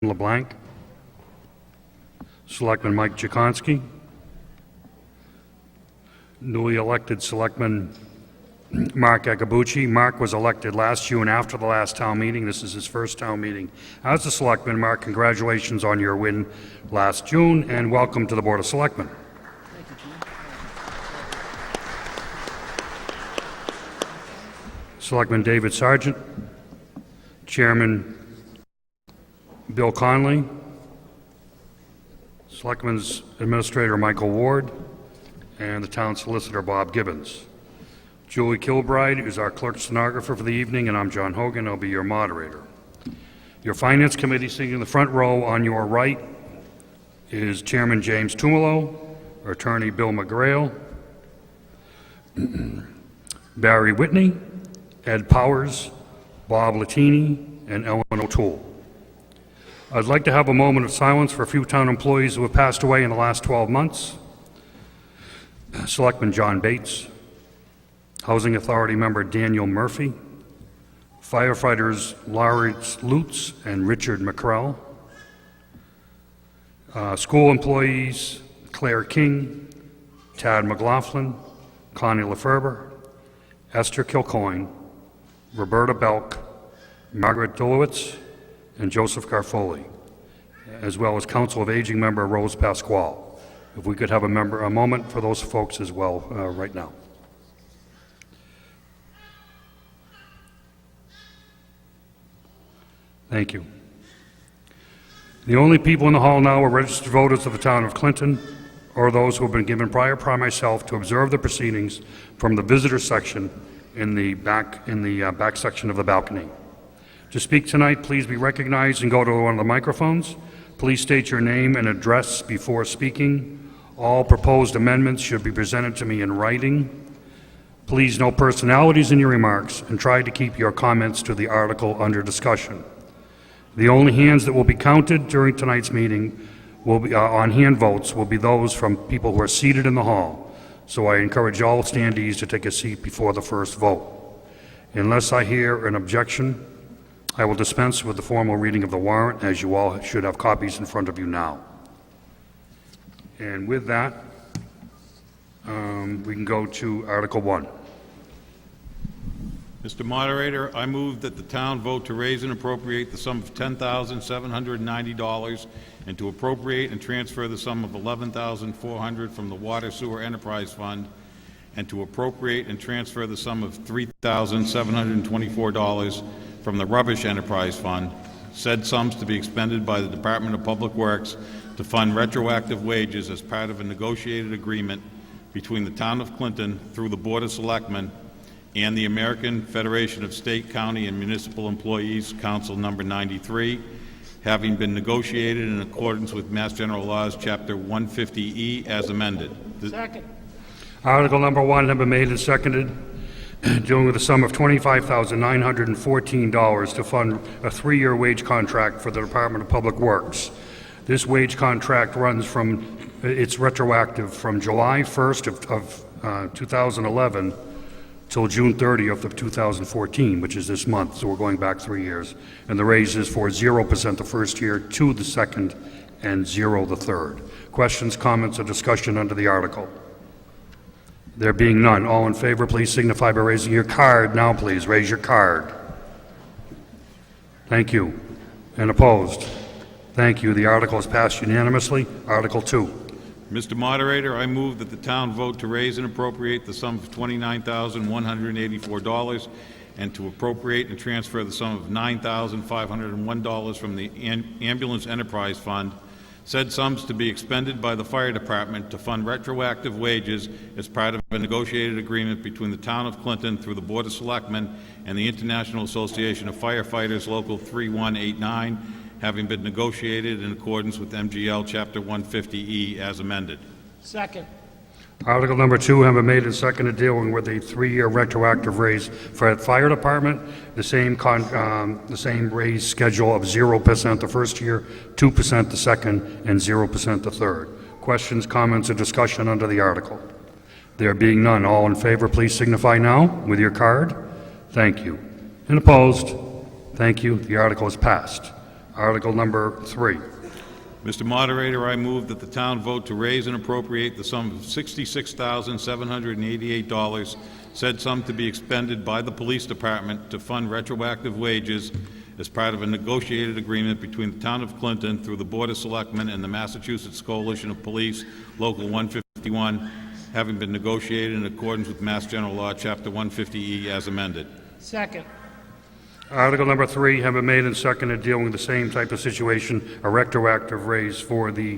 LeBlanc, Selectman Mike Jakonski, newly elected Selectman Mark Agabucci. Mark was elected last June after the last town meeting. This is his first town meeting as a Selectman. Mark, congratulations on your win last June, and welcome to the Board of Selectmen. Selectman David Sargent, Chairman Bill Conley, Selectmen's Administrator Michael Ward, and the Town Solicitor Bob Gibbons. Julie Kilbride is our clerk stenographer for the evening, and I'm John Hogan. I'll be your moderator. Your Finance Committee, sitting in the front row on your right, is Chairman James Tumolo, Attorney Bill McGrail, Barry Whitney, Ed Powers, Bob Latini, and Ellen O'Toole. I'd like to have a moment of silence for a few town employees who have passed away in the last 12 months. Selectman John Bates, Housing Authority member Daniel Murphy, firefighters Lawrence Lutz and Richard McCrell, school employees Claire King, Tad McLaughlin, Connie LaFerber, Esther Kilcoyne, Roberta Belk, Margaret Dolowitz, and Joseph Garfoli, as well as Council of Aging member Rose Pasquale. If we could have a moment for those folks as well right now. Thank you. The only people in the hall now are registered voters of the town of Clinton, or those who have been given prior by myself to observe the proceedings from the visitor section in the back section of the balcony. To speak tonight, please be recognized and go to one of the microphones. Please state your name and address before speaking. All proposed amendments should be presented to me in writing. Please, no personalities in your remarks, and try to keep your comments to the article under discussion. The only hands that will be counted during tonight's meeting will be on hand votes will be those from people who are seated in the hall. So I encourage all standees to take a seat before the first vote. Unless I hear an objection, I will dispense with the formal reading of the warrant, as you all should have copies in front of you now. And with that, we can go to Article 1. Mr. Moderator, I move that the town vote to raise and appropriate the sum of $10,790 and to appropriate and transfer the sum of $11,400 from the Water Sewer Enterprise Fund and to appropriate and transfer the sum of $3,724 from the Rubbish Enterprise Fund, said sums to be expended by the Department of Public Works to fund retroactive wages as part of a negotiated agreement between the Town of Clinton through the Board of Selectmen and the American Federation of State, County, and Municipal Employees, Council Number 93, having been negotiated in accordance with Mass General Laws, Chapter 150E, as amended. Second. Article number 1 has been made and seconded, dealing with a sum of $25,914 to fund a 3-year wage contract for the Department of Public Works. This wage contract runs it's retroactive from July 1st of 2011 till June 30th of 2014, which is this month, so we're going back 3 years. And the raise is for 0% the first year, 2 the second, and 0 the third. Questions, comments, or discussion under the article? There being none, all in favor, please signify by raising your card. Now, please, raise your card. Thank you. And opposed? Thank you. The article is passed unanimously. Article 2. Mr. Moderator, I move that the town vote to raise and appropriate the sum of $29,184 and to appropriate and transfer the sum of $9,501 from the Ambulance Enterprise Fund, said sums to be expended by the Fire Department to fund retroactive wages as part of a negotiated agreement between the Town of Clinton through the Board of Selectmen and the International Association of Firefighters Local 3189, having been negotiated in accordance with MGL Chapter 150E as amended. Second. Article number 2 has been made and seconded, dealing with a 3-year retroactive raise for the Fire Department. The same raise schedule of 0% the first year, 2% the second, and 0% the third. Questions, comments, or discussion under the article? There being none, all in favor, please signify now with your card. Thank you. And opposed? Thank you. The article is passed. Article number 3. Mr. Moderator, I move that the town vote to raise and appropriate the sum of $66,788, said sum to be expended by the police department to fund retroactive wages as part of a negotiated agreement between the town of Clinton through the Board of Selectmen and the Massachusetts Coalition of Police, Local 151, having been negotiated in accordance with Mass General Law, Chapter 150E, as amended. Second. Article number 3 have been made and seconded dealing with the same type of situation, a retroactive raise for the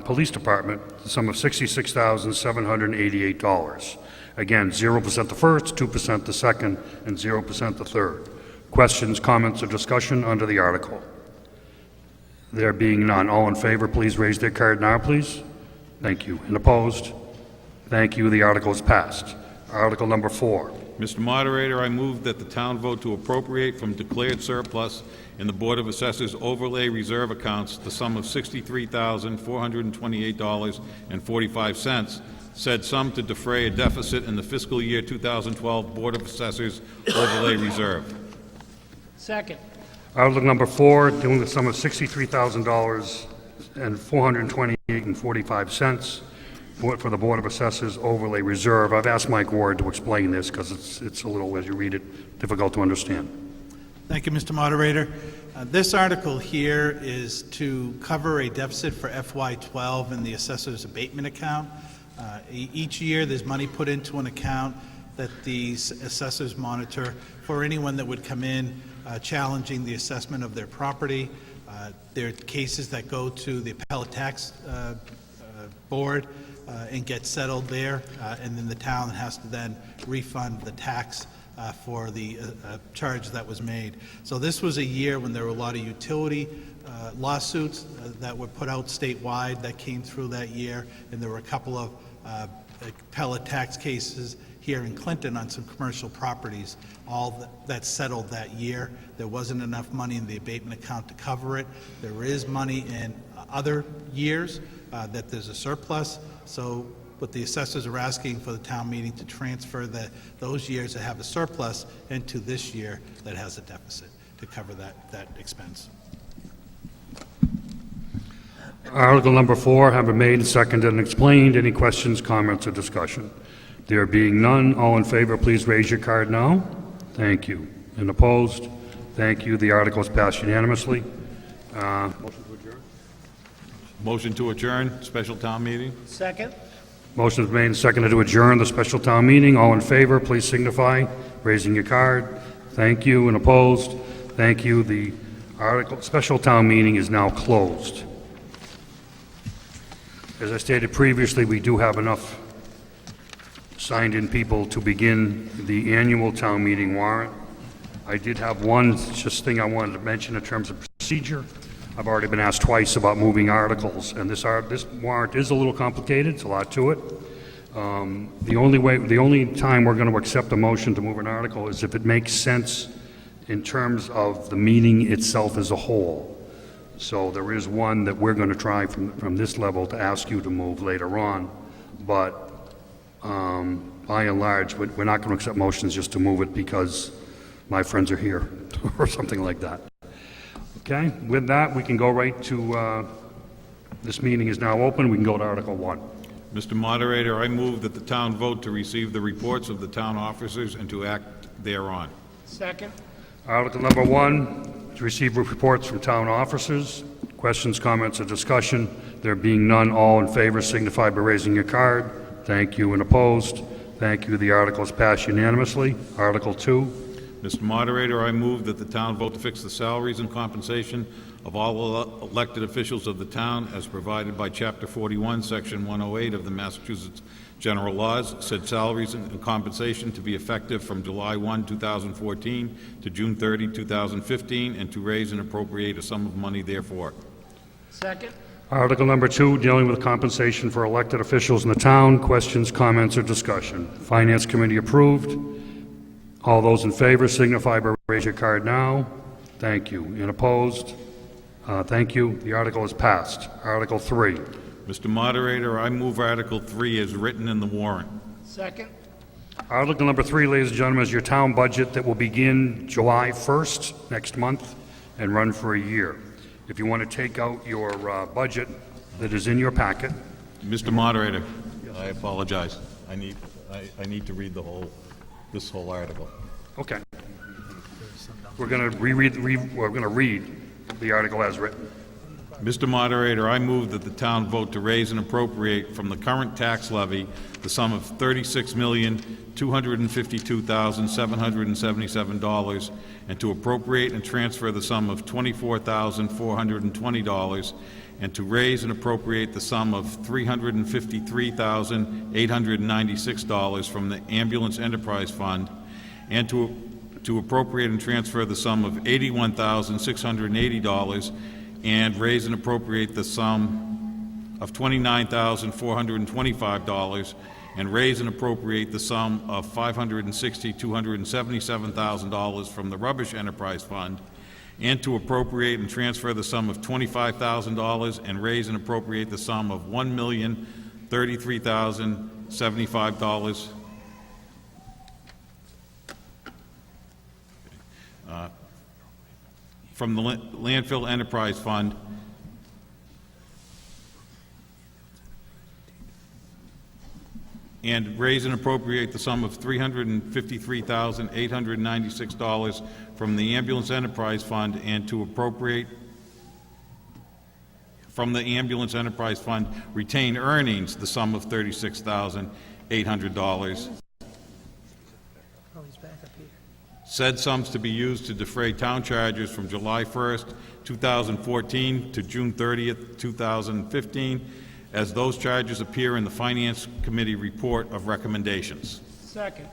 police department, the sum of $66,788. Again, 0% the first, 2% the second, and 0% the third. Questions, comments, or discussion under the article? There being none, all in favor, please raise their card now, please. Thank you. And opposed? Thank you. The article is passed. Article number 4. Mr. Moderator, I move that the town vote to appropriate from declared surplus in the Board of Assessors overlay reserve accounts the sum of $63,428.45, said sum to defray a deficit in the fiscal year 2012 Board of Assessors overlay reserve. Second. Article number 4, dealing with the sum of $63,000 and $428.45 for the Board of Assessors overlay reserve. I've asked Mike Ward to explain this because it's a little, as you read it, difficult to understand. Thank you, Mr. Moderator. This article here is to cover a deficit for FY12 in the assessor's abatement account. Each year, there's money put into an account that the assessors monitor for anyone that would come in challenging the assessment of their property. There are cases that go to the appellate tax board and get settled there, and then the town has to then refund the tax for the charge that was made. So this was a year when there were a lot of utility lawsuits that were put out statewide that came through that year, and there were a couple of appellate tax cases here in Clinton on some commercial properties, all that settled that year. There wasn't enough money in the abatement account to cover it. There is money in other years that there's a surplus. So what the assessors are asking for the town meeting to transfer those years that have a surplus into this year that has a deficit to cover that expense. Article number 4 have been made and seconded and explained. Any questions, comments, or discussion? There being none, all in favor, please raise your card now. Thank you. And opposed? Thank you. The article is passed unanimously. Motion to adjourn? Motion to adjourn, special town meeting. Second. Motion is made and seconded to adjourn the special town meeting. All in favor, please signify raising your card. Thank you. And opposed? Thank you. The special town meeting is now closed. As I stated previously, we do have enough signed-in people to begin the annual town meeting warrant. I did have one just thing I wanted to mention in terms of procedure. I've already been asked twice about moving articles, and this warrant is a little complicated. It's a lot to it. The only time we're going to accept a motion to move an article is if it makes sense in terms of the meeting itself as a whole. So there is one that we're going to try from this level to ask you to move later on, but by and large, we're not going to accept motions just to move it because my friends are here or something like that. Okay, with that, we can go right to, this meeting is now open. We can go to Article 1. Mr. Moderator, I move that the town vote to receive the reports of the town officers and to act thereon. Second. Article number 1, to receive reports from town officers. Questions, comments, or discussion? There being none, all in favor signify by raising your card. Thank you. And opposed? Thank you. The article is passed unanimously. Article 2. Mr. Moderator, I move that the town vote to fix the salaries and compensation of all elected officials of the town as provided by Chapter 41, Section 108 of the Massachusetts General Laws, said salaries and compensation to be effective from July 1, 2014 to June 30, 2015, and to raise and appropriate a sum of money therefore. Second. Article number 2, dealing with compensation for elected officials in the town. Questions, comments, or discussion? Finance Committee approved. All those in favor signify by raise your card now. Thank you. And opposed? Thank you. The article is passed. Article 3. Mr. Moderator, I move Article 3 as written in the warrant. Second. Article number 3, ladies and gentlemen, is your town budget that will begin July 1st next month and run for a year. If you want to take out your budget that is in your packet, Mr. Moderator, I apologize. I need to read this whole article. okay. We're going to read the article as written. Mr. Moderator, I move that the town vote to raise and appropriate from the current tax levy the sum of $36,252,777 and to appropriate and transfer the sum of $24,420 and to raise and appropriate the sum of $353,896 from the Ambulance Enterprise Fund and to appropriate and transfer the sum of $81,680 and raise and appropriate the sum of $29,425 and raise and appropriate the sum of $577,000 from the Rubbish Enterprise Fund and to appropriate and transfer the sum of $25,000 and raise and appropriate the sum of $1,033,075 from the Landfill Enterprise Fund and raise and appropriate the sum of $353,896 from the Ambulance Enterprise Fund and to appropriate from the Ambulance Enterprise Fund retain earnings the sum of $36,800. Said sums to be used to defray town charges from July 1st, 2014 to June 30th, 2015, as those charges appear in the Finance Committee report of recommendations. Second.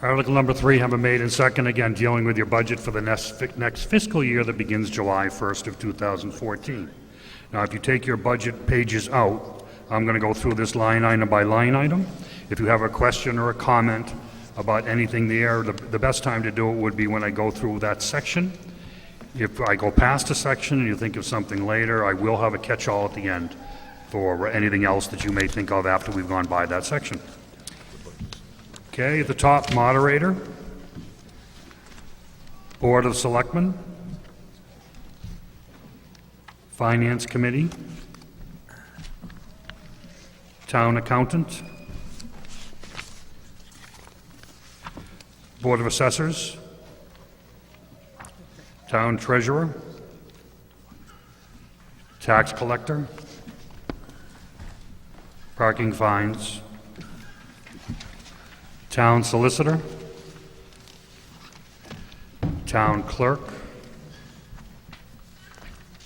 Article number 3, have been made and second, again dealing with your budget for the next fiscal year that begins July 1st of 2014. Now, if you take your budget pages out, I'm going to go through this line item by line item. If you have a question or a comment about anything there, the best time to do it would be when I go through that section. If I go past a section and you think of something later, I will have a catch-all at the end for anything else that you may think of after we've gone by that section. Okay, at the top, moderator, Board of Selectmen, Finance Committee, Town Accountant, Board of Assessors, Town Treasurer, Tax Collector, Parking Fines, Town Solicitor, Town Clerk,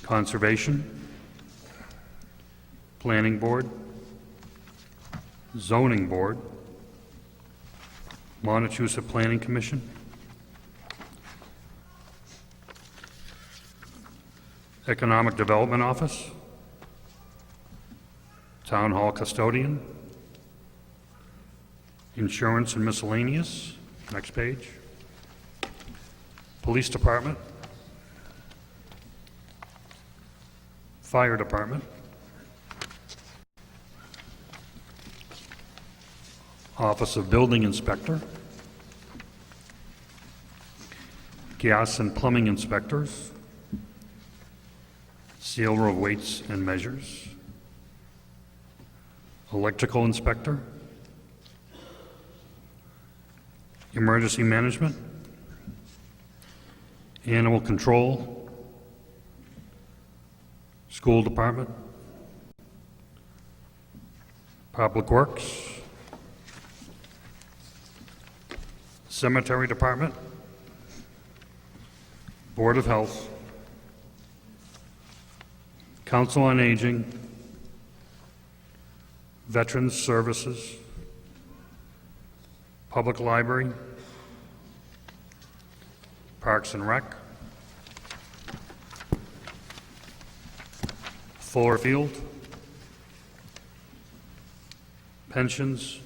Conservation, Planning Board, Zoning Board, Montechusett Planning Commission, Economic Development Office, Town Hall Custodian, Insurance and Miscellaneous, next page, Police Department, Fire Department, Office of Building Inspector, Gas and Plumbing Inspectors, Sealer of Weights and Measures, Electrical Inspector, Emergency Management, Animal Control, School Department, Public Works, Cemetery Department, Board of Health, Council on Aging, Veterans Services, Public Library, Parks and Rec, Fuller Field, Pensions,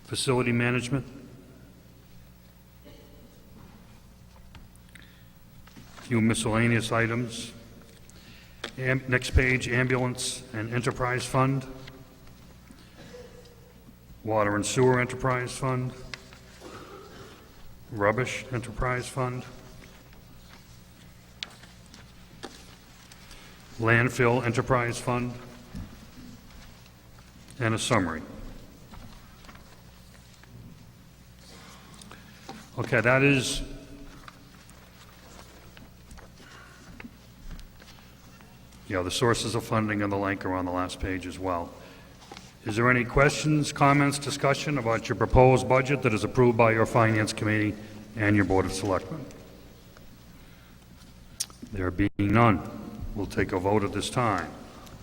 Facility Management, few miscellaneous items. Next page, Ambulance and Enterprise Fund, Water and Sewer Enterprise Fund, Rubbish Enterprise Fund, Landfill Enterprise Fund, and a summary. Okay, that is the sources of funding and the link are on the last page as well. Is there any questions, comments, discussion about your proposed budget that is approved by your Finance Committee and your Board of Selectmen? There being none, we'll take a vote at this time.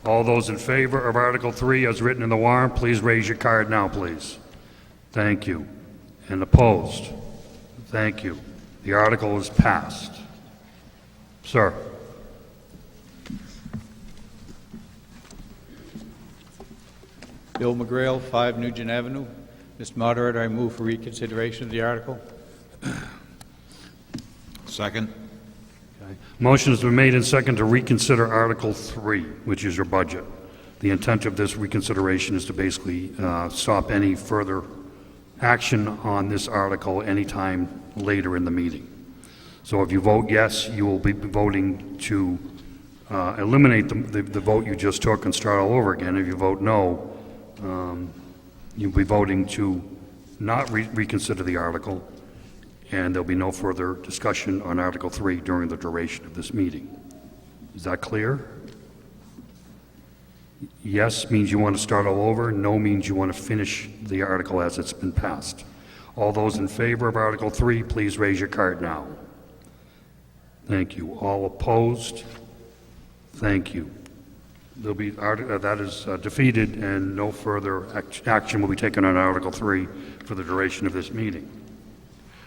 All those in favor of Article 3 as written in the warrant, please raise your card now, please. Thank you. And opposed? Thank you. The article is passed. Sir. Bill McGrail, 5 Nugent Avenue. Mr. Moderator, I move for reconsideration of the article. Second. Okay. Motion has been made and second to reconsider Article 3, which is your budget. The intent of this reconsideration is to basically stop any further action on this article anytime later in the meeting. So if you vote yes, you will be voting to eliminate the vote you just took and start all over again. If you vote no, you'll be voting to not reconsider the article, and there'll be no further discussion on Article 3 during the duration of this meeting. Is that clear? Yes means you want to start all over. No means you want to finish the article as it's been passed. All those in favor of Article 3, please raise your card now. Thank you. All opposed? Thank you. There'll be that is defeated, and no further action will be taken on Article 3 for the duration of this meeting.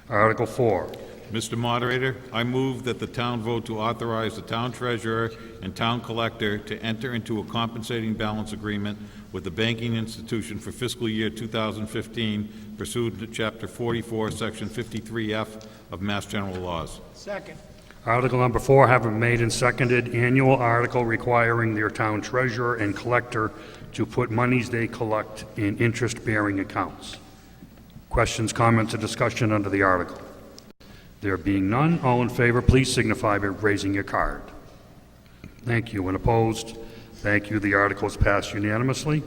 Article 4. Mr. Moderator, I move that the town vote to authorize the town treasurer and town collector to enter into a compensating balance agreement with the banking institution for fiscal year 2015 pursuant to Chapter 44, Section 53F of Mass General Laws. Second. Article number 4, have been made and seconded. Annual article requiring their town treasurer and collector to put monies they collect in interest-bearing accounts. Questions, comments, or discussion under the article? There being none, all in favor, please signify by raising your card. Thank you. And opposed? Thank you. The article is passed unanimously.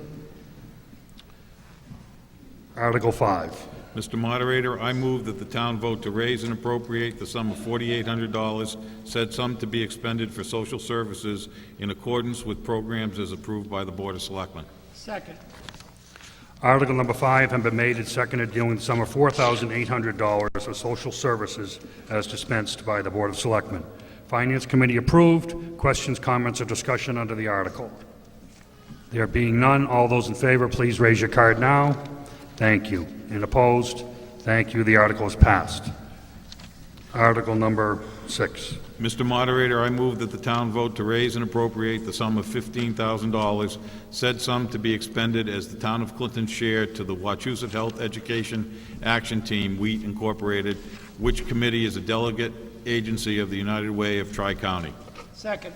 Article 5. Mr. Moderator, I move that the town vote to raise and appropriate the sum of $4,800, said sum to be expended for social services in accordance with programs as approved by the Board of Selectmen. Second. Article number 5 has been made and seconded, dealing with the sum of $4,800 for social services as dispensed by the Board of Selectmen. Finance Committee approved. Questions, comments, or discussion under the article? There being none, all those in favor, please raise your card now. Thank you. And opposed? Thank you. The article is passed. Article number 6. Mr. Moderator, I move that the town vote to raise and appropriate the sum of $15,000, said sum to be expended as the town of Clinton's share to the Wachusett Health Education Action Team, WHEAT Incorporated, which committee is a delegate agency of the United Way of Tri-County. Second.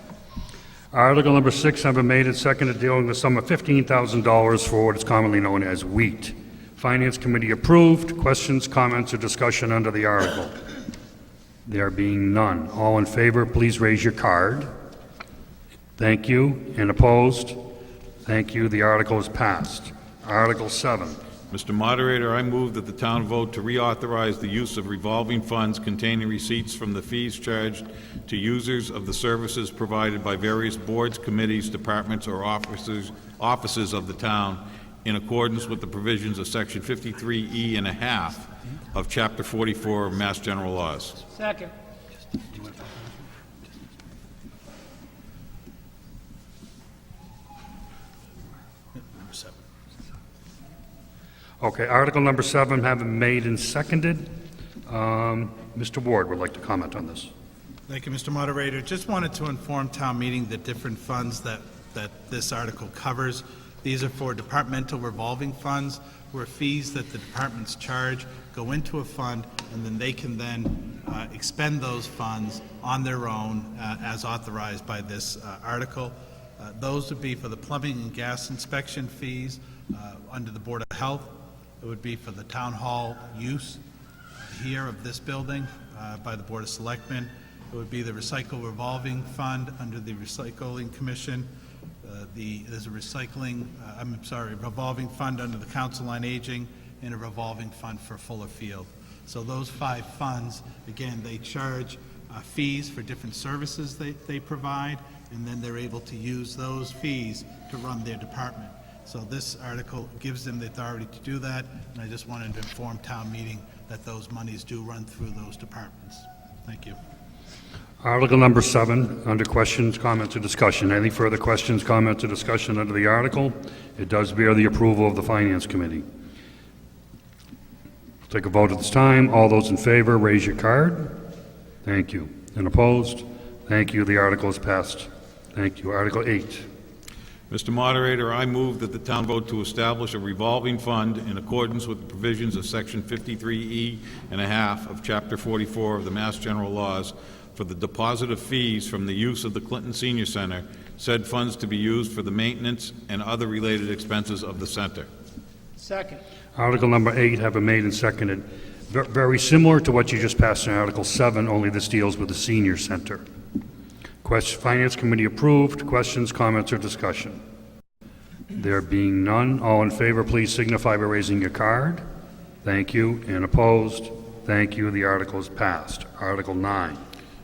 Article number 6 has been made and seconded, dealing with the sum of $15,000 for what is commonly known as WHEAT. Finance Committee approved. Questions, comments, or discussion under the article? There being none. All in favor, please raise your card. Thank you. And opposed? Thank you. The article is passed. Article 7. Mr. Moderator, I move that the town vote to reauthorize the use of revolving funds containing receipts from the fees charged to users of the services provided by various boards, committees, departments, or offices of the town in accordance with the provisions of Section 53E and a half of Chapter 44 of Mass General Laws. Second. Okay, Article number 7 have been made and seconded. Mr. Ward would like to comment on this. Thank you, Mr. Moderator. Just wanted to inform town meeting the different funds that this article covers. These are for departmental revolving funds, where fees that the departments charge go into a fund, and then they can then expend those funds on their own as authorized by this article. Those would be for the plumbing and gas inspection fees under the Board of Health. It would be for the town hall use here of this building by the Board of Selectmen. It would be the Recycle Revolving Fund under the Recycling Commission. There's a revolving fund under the Council on Aging, and a revolving fund for Fuller Field. So those 5 funds, again, they charge fees for different services they provide, and then they're able to use those fees to run their department. So this article gives them the authority to do that, and I just wanted to inform town meeting that those monies do run through those departments. Thank you. Article number 7, under questions, comments, or discussion. Any further questions, comments, or discussion under the article? It does bear the approval of the Finance Committee. Take a vote at this time. All those in favor, raise your card. Thank you. And opposed? Thank you. The article is passed. Thank you. Article 8. Mr. Moderator, I move that the town vote to establish a revolving fund in accordance with the provisions of Section 53E and a half of Chapter 44 of the Mass General Laws for the deposit of fees from the use of the Clinton Senior Center, said funds to be used for the maintenance and other related expenses of the center. Second. Article number 8 have been made and seconded. Very similar to what you just passed in Article 7, only this deals with the senior center. Finance Committee approved. Questions, comments, or discussion? There being none, all in favor, please signify by raising your card. Thank you. And opposed? Thank you. The article is passed. Article 9.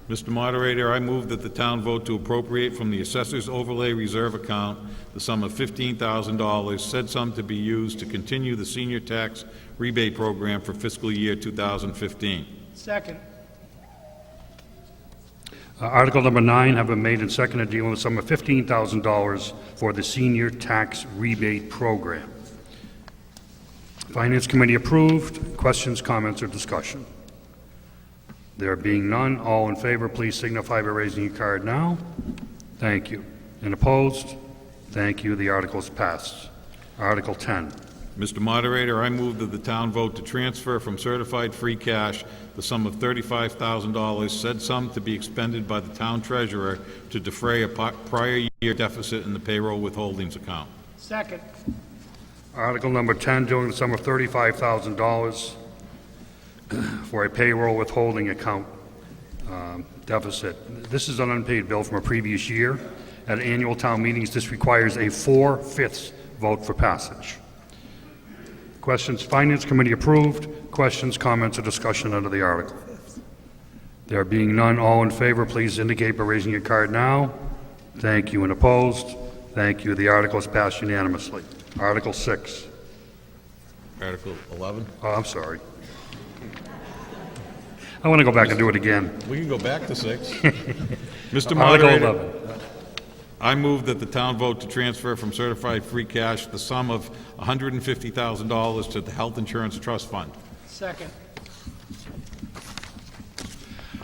Mr. Moderator, I move that the town vote to appropriate from the Assessor's Overlay Reserve Account the sum of $15,000, said sum to be used to continue the senior tax rebate program for fiscal year 2015. Second. Article number 9 have been made and seconded, dealing with a sum of $15,000 for the senior tax rebate program. Finance Committee approved. Questions, comments, or discussion? There being none, all in favor, please signify by raising your card now. Thank you. And opposed? Thank you. The article is passed. Article 10. Mr. Moderator, I move that the town vote to transfer from certified free cash the sum of $35,000, said sum to be expended by the town treasurer to defray a prior year deficit in the payroll withholdings account. Second. Article number 10, dealing with the sum of $35,000 for a payroll withholding account deficit. This is an unpaid bill from a previous year. At annual town meetings, this requires a 4/5 vote for passage. Questions? Finance Committee approved. Questions, comments, or discussion under the article? There being none, all in favor, please indicate by raising your card now. Thank you. And opposed? Thank you. The article is passed unanimously. Article 6. Article 11? Oh, I'm sorry. I want to go back and do it again. We can go back to 6. Mr. Article Moderator, 11. I move that the town vote to transfer from certified free cash the sum of $150,000 to the Health Insurance Trust Fund. Second.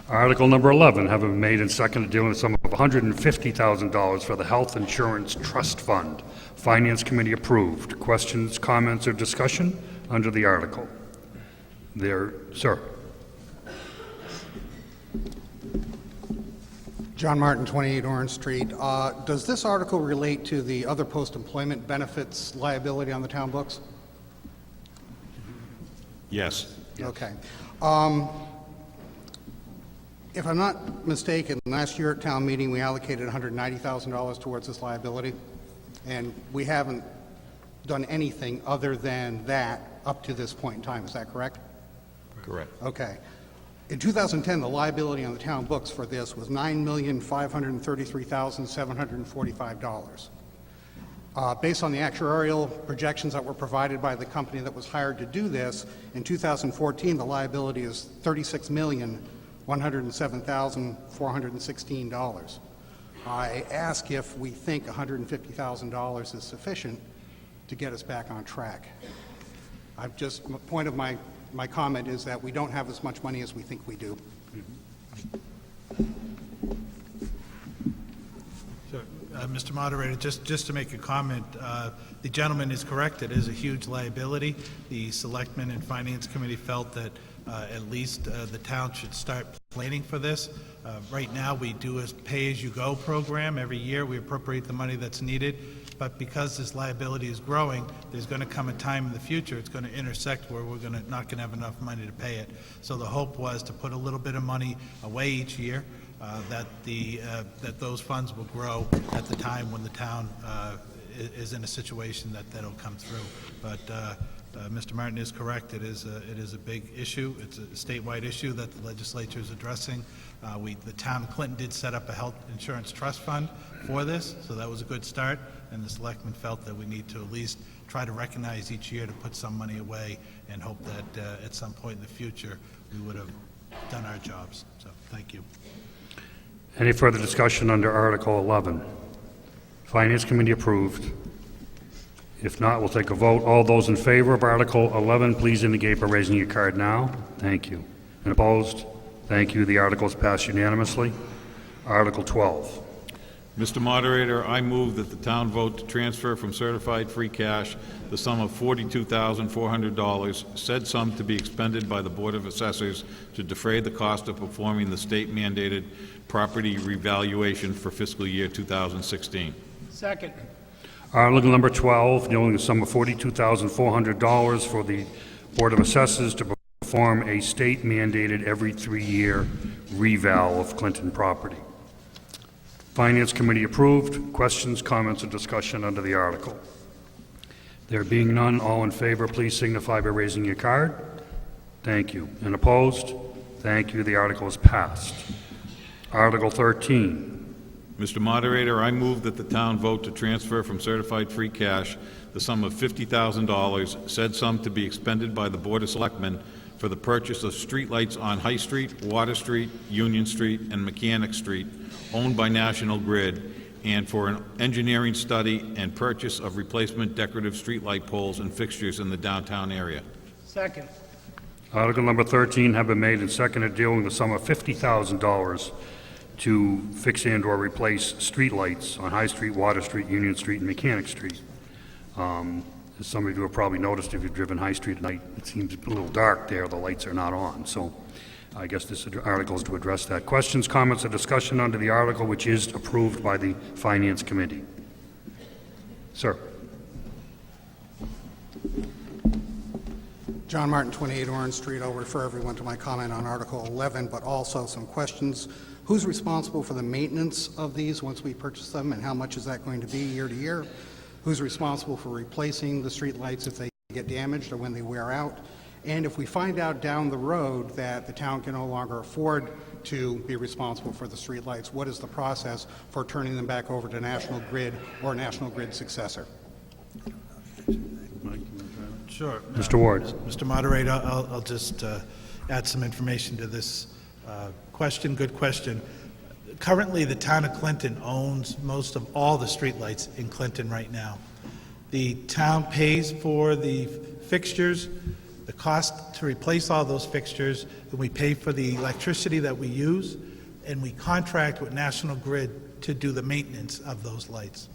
Article number 11, have been made and seconded, dealing with a sum of $150,000 for the Health Insurance Trust Fund. Finance Committee approved. Questions, comments, or discussion under the article? There, sir. John Martin, 28 Orange Street. Does this article relate to the other post-employment benefits liability on the town books? Yes. Okay. If I'm not mistaken, last year at town meeting, we allocated $190,000 towards this liability, and we haven't done anything other than that up to this point in time. Is that correct? Correct. Okay. In 2010, the liability on the town books for this was $9,533,745. Based on the actuarial projections that were provided by the company that was hired to do this, in 2014, the liability is $36,107,416. I ask if we think $150,000 is sufficient to get us back on track. Point of my comment is that we don't have as much money as we think we do. So, Mr. Moderator, just to make a comment, the gentleman is correct. It is a huge liability. The Selectmen and Finance Committee felt that at least the town should start planning for this. Right now, we do a pay-as-you-go program. Every year, we appropriate the money that's needed. But because this liability is growing, there's going to come a time in the future it's going to intersect where we're not going to have enough money to pay it. So the hope was to put a little bit of money away each year that those funds will grow at the time when the town is in a situation that'll come through. But Mr. Martin is correct. It is a big issue. It's a statewide issue that the legislature is addressing. The town of Clinton did set up a health insurance trust fund for this, so that was a good start. And the selectmen felt that we need to at least try to recognize each year to put some money away and hope that at some point in the future we would have done our jobs. So, thank you. Any further discussion under Article 11? Finance Committee approved. If not, we'll take a vote. All those in favor of Article 11, please indicate by raising your card now. Thank you. And opposed? Thank you. The article is passed unanimously. Article 12. Mr. Moderator, I move that the town vote to transfer from certified free cash the sum of $42,400, said sum to be expended by the Board of Assessors to defray the cost of performing the state-mandated property revaluation for fiscal year 2016. Second. Article number 12, dealing with the sum of $42,400 for the Board of Assessors to perform a state-mandated every 3-year reval of Clinton property. Finance Committee approved. Questions, comments, or discussion under the article? There being none, all in favor, please signify by raising your card. Thank you. And opposed? Thank you. The article is passed. Article 13. Mr. Moderator, I move that the town vote to transfer from certified free cash the sum of $50,000, said sum to be expended by the Board of Selectmen for the purchase of streetlights on High Street, Water Street, Union Street, and Mechanic Street, owned by National Grid, and for an engineering study and purchase of replacement decorative streetlight poles and fixtures in the downtown area. Second. Article number 13 have been made and seconded, dealing with the sum of $50,000 to fix and/or replace streetlights on High Street, Water Street, Union Street, and Mechanic Street. As some of you have probably noticed, if you've driven High Street at night, it seems a little dark there. The lights are not on. So I guess this article is to address that. Questions, comments, or discussion under the article, which is approved by the Finance Committee? Sir. John Martin, 28 Orange Street. I'll refer everyone to my comment on Article 11, but also some questions. Who's responsible for the maintenance of these once we purchase them, and how much is that going to be year to year? Who's responsible for replacing the street lights if they get damaged or when they wear out? And if we find out down the road that the town can no longer afford to be responsible for the street lights, what is the process for turning them back over to National Grid or National Grid's successor? Sure. Mr. Ward. Mr. Moderator, I'll just add some information to this question. Good question. Currently, the town of Clinton owns most of all the streetlights in Clinton right now. The town pays for the fixtures, the cost to replace all those fixtures, and we pay for the electricity that we use, and we contract with National Grid to do the maintenance of those lights.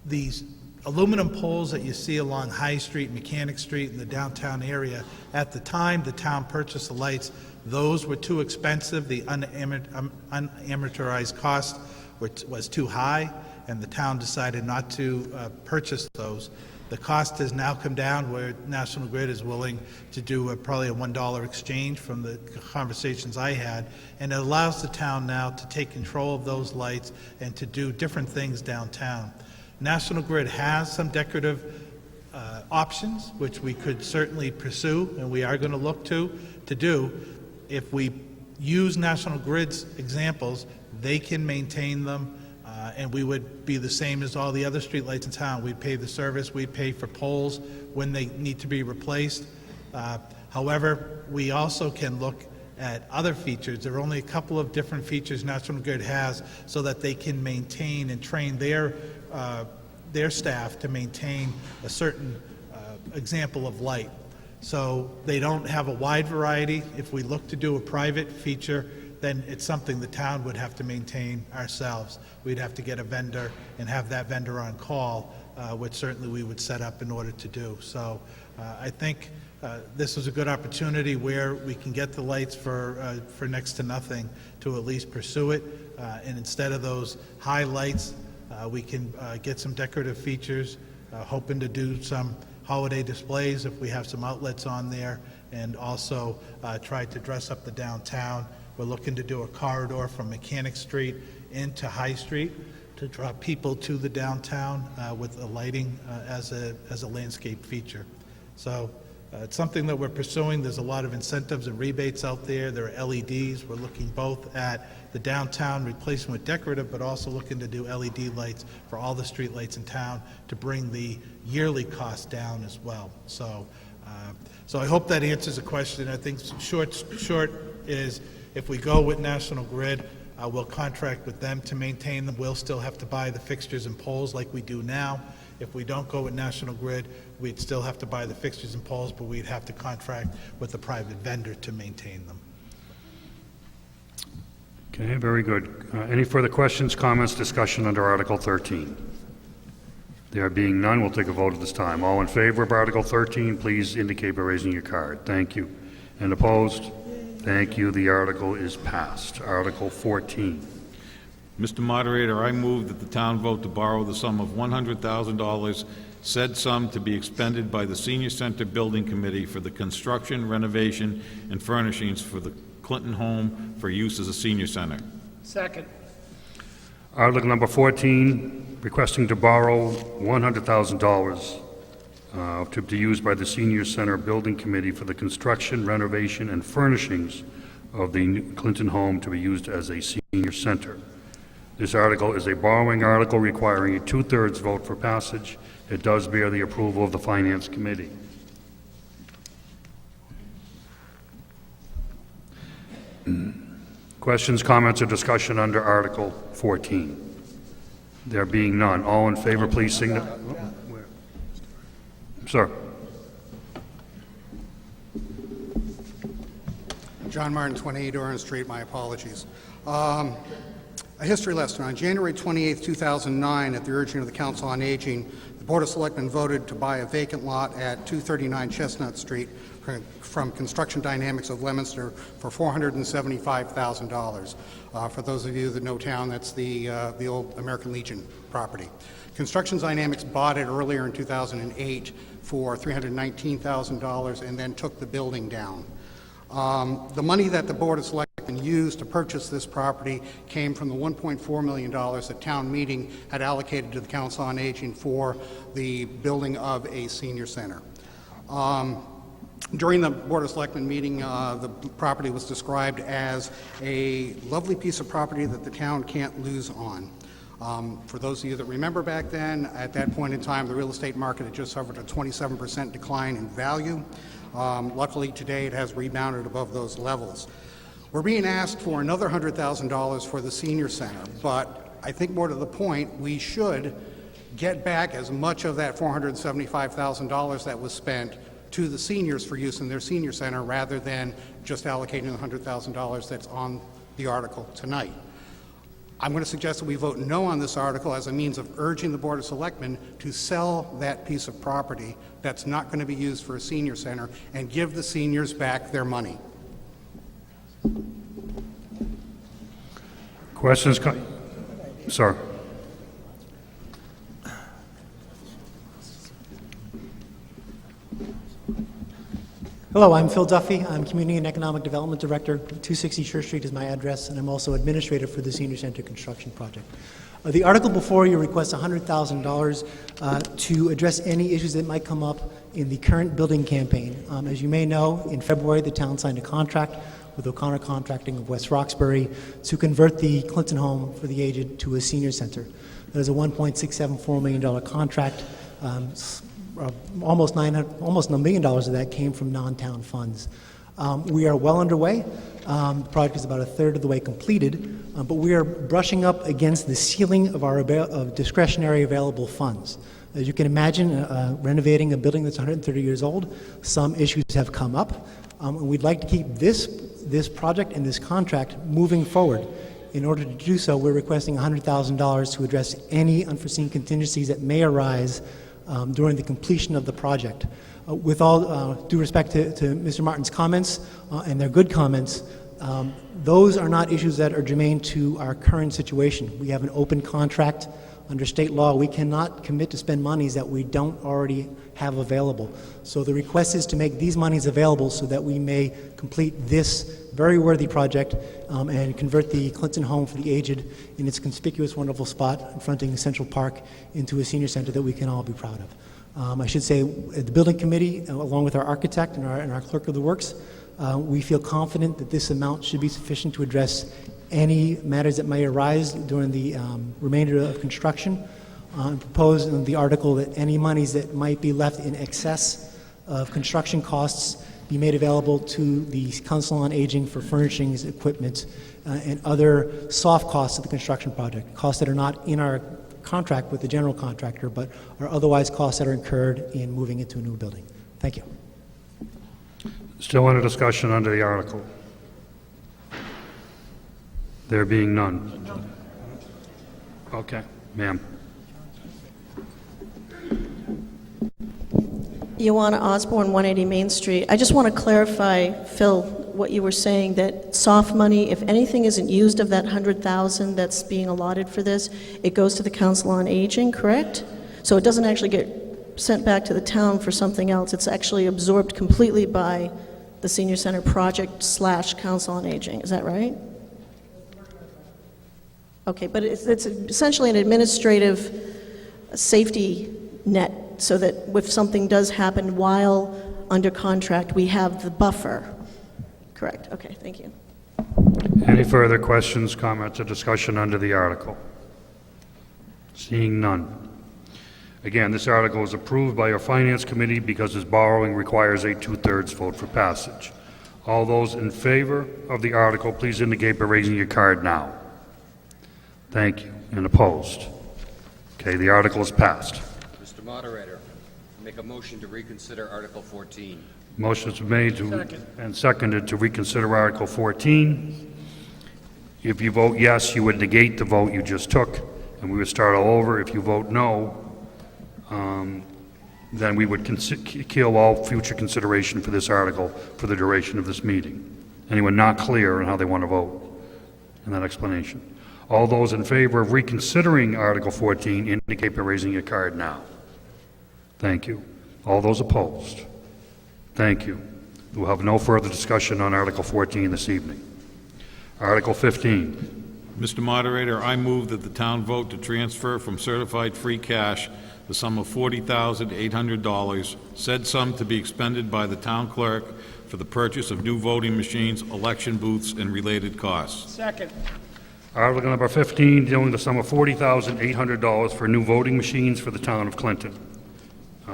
These aluminum poles that you see along High Street, Mechanic Street, in the downtown area, at the time the town purchased the lights, those were too expensive. The unamortized cost was too high, and the town decided not to purchase those. The cost has now come down where National Grid is willing to do probably a $1 exchange from the conversations I had, and it allows the town now to take control of those lights and to do different things downtown. National Grid has some decorative options, which we could certainly pursue, and we are going to look to do. If we use National Grid's examples, they can maintain them, and we would be the same as all the other streetlights in town. We'd pay the service, we'd pay for poles when they need to be replaced. However, we also can look at other features. There are only a couple of different features National Grid has so that they can maintain and train their staff to maintain a certain example of light. So they don't have a wide variety. If we look to do a private feature, then it's something the town would have to maintain ourselves. We'd have to get a vendor and have that vendor on call, which certainly we would set up in order to do. So I think this is a good opportunity where we can get the lights for next to nothing to at least pursue it. And instead of those high lights, we can get some decorative features, hoping to do some holiday displays if we have some outlets on there, and also try to dress up the downtown We're looking to do a corridor from Mechanic Street into High Street to draw people to the downtown with the lighting as a landscape feature. So it's something that we're pursuing. There's a lot of incentives and rebates out there. There are LEDs. We're looking both at the downtown replacement with decorative, but also looking to do LED lights for all the street lights in town to bring the yearly cost down as well. So I hope that answers the question. I think short is if we go with National Grid, we'll contract with them to maintain them. We'll still have to buy the fixtures and poles like we do now. If we don't go with National Grid, we'd still have to buy the fixtures and poles, but we'd have to contract with a private vendor to maintain them. Okay, very good. Any further questions, comments, discussion under Article 13? There being none, we'll take a vote at this time. All in favor of Article 13, please indicate by raising your card. Thank you. And opposed? Thank you. The article is passed. Article 14. Mr. Moderator, I move that the town vote to borrow the sum of $100,000, said sum to be expended by the Senior Center Building Committee for the construction, renovation, and furnishings for the Clinton Home for use as a senior center. Second. Article number 14, requesting to borrow $100,000 to be used by the Senior Center Building Committee for the construction, renovation, and furnishings of the Clinton Home to be used as a senior center. This article is a borrowing article requiring a two-thirds vote for passage. It does bear the approval of the Finance Committee. Questions, comments, or discussion under Article 14? There being none, all in favor, please signify. Sir. John Martin, 28 Orange Street, my apologies. A history lesson. On January 28, 2009, at the urging of the Council on Aging, the Board of Selectmen voted to buy a vacant lot at 239 Chestnut Street from Construction Dynamics of Leominster for $475,000. For those of you that know town, that's the old American Legion property. Construction Dynamics bought it earlier in 2008 for $319,000 and then took the building down. The money that the Board of Selectmen used to purchase this property came from the $1.4 million that town meeting had allocated to the Council on Aging for the building of a senior center. During the Board of Selectmen meeting, the property was described as a lovely piece of property that the town can't lose on. For those of you that remember back then, at that point in time, the real estate market had just suffered a 27% decline in value. Luckily, today it has rebounded above those levels. We're being asked for another $100,000 for the senior center, but I think more to the point, we should get back as much of that $475,000 that was spent to the seniors for use in their senior center rather than just allocating the $100,000 that's on the article tonight. I'm going to suggest that we vote no on this article as a means of urging the Board of Selectmen to sell that piece of property that's not going to be used for a senior center and give the seniors back their money. Questions? Sir. Hello, I'm Phil Duffy. I'm Community and Economic Development Director. 260 Church Street is my address, and I'm also administrator for the Senior Center Construction Project. The article before you requests $100,000 to address any issues that might come up in the current building campaign. As you may know, in February, the town signed a contract with O'Connor Contracting of West Roxbury to convert the Clinton Home for the Aged to a senior center. There's a $1.674 million contract. Almost $1 million of that came from non-town funds. We are well underway. The project is about a third of the way completed, but we are brushing up against the ceiling of our discretionary available funds. As you can imagine, renovating a building that's 130 years old, some issues have come up, and we'd like to keep this project and this contract moving forward. In order to do so, we're requesting $100,000 to address any unforeseen contingencies that may arise during the completion of the project. With all due respect to Mr. Martin's comments, and they're good comments, those are not issues that are germane to our current situation. We have an open contract under state law, we cannot commit to spend monies that we don't already have available. So the request is to make these monies available so that we may complete this very worthy project and convert the Clinton Home for the Aged in its conspicuous, wonderful spot fronting Central Park into a senior center that we can all be proud of. I should say, the building committee, along with our architect and our clerk of the works, we feel confident that this amount should be sufficient to address any matters that may arise during the remainder of construction. Propose in the article that any monies that might be left in excess of construction costs be made available to the Council on Aging for furnishings, equipment, and other soft costs of the construction project, costs that are not in our contract with the general contractor, but are otherwise costs that are incurred in moving into a new building. Thank you. Still under discussion under the article? There being none. Okay, ma'am. Ioana Osborne, 180 Main Street. I just want to clarify, Phil, what you were saying, that soft money, if anything isn't used of that 100,000 that's being allotted for this, it goes to the Council on Aging, correct? So it doesn't actually get sent back to the town for something else. It's actually absorbed completely by the Senior Center project / Council on Aging. Is that right? Okay, but it's essentially an administrative safety net, so that if something does happen while under contract, we have the buffer. Correct. Okay, thank you. Any further questions, comments, or discussion under the article? Seeing none. Again, this article is approved by your Finance Committee because its borrowing requires a 2/3 vote for passage. All those in favor of the article, please indicate by raising your card now. Thank you. And opposed? Okay, the article is passed. Mr. Moderator, make a motion to reconsider Article 14. Motion's made and seconded to reconsider Article 14. If you vote yes, you would negate the vote you just took, and we would start all over. If you vote no, then we would kill all future consideration for this article for the duration of this meeting. Anyone not clear on how they want to vote in that explanation? All those in favor of reconsidering Article 14 indicate by raising your card now. Thank you. All those opposed? Thank you. We'll have no further discussion on Article 14 this evening. Article 15. Mr. Moderator, I move that the town vote to transfer from certified free cash the sum of $40,800, said sum to be expended by the town clerk for the purchase of new voting machines, election booths, and related costs. Second. Article number 15, dealing with the sum of $40,800 for new voting machines for the town of Clinton.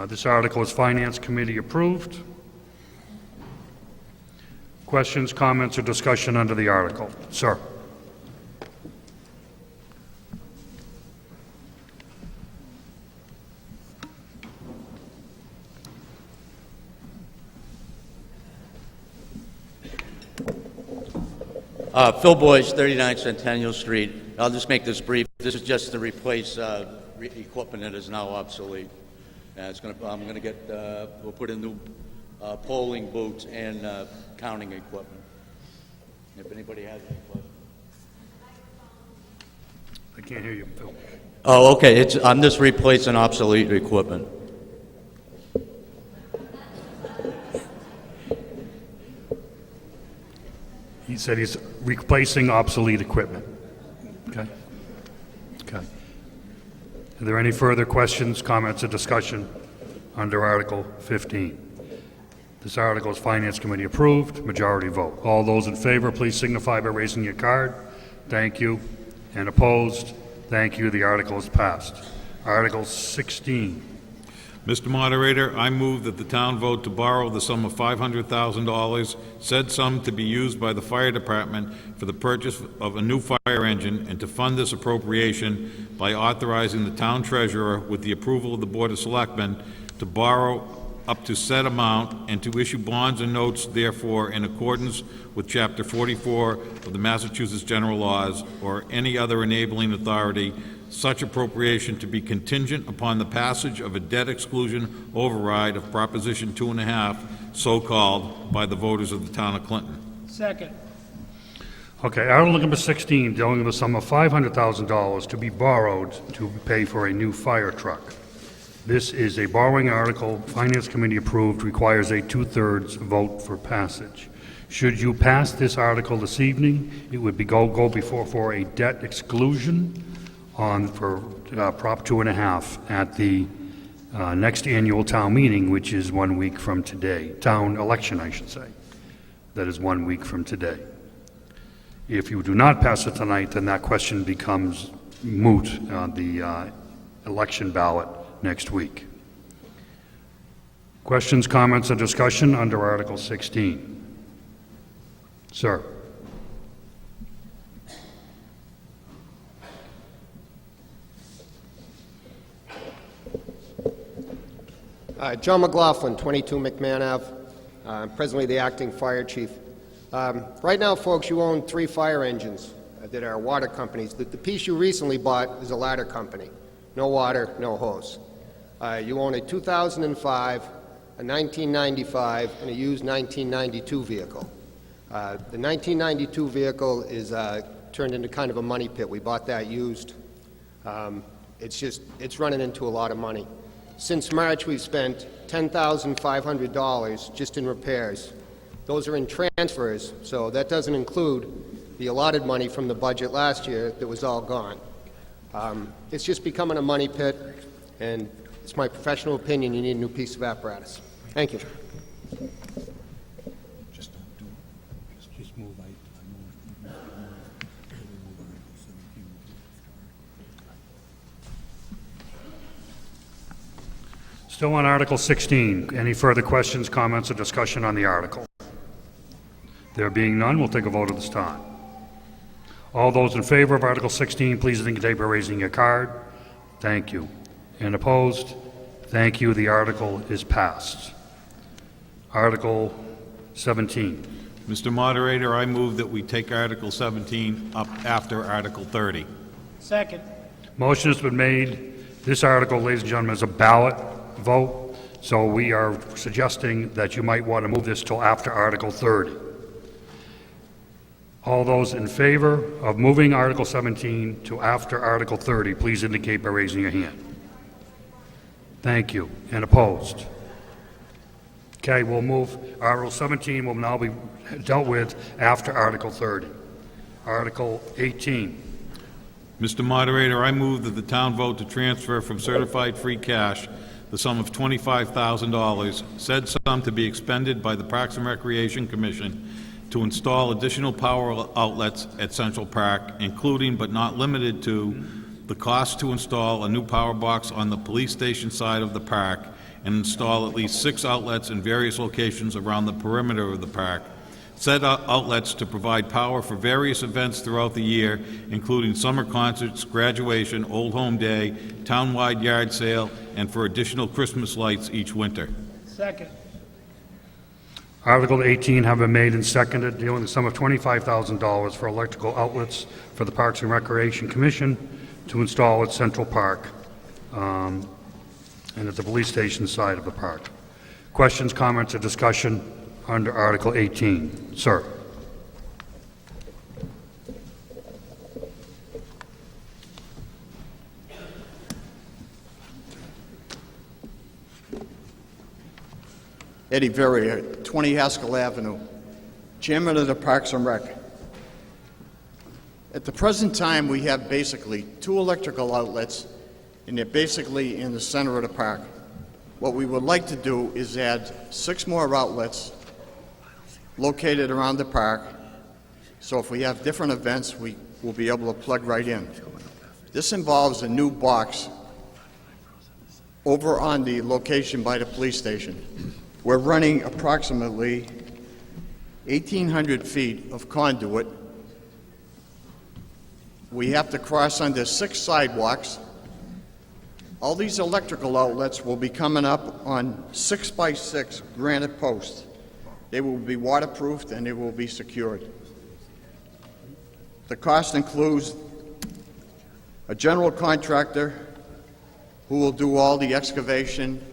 This article is Finance Committee approved. Questions, comments, or discussion under the article? Sir. Phil Boyce, 39 Centennial Street. I'll just make this brief. This is just to replace equipment that is now obsolete. We'll put in new polling booths and counting equipment. If anybody has any questions. I can't hear you, Phil. Oh, okay. I'm just replacing obsolete equipment. He said he's replacing obsolete equipment. Okay? Okay. Are there any further questions, comments, or discussion under Article 15? This article is Finance Committee approved, majority vote. All those in favor, please signify by raising your card. Thank you. And opposed? Thank you. The article is passed. Article 16. Mr. Moderator, I move that the town vote to borrow the sum of $500,000, said sum to be used by the fire department for the purchase of a new fire engine, and to fund this appropriation by authorizing the town treasurer, with the approval of the Board of Selectmen, to borrow up to said amount and to issue bonds and notes therefore in accordance with Chapter 44 of the Massachusetts General Laws or any other enabling authority, such appropriation to be contingent upon the passage of a debt exclusion override of Proposition 2.5, so-called, by the voters of the town of Clinton. Second. Okay, article number 16, dealing with a sum of $500,000 to be borrowed to pay for a new fire truck. This is a borrowing article, Finance Committee approved, requires a two-thirds vote for passage. Should you pass this article this evening, it would be go before for a debt exclusion for Prop 2.5 at the next annual town meeting, which is 1 week from today. Town election, I should say. That is 1 week from today. If you do not pass it tonight, then that question becomes moot on the election ballot next week. Questions, comments, or discussion under Article 16? Sir. John McLaughlin, 22 McMahon Ave. I'm presently the acting fire chief. Right now, folks, you own 3 fire engines that are water companies. The piece you recently bought is a ladder company. No water, no hose. You own a 2005, a 1995, and a used 1992 vehicle. The 1992 vehicle is turned into kind of a money pit. We bought that used. It's running into a lot of money. Since March, we've spent $10,500 just in repairs. Those are in transfers, so that doesn't include the allotted money from the budget last year that was all gone. It's just becoming a money pit, and it's my professional opinion you need a new piece of apparatus. Thank you. Still on Article 16. Any further questions, comments, or discussion on the article? There being none, we'll take a vote at this time. All those in favor of Article 16, please indicate by raising your card. Thank you. And opposed? Thank you. The article is passed. Article 17. Mr. Moderator, I move that we take Article 17 up after Article 30. Second. Motion has been made. This article, ladies and gentlemen, is a ballot vote, so we are suggesting that you might want to move this till after Article 30. All those in favor of moving Article 17 to after Article 30, please indicate by raising your hand. Thank you. And opposed? Okay, we'll move. Article 17 will now be dealt with after Article 30. Article 18. Mr. Moderator, I move that the town vote to transfer from certified free cash the sum of $25,000, said sum to be expended by the Parks and Recreation Commission to install additional power outlets at Central Park, including but not limited to the cost to install a new power box on the police station side of the park and install at least 6 outlets in various locations around the perimeter of the park. Said outlets to provide power for various events throughout the year, including summer concerts, graduation, Old Home Day, townwide yard sale, and for additional Christmas lights each winter. Second. Article 18 have been made and seconded, dealing with the sum of $25,000 for electrical outlets for the Parks and Recreation Commission to install at Central Park and at the police station side of the park. Questions, comments, or discussion under Article 18? Sir. Eddie Verrier, 20 Haskell Avenue, Chairman of the Parks and Rec. At the present time, we have basically 2 electrical outlets, and they're basically in the center of the park. What we would like to do is add 6 more outlets located around the park, so if we have different events, we will be able to plug right in. This involves a new box over on the location by the police station. We're running approximately 1,800 feet of conduit. We have to cross under 6 sidewalks. All these electrical outlets will be coming up on 6x6 granite posts. They will be waterproofed and they will be secured. The cost includes a general contractor who will do all the excavation,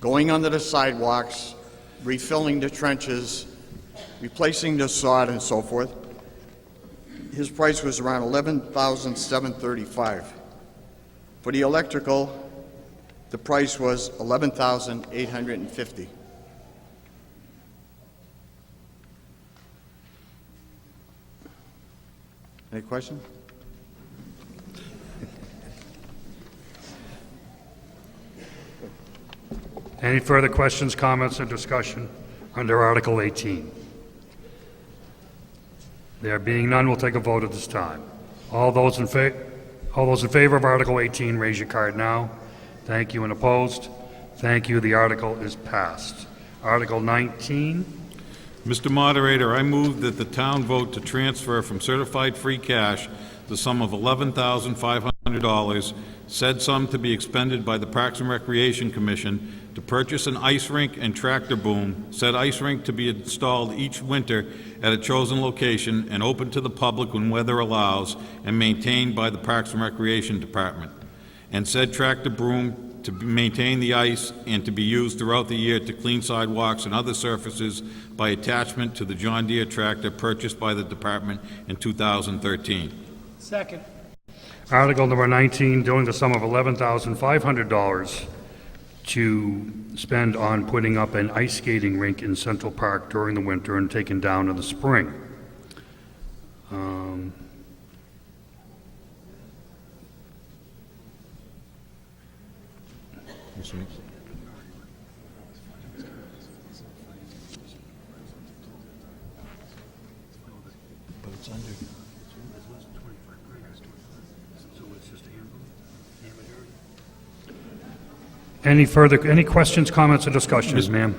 going under the sidewalks, refilling the trenches, replacing the sod and so forth. his price was around $11,735. For the electrical, the price was $11,850. Any question? Any further questions, comments, or discussion under Article 18? There being none, we'll take a vote at this time. All those in favor of Article 18, raise your card now. Thank you. And opposed? Thank you. The article is passed. Article 19. Mr. Moderator, I move that the town vote to transfer from certified free cash the sum of $11,500, said sum to be expended by the Parks and Recreation Commission to purchase an ice rink and tractor boom, said ice rink to be installed each winter at a chosen location and open to the public when weather allows and maintained by the Parks and Recreation Department, and said tractor boom to maintain the ice and to be used throughout the year to clean sidewalks and other surfaces by attachment to the John Deere tractor purchased by the department in 2013. Second. Article number 19, dealing the sum of $11,500 to spend on putting up an ice skating rink in Central Park during the winter and taken down in the spring. Any questions, comments, or discussions, ma'am?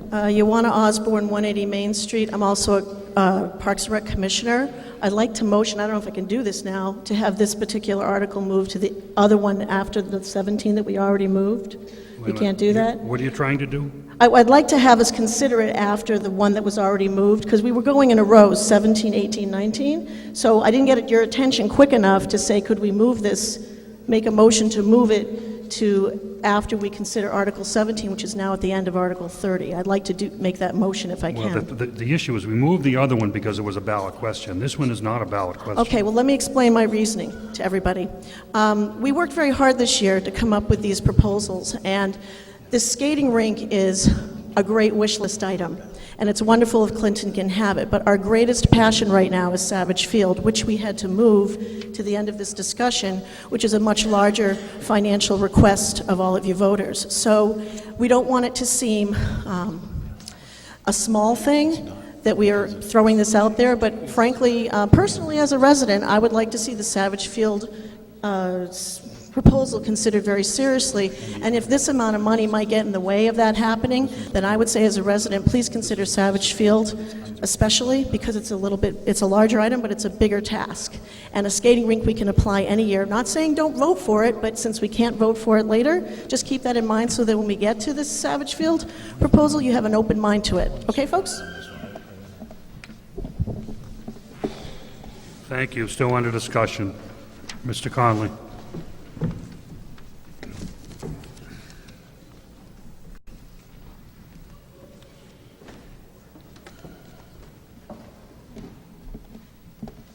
Ioana Osborne, 180 Main Street. I'm also a Parks and Rec Commissioner. I'd like to motion, I don't know if I can do this now, to have this particular article moved to the other one after the 17 that we already moved. You can't do that? What are you trying to do? I'd like to have us consider it after the one that was already moved, because we were going in a row, 17, 18, 19. So I didn't get your attention quick enough to say, could we move this, make a motion to move it to after we consider Article 17, which is now at the end of Article 30. I'd like to make that motion if I can. Well, the issue is we moved the other one because it was a ballot question. This one is not a ballot question. Okay, well, let me explain my reasoning to everybody. We worked very hard this year to come up with these proposals, and this skating rink is a great wish list item, and it's wonderful if Clinton can have it, but our greatest passion right now is Savage Field, which we had to move to the end of this discussion, which is a much larger financial request of all of you voters. So we don't want it to seem a small thing that we are throwing this out there, but frankly, personally as a resident, I would like to see the Savage Field proposal considered very seriously, and if this amount of money might get in the way of that happening, then I would say as a resident, please consider Savage Field, especially because it's a larger item, but it's a bigger task. And a skating rink we can apply any year. Not saying don't vote for it, but since we can't vote for it later, just keep that in mind so that when we get to this Savage Field proposal, you have an open mind to it. Okay, folks? Thank you. Still under discussion. Mr. Conley.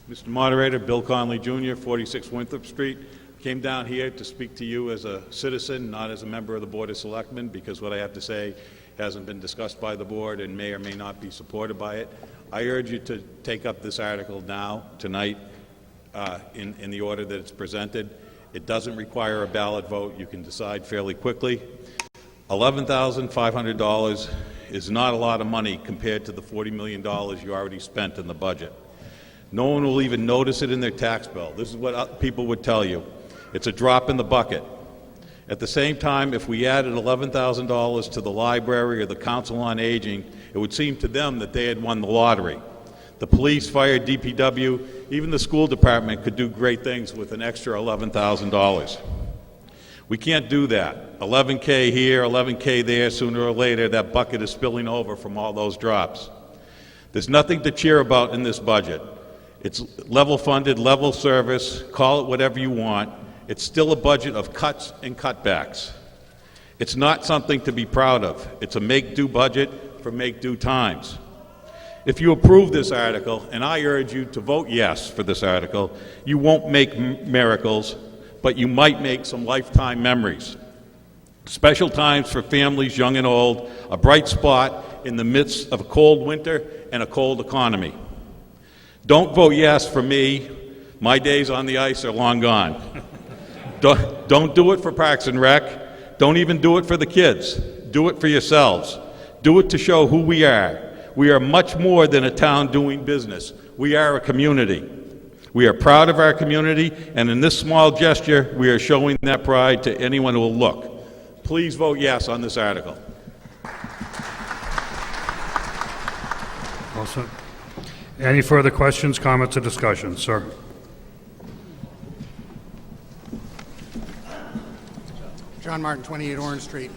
Mr. Moderator, Bill Conley Jr., 46 Winthrop Street. Came down here to speak to you as a citizen, not as a member of the Board of Selectmen, because what I have to say hasn't been discussed by the board and may or may not be supported by it. I urge you to take up this article now, tonight, in the order that it's presented. It doesn't require a ballot vote. You can decide fairly quickly. $11,500 is not a lot of money compared to the $40 million you already spent in the budget. No one will even notice it in their tax bill. This is what people would tell you. It's a drop in the bucket. At the same time, if we added $11,000 to the library or the Council on Aging, it would seem to them that they had won the lottery. The police, fire, DPW, even the school department could do great things with an extra $11,000. We can't do that. 11K here, 11K there, sooner or later that bucket is spilling over from all those drops. There's nothing to cheer about in this budget. It's level funded, level service, call it whatever you want. It's still a budget of cuts and cutbacks. It's not something to be proud of. It's a make-do budget for make-do times. If you approve this article, and I urge you to vote yes for this article, you won't make miracles, but you might make some lifetime memories. Special times for families, young and old, a bright spot in the midst of a cold winter and a cold economy. Don't vote yes for me. My days on the ice are long gone. Don't do it for Parks and Rec. Don't even do it for the kids. Do it for yourselves. Do it to show who we are. We are much more than a town doing business. We are a community. We are proud of our community, and in this small gesture, we are showing that pride to anyone who will look. Please vote yes on this article. Also, any further questions, comments, or discussion? Sir? John Martin, 28 Orange Street.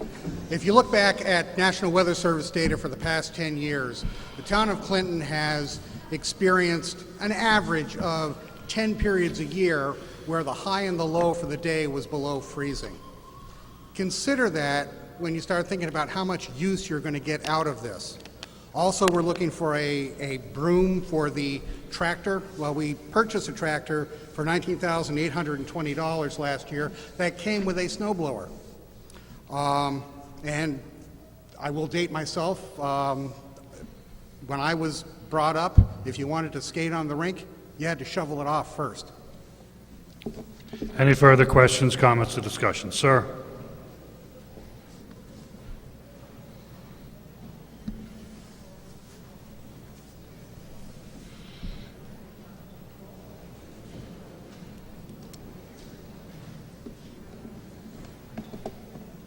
If you look back at National Weather Service data for the past 10 years, the town of Clinton has experienced an average of 10 periods a year where the high and the low for the day was below freezing. Consider that when you start thinking about how much use you're going to get out of this. Also, we're looking for a broom for the tractor. Well, we purchased a tractor for $19,820 last year that came with a snowblower. And I will date myself. When I was brought up, if you wanted to skate on the rink, you had to shovel it off first. Any further questions, comments, or discussion? Sir?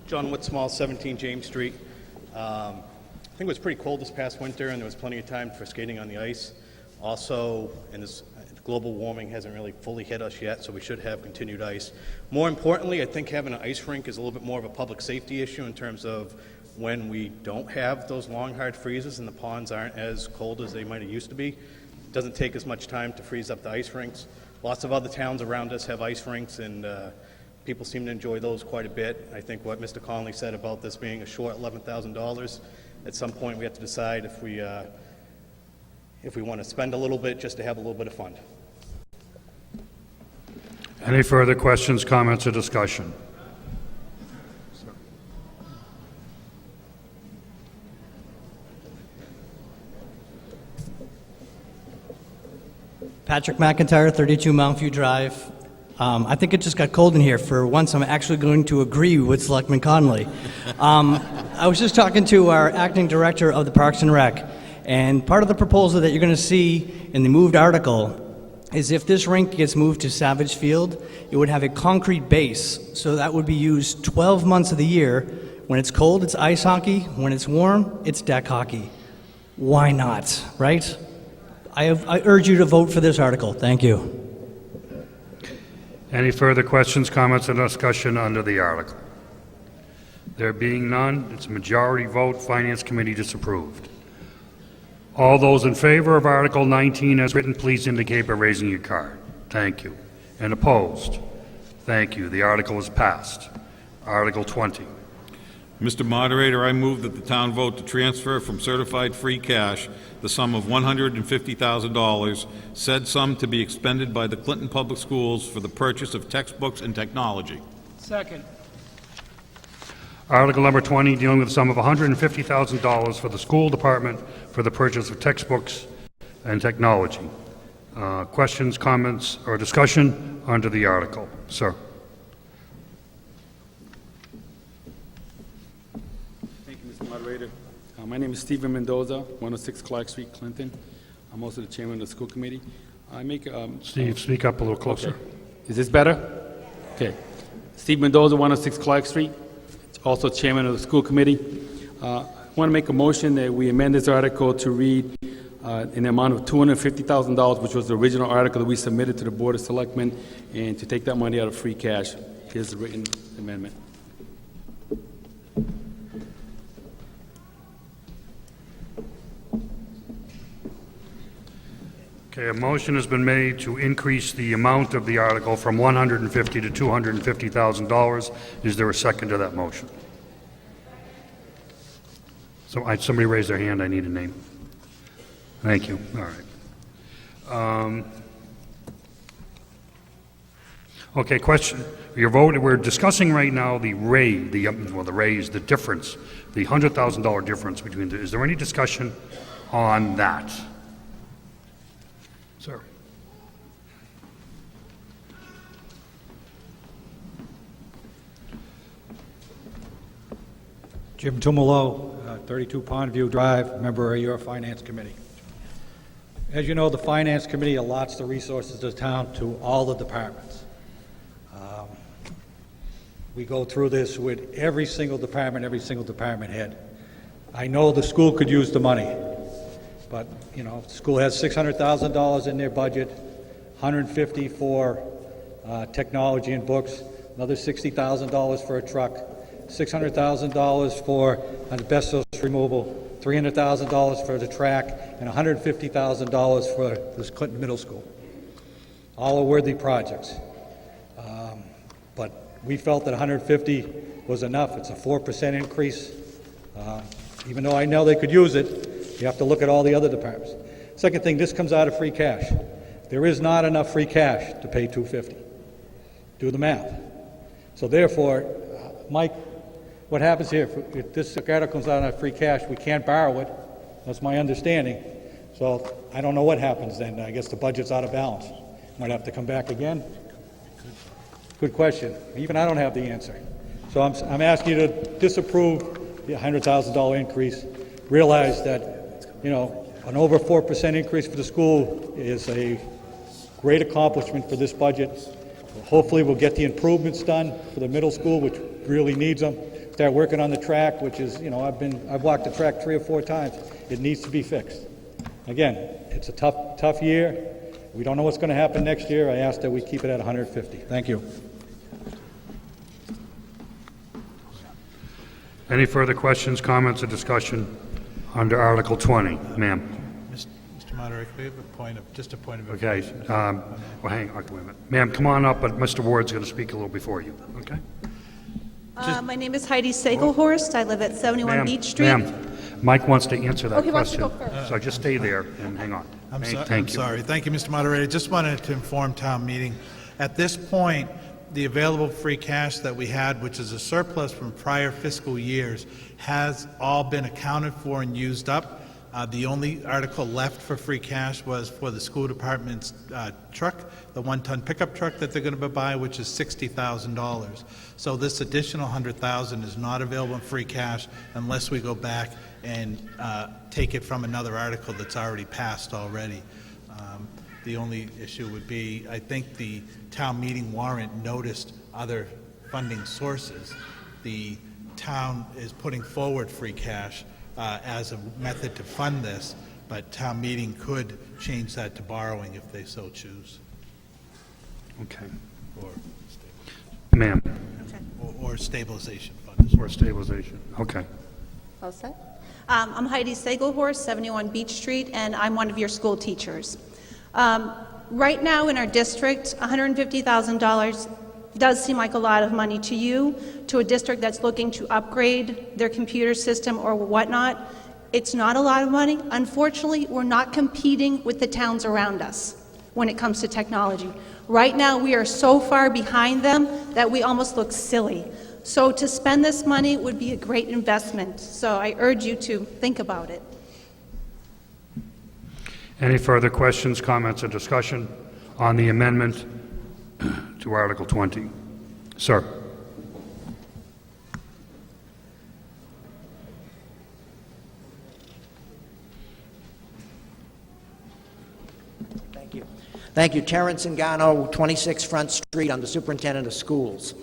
John Whitsmall, 17 James Street. I think it was pretty cold this past winter, and there was plenty of time for skating on the ice. Also, and this global warming hasn't really fully hit us yet, so we should have continued ice. More importantly, I think having an ice rink is a little bit more of a public safety issue in terms of when we don't have those long, hard freezes and the ponds aren't as cold as they might have used to be. It doesn't take as much time to freeze up the ice rinks. Lots of other towns around us have ice rinks, and people seem to enjoy those quite a bit. I think what Mr. Conley said about this being a short $11,000, at some point we have to decide if we want to spend a little bit just to have a little bit of fun. Any further questions, comments, or discussion? Patrick McIntyre, 32 Mount View Drive. I think it just got cold in here. For once, I'm actually going to agree with Selectman Conley. I was just talking to our acting director of the Parks and Rec, and part of the proposal that you're going to see in the moved article is if this rink gets moved to Savage Field, it would have a concrete base, so that would be used 12 months of the year. When it's cold, it's ice hockey. When it's warm, it's deck hockey. Why not, right? I urge you to vote for this article. Thank you. Any further questions, comments, or discussion under the article? There being none, it's a majority vote. Finance Committee disapproved. All those in favor of Article 19 as written, please indicate by raising your card. Thank you. And opposed? Thank you. The article is passed. Article 20. Mr. Moderator, I move that the town vote to transfer from certified free cash the sum of $150,000, said sum to be expended by the Clinton Public Schools for the purchase of textbooks and technology. Second. Article number 20, dealing with the sum of $150,000 for the school department for the purchase of textbooks and technology. Questions, comments, or discussion under the article? Sir. Thank you, Mr. Moderator. My name is Stephen Mendoza, 106 Clark Street, Clinton. I'm also the chairman of the school committee. I make Steve, speak up a little closer. Okay. Is this better? Okay. Steve Mendoza, 106 Clark Street, also chairman of the school committee. I want to make a motion that we amend this article to read in the amount of $250,000, which was the original article that we submitted to the Board of Selectmen, and to take that money out of free cash. Here's the written amendment. Okay, a motion has been made to increase the amount of the article from $150,000 to $250,000. Is there a second to that motion? So somebody raised their hand, I need a name. Thank you, all right. Okay, question, your vote, we're discussing right now the raise, the difference, the $100,000 difference between, is there any discussion on that? Sir? Jim Tumalo, 32 Pondview Drive, member of your Finance Committee. As you know, the Finance Committee allots the resources of the town to all the departments. We go through this with every single department head. I know the school could use the money, but, you know, the school has $600,000 in their budget, $150,000 for technology and books, another $60,000 for a truck, $600,000 for asbestos removal, $300,000 for the track, and $150,000 for this Clinton Middle School. All are worthy projects. But we felt that $150,000 was enough. It's a 4% increase. Even though I know they could use it, you have to look at all the other departments. Second thing, this comes out of free cash. There is not enough free cash to pay $250,000. Do the math. So therefore, Mike, what happens here, if this article comes out of free cash, we can't borrow it. That's my understanding. So I don't know what happens then. I guess the budget's out of balance. Might have to come back again. Good question. Even I don't have the answer. So I'm asking you to disapprove the $100,000 increase. Realize that, you know, an over 4% increase for the school is a great accomplishment for this budget. Hopefully we'll get the improvements done for the middle school, which really needs them. Start working on the track, which is, you know, I've walked the track 3 or 4 times. It needs to be fixed. Again, it's a tough year. We don't know what's going to happen next year. I ask that we keep it at $150,000. Thank you. Any further questions, comments, or discussion under Article 20? Ma'am? Mr. Moderator, we have just a point of Okay, information. well, hang on, wait a minute. Ma'am, come on up, but Mr. Ward's going to speak a little before you, okay? My name is Heidi Segelhorst. I live at 71 Ma'am, Beach Street. Ma'am, Mike wants to answer that Oh, he wants to question. go first. So just stay there and hang on. I'm Thank you. sorry. Thank you, Mr. Moderator. Just wanted to inform town meeting. At this point, the available free cash that we had, which is a surplus from prior fiscal years, has all been accounted for and used up. The only article left for free cash was for the school department's truck, the 1-ton pickup truck that they're going to buy, which is $60,000. So this additional $100,000 is not available in free cash unless we go back and take it from another article that's already passed already. The only issue would be, I think the town meeting warrant noticed other funding sources. The town is putting forward free cash as a method to fund this, but town meeting could change that to borrowing if they so choose. Okay. Or Ma'am? or stabilization fund. Or stabilization, okay. All set? I'm Heidi Segelhorst, 71 Beach Street, and I'm one of your school teachers. Right now in our district, $150,000 does seem like a lot of money to you, to a district that's looking to upgrade their computer system or whatnot. It's not a lot of money. Unfortunately, we're not competing with the towns around us when it comes to technology. Right now, we are so far behind them that we almost look silly. So to spend this money would be a great investment. So I urge you to think about it. Any further questions, comments, or discussion on the amendment to Article 20? Sir? Thank you. Thank you. Terrence Zingano, 26 Front Street. I'm the superintendent of schools.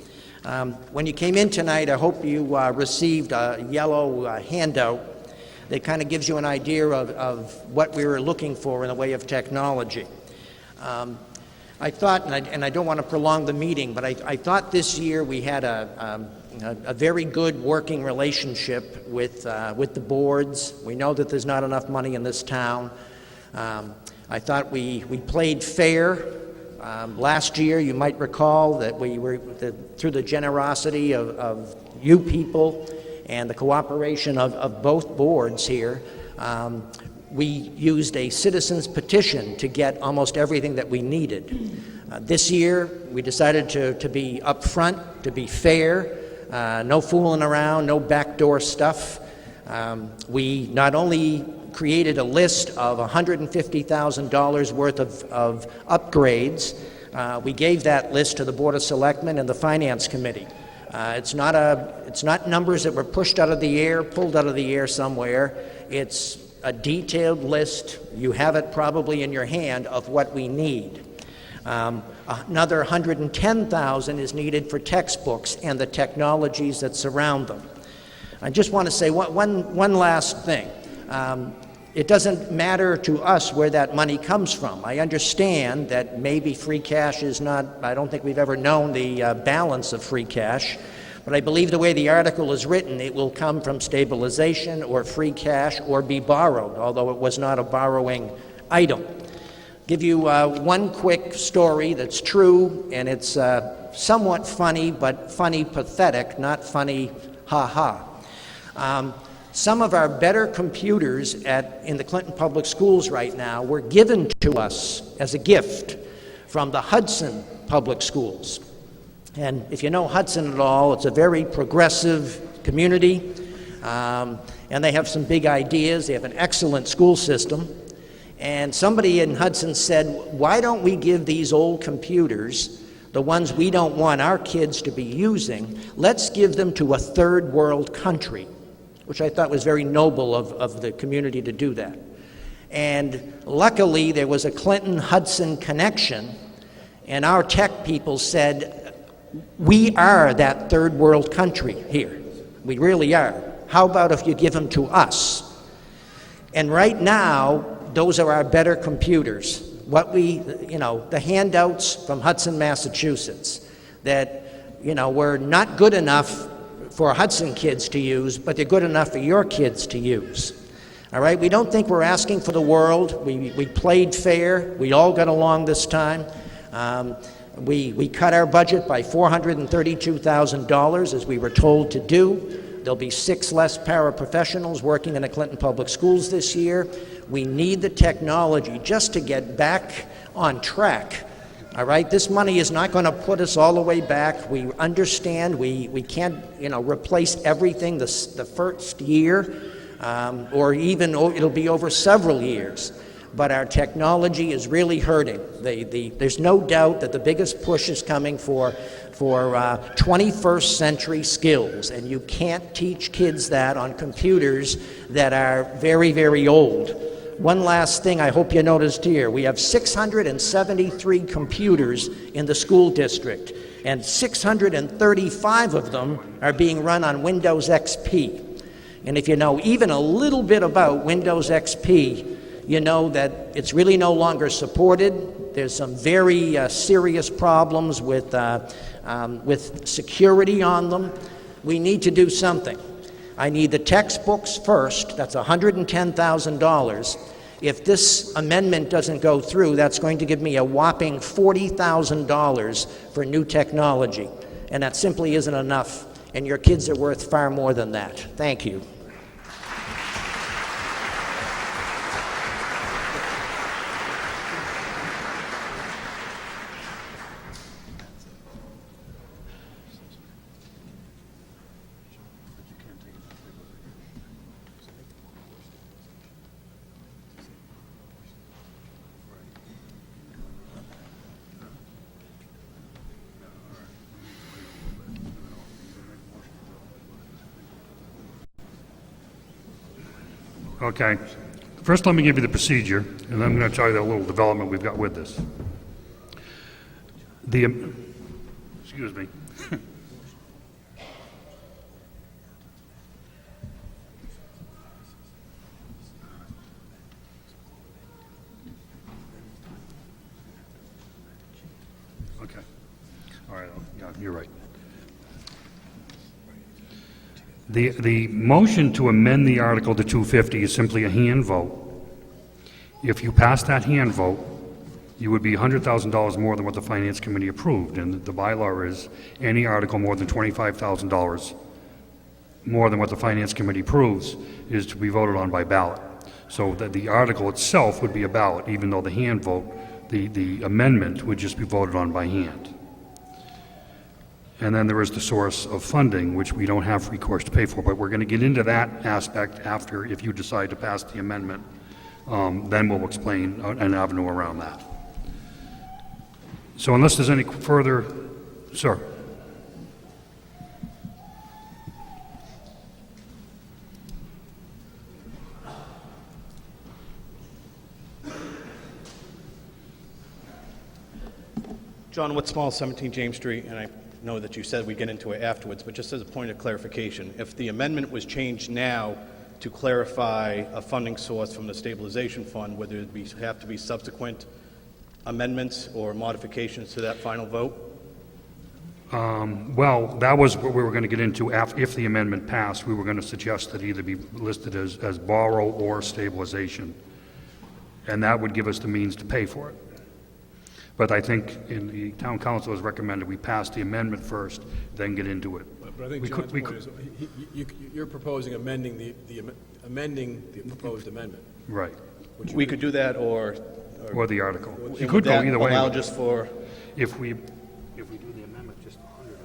When you came in tonight, I hope you received a yellow handout that kind of gives you an idea of what we were looking for in the way of technology. I thought, and I don't want to prolong the meeting, but I thought this year we had a very good working relationship with the boards. We know that there's not enough money in this town. I thought we played fair. Last year, you might recall that we were, through the generosity of you people and the cooperation of both boards here, we used a citizen's petition to get almost everything that we needed. This year, we decided to be upfront, to be fair, no fooling around, no backdoor stuff. We not only created a list of $150,000 worth of upgrades, we gave that list to the Board of Selectmen and the Finance Committee. It's not numbers that were pushed out of the air, pulled out of the air somewhere. It's a detailed list. You have it probably in your hand of what we need. Another $110,000 is needed for textbooks and the technologies that surround them. I just want to say one last thing. It doesn't matter to us where that money comes from. I understand that maybe free cash is not, I don't think we've ever known the balance of free cash, but I believe the way the article is written, it will come from stabilization or free cash or be borrowed, although it was not a borrowing item. Give you one quick story that's true, and it's somewhat funny, but funny pathetic, not funny ha-ha. Some of our better computers in the Clinton Public Schools right now were given to us as a gift from the Hudson Public Schools. And if you know Hudson at all, it's a very progressive community, and they have some big ideas. They have an excellent school system. And somebody in Hudson said, why don't we give these old computers, the ones we don't want our kids to be using, let's give them to a third world country, which I thought was very noble of the community to do that. And luckily, there was a Clinton-Hudson connection, and our tech people said, we are that third world country here. We really are. How about if you give them to us? And right now, those are our better computers. The handouts from Hudson, Massachusetts, that, were not good enough for Hudson kids to use, but they're good enough for your kids to use. All right, we don't think we're asking for the world. We played fair. We all got along this time. We cut our budget by $432,000, as we were told to do. There'll be 6 less paraprofessionals working in the Clinton Public Schools this year. We need the technology just to get back on track. All right, this money is not going to put us all the way back. We understand we can't, replace everything the first year, or even it'll be over several years. But our technology is really hurting. There's no doubt that the biggest push is coming for 21st century skills, and you can't teach kids that on computers that are very, very old. One last thing I hope you noticed here. We have 673 computers in the school district, and 635 of them are being run on Windows XP. And if you know even a little bit about Windows XP, you know that it's really no longer supported. There's some very serious problems with security on them. We need to do something. I need the textbooks first. That's $110,000. If this amendment doesn't go through, that's going to give me a whopping $40,000 for new technology. And that simply isn't enough. And your kids are worth far more than that. Thank you. Okay. First, let me give you the procedure, and then I'm going to tell you the little development we've got with this. Excuse me. Okay. All right. Yeah, you're right. The motion to amend the article to 250 is simply a hand vote. If you pass that hand vote, you would be $100,000 more than what the Finance Committee approved, and the bylaw is any article more than $25,000 more than what the Finance Committee approves is to be voted on by ballot. So that the article itself would be a ballot, even though the hand vote, the amendment would just be voted on by hand. And then there is the source of funding, which we don't have recourse to pay for, but we're going to get into that aspect after, if you decide to pass the amendment, then we'll explain an avenue around that. So unless there's any further, sir. John Whitsmall, 17 James Street, and I know that you said we'd get into it afterwards, but just as a point of clarification, if the amendment was changed now to clarify a funding source from the stabilization fund, would there have to be subsequent amendments or modifications to that final vote? Well, that was what we were going to get into. If the amendment passed, we were going to suggest that it either be listed as borrow or stabilization, and that would give us the means to pay for it. But I think in the town council has recommended we pass the amendment first, then get into it. But I think John's point is, you're proposing amending amending the proposed amendment. Right. We could do that, or the article. You would could go that either way. allow just for... If we do the amendment, just 100 is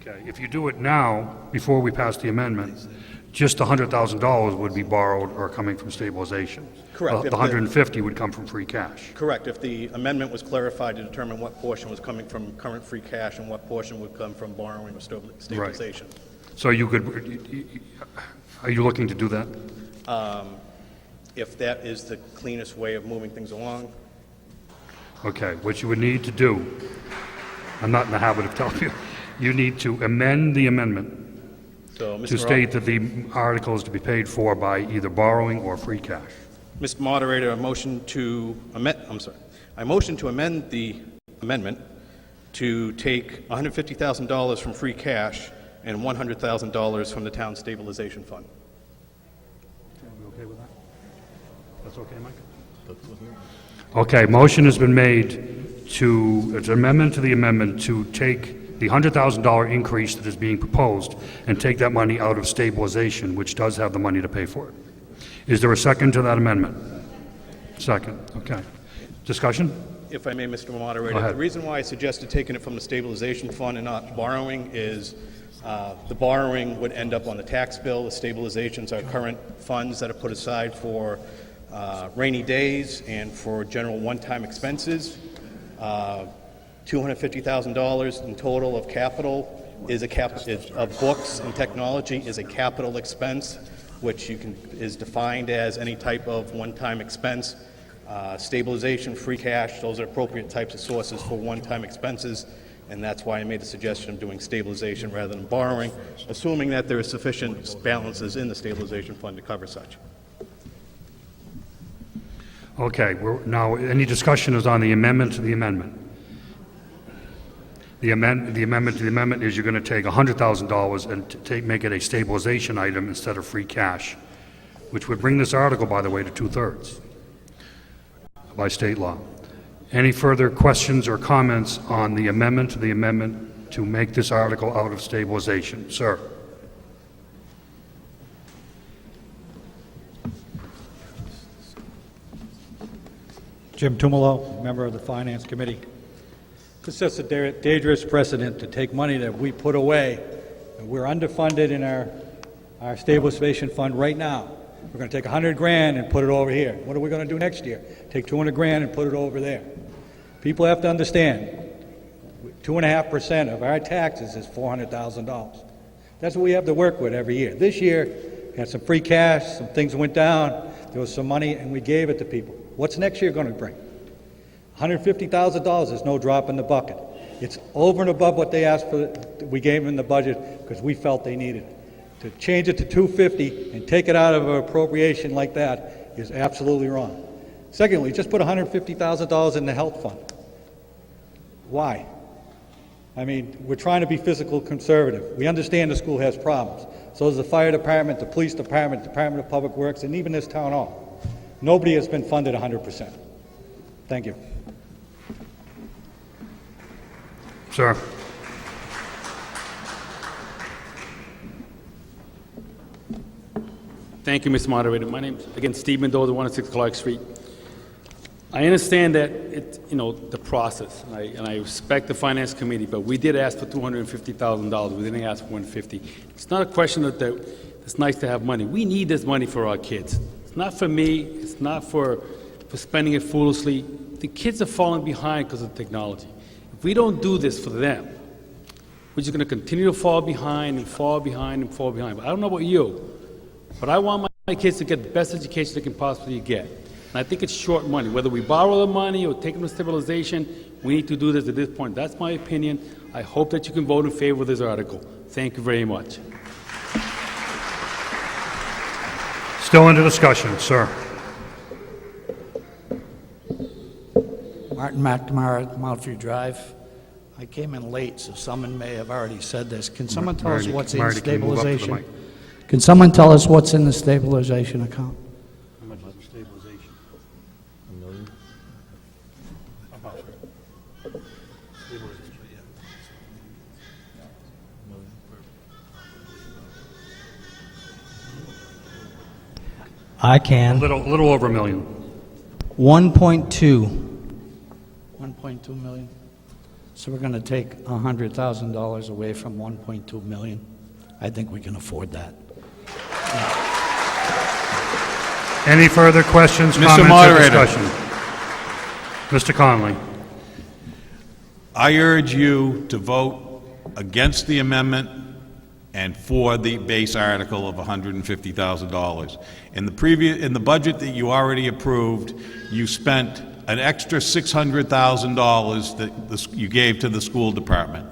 borrowed. Okay, if you do it now, before we pass the amendment, just $100,000 would be borrowed or coming from stabilization. Correct. The 150 would come from free cash. Correct. If the amendment was clarified to determine what portion was coming from current free cash and what portion would come from borrowing or stabilization. Right. So you could, are you looking to do that? If that is the cleanest way of moving things along. Okay, what you would need to do, I'm not in the habit of telling you, you need to amend the amendment So, to state that the article is to be paid for by either borrowing or free cash. Mr. Moderator, I motion to amend the amendment to take $150,000 from free cash and $100,000 from the town stabilization fund. Are we okay with that? That's okay, Mike? Okay, motion has been made to, it's an amendment to the amendment to take the $100,000 increase that is being proposed and take that money out of stabilization, which does have the money to pay for it. Is there a second to that amendment? Second, okay. Discussion? If I may, Mr. Moderator, Go ahead. the reason why I suggested taking it from the stabilization fund and not borrowing is the borrowing would end up on the tax bill. The stabilizations are current funds that are put aside for rainy days and for general one-time expenses. $250,000 in total of capital is of books and technology is a capital expense, which is defined as any type of one-time expense. Stabilization, free cash, those are appropriate types of sources for one-time expenses, and that's why I made the suggestion of doing stabilization rather than borrowing, assuming that there is sufficient balances in the stabilization fund to cover such. Okay, now, any discussion is on the amendment to the amendment. The amendment to the amendment is you're going to take $100,000 and make it a stabilization item instead of free cash, which would bring this article, by the way, to 2/3 by state law. Any further questions or comments on the amendment to make this article out of stabilization? Sir. Jim Tumalo, member of the Finance Committee. This sets a dangerous precedent to take money that we put away. We're underfunded in our stabilization fund right now. We're going to take $100,000 and put it over here. What are we going to do next year? Take $200,000 and put it over there. People have to understand, 2.5% of our taxes is $400,000. That's what we have to work with every year. This year, we had some free cash, some things went down, there was some money, and we gave it to people. What's next year going to bring? $150,000 is no drop in the bucket. It's over and above what they asked for, we gave them in the budget because we felt they needed it. To change it to $250 and take it out of an appropriation like that is absolutely wrong. Secondly, just put $150,000 in the health fund. Why? I mean, we're trying to be fiscal conservative. We understand the school has problems. So does the fire department, the police department, Department of Public Works, and even this town hall. Nobody has been funded 100%. Thank you. Sir. Thank you, Mr. Moderator. My name is, again, Steve Mendoza, 106 Clark Street. I understand that the process, and I respect the Finance Committee, but we did ask for $250,000. We didn't ask for $150,000. It's not a question that it's nice to have money. We need this money for our kids. It's not for me. It's not for spending it foolishly. The kids are falling behind because of technology. If we don't do this for them, we're just going to continue to fall behind and fall behind and fall behind. But I don't know about you, but I want my kids to get the best education they can possibly get. And I think it's short money. Whether we borrow the money or take them to stabilization, we need to do this at this point. That's my opinion. I hope that you can vote in favor of this article. Thank you very much. Still under discussion, sir. Martin McNamara, Mountfree Drive. I came in late, so someone may have already said this. Can someone tell us what's in Marty, can you move up to the stabilization? mic? Can someone tell us what's in the stabilization account? How much is the stabilization? $1 million? About stabilization, yeah. I can. A little over $1 million. 1.2. 1.2 million? So we're going to take $100,000 away from 1.2 million? I think we can afford that. Any further questions, Mr. comments, or Moderator. discussion? Mr. Conley. I urge you to vote against the amendment and for the base article of $150,000. In the budget that you already approved, you spent an extra $600,000 that you gave to the school department.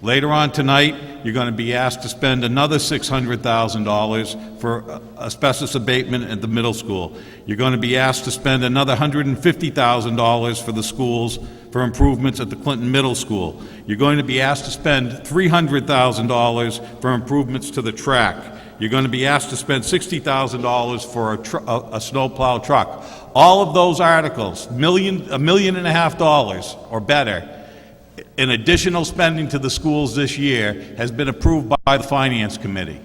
Later on tonight, you're going to be asked to spend another $600,000 for asbestos abatement at the middle school. You're going to be asked to spend another $150,000 for the schools for improvements at the Clinton Middle School. You're going to be asked to spend $300,000 for improvements to the track. You're going to be asked to spend $60,000 for a snowplow truck. All of those articles, $1.5 million or better, in additional spending to the schools this year has been approved by the Finance Committee.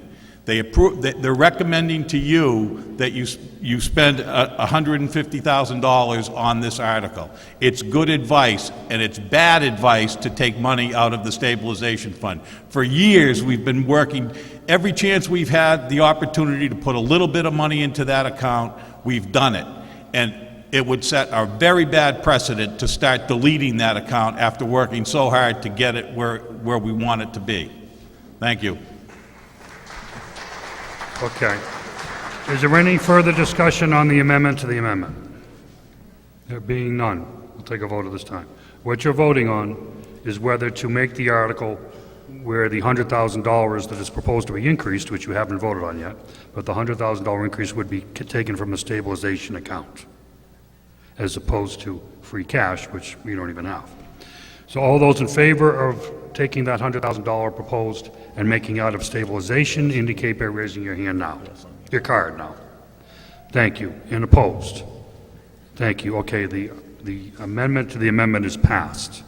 They're recommending to you that you spend $150,000 on this article. It's good advice, and it's bad advice to take money out of the stabilization fund. For years, we've been working, every chance we've had the opportunity to put a little bit of money into that account, we've done it. And it would set a very bad precedent to start deleting that account after working so hard to get it where we want it to be. Thank you. Okay. Is there any further discussion on the amendment to the amendment? There being none, we'll take a vote at this time. What you're voting on is whether to make the article where the $100,000 that is proposed to be increased, which you haven't voted on yet, but the $100,000 increase would be taken from the stabilization account, as opposed to free cash, which we don't even have. So all those in favor of taking that $100,000 proposed and making out of stabilization indicate by raising your hand now. Your card now. Thank you. And opposed? Thank you. Okay, the amendment to the amendment is passed.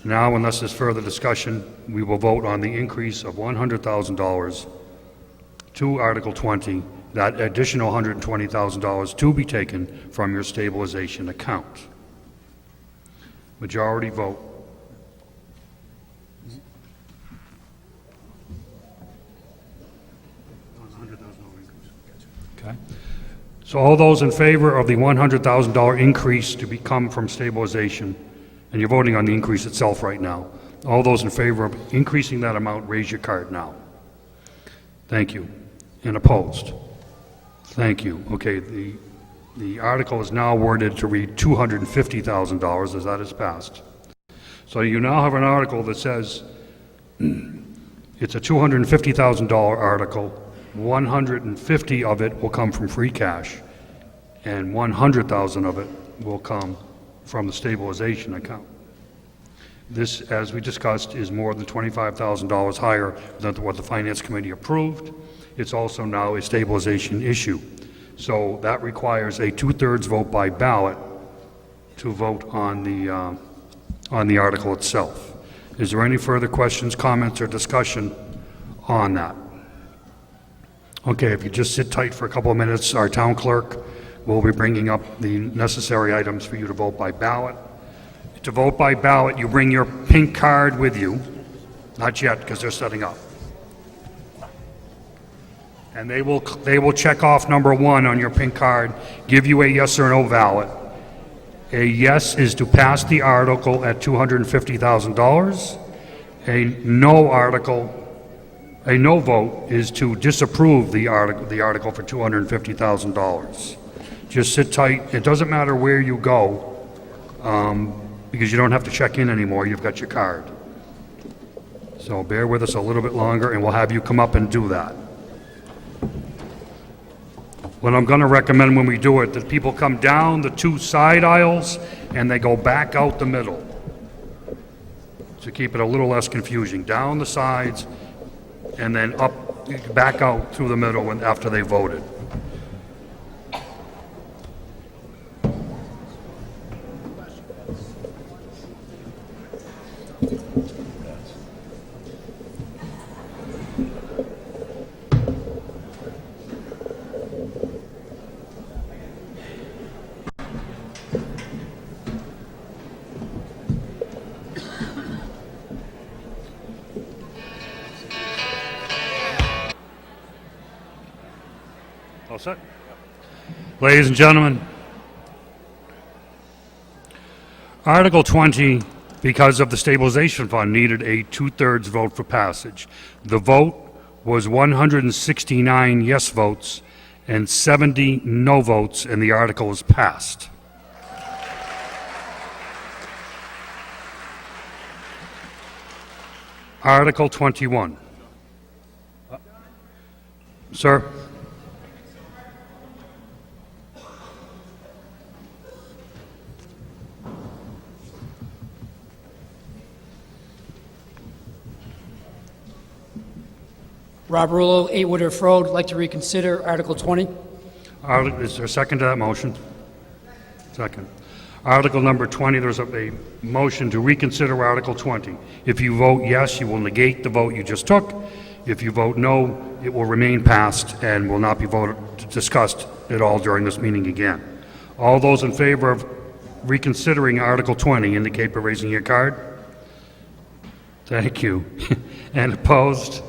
Now, unless there's further discussion, we will vote on the increase of $100,000 to Article 20, that additional $120,000 to be taken from your stabilization account. Majority vote. Okay. So all those in favor of the $100,000 increase to become from stabilization, and you're voting on the increase itself right now, all those in favor of increasing that amount, raise your card now. Thank you. And opposed? Thank you. Okay, the article is now worded to read $250,000 as that is passed. So you now have an article that says it's a $250,000 article. 150 of it will come from free cash, and 100,000 of it will come from the stabilization account. This, as we discussed, is more than $25,000 higher than what the Finance Committee approved. It's also now a stabilization issue. So that requires a 2/3 vote by ballot to vote on the article itself. Is there any further questions, comments, or discussion on that? Okay, if you just sit tight for a couple of minutes, our town clerk will be bringing up the necessary items for you to vote by ballot. To vote by ballot, you bring your pink card with you. Not yet, because they're setting up. And they will check off number 1 on your pink card, give you a yes or no ballot. A yes is to pass the article at $250,000. A no vote is to disapprove the article for $250,000. Just sit tight. It doesn't matter where you go, because you don't have to check in anymore. You've got your card. So bear with us a little bit longer, and we'll have you come up and do that. What I'm going to recommend when we do it, that people come down the 2 side aisles, and they go back out the middle, to keep it a little less confusing. Down the sides, and then back out through the middle after they voted. All set? Ladies and gentlemen, Article 20, because of the stabilization fund, needed a 2/3 vote for passage. The vote was 169 yes votes and 70 no votes, and the article was passed. Article 21. Sir? Rob Rullo, 8 Woodruff Road. I'd like to reconsider Article 20. Is there a second to that motion? Second. Article number 20, there's a motion to reconsider Article 20. If you vote yes, you will negate the vote you just took. If you vote no, it will remain passed and will not be discussed at all during this meeting again. All those in favor of reconsidering Article 20 indicate by raising your card. Thank you. And opposed?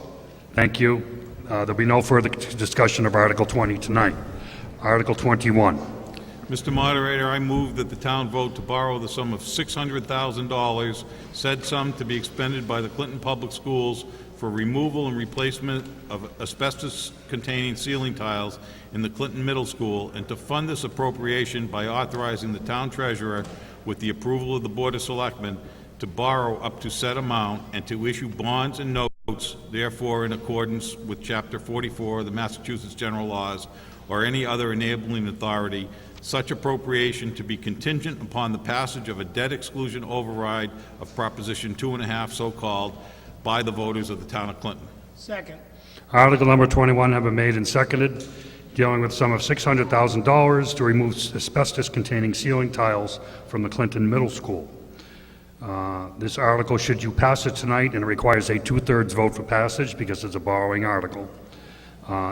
Thank you. There'll be no further discussion of Article 20 tonight. Article 21. Mr. Moderator, I move that the town vote to borrow the sum of $600,000, said sum to be expended by the Clinton Public Schools for removal and replacement of asbestos-containing ceiling tiles in the Clinton Middle School, and to fund this appropriation by authorizing the town treasurer, with the approval of the Board of Selectmen, to borrow up to said amount and to issue bonds and notes, therefore in accordance with Chapter 44 of the Massachusetts General Laws, or any other enabling authority, such appropriation to be contingent upon the passage of a debt exclusion override of Proposition 2.5, so-called, by the voters of the town of Clinton. Second. Article number 21 have been made and seconded, dealing with a sum of $600,000 to remove asbestos-containing ceiling tiles from the Clinton Middle School. This article, should you pass it tonight, and it requires a 2/3 vote for passage because it's a borrowing article.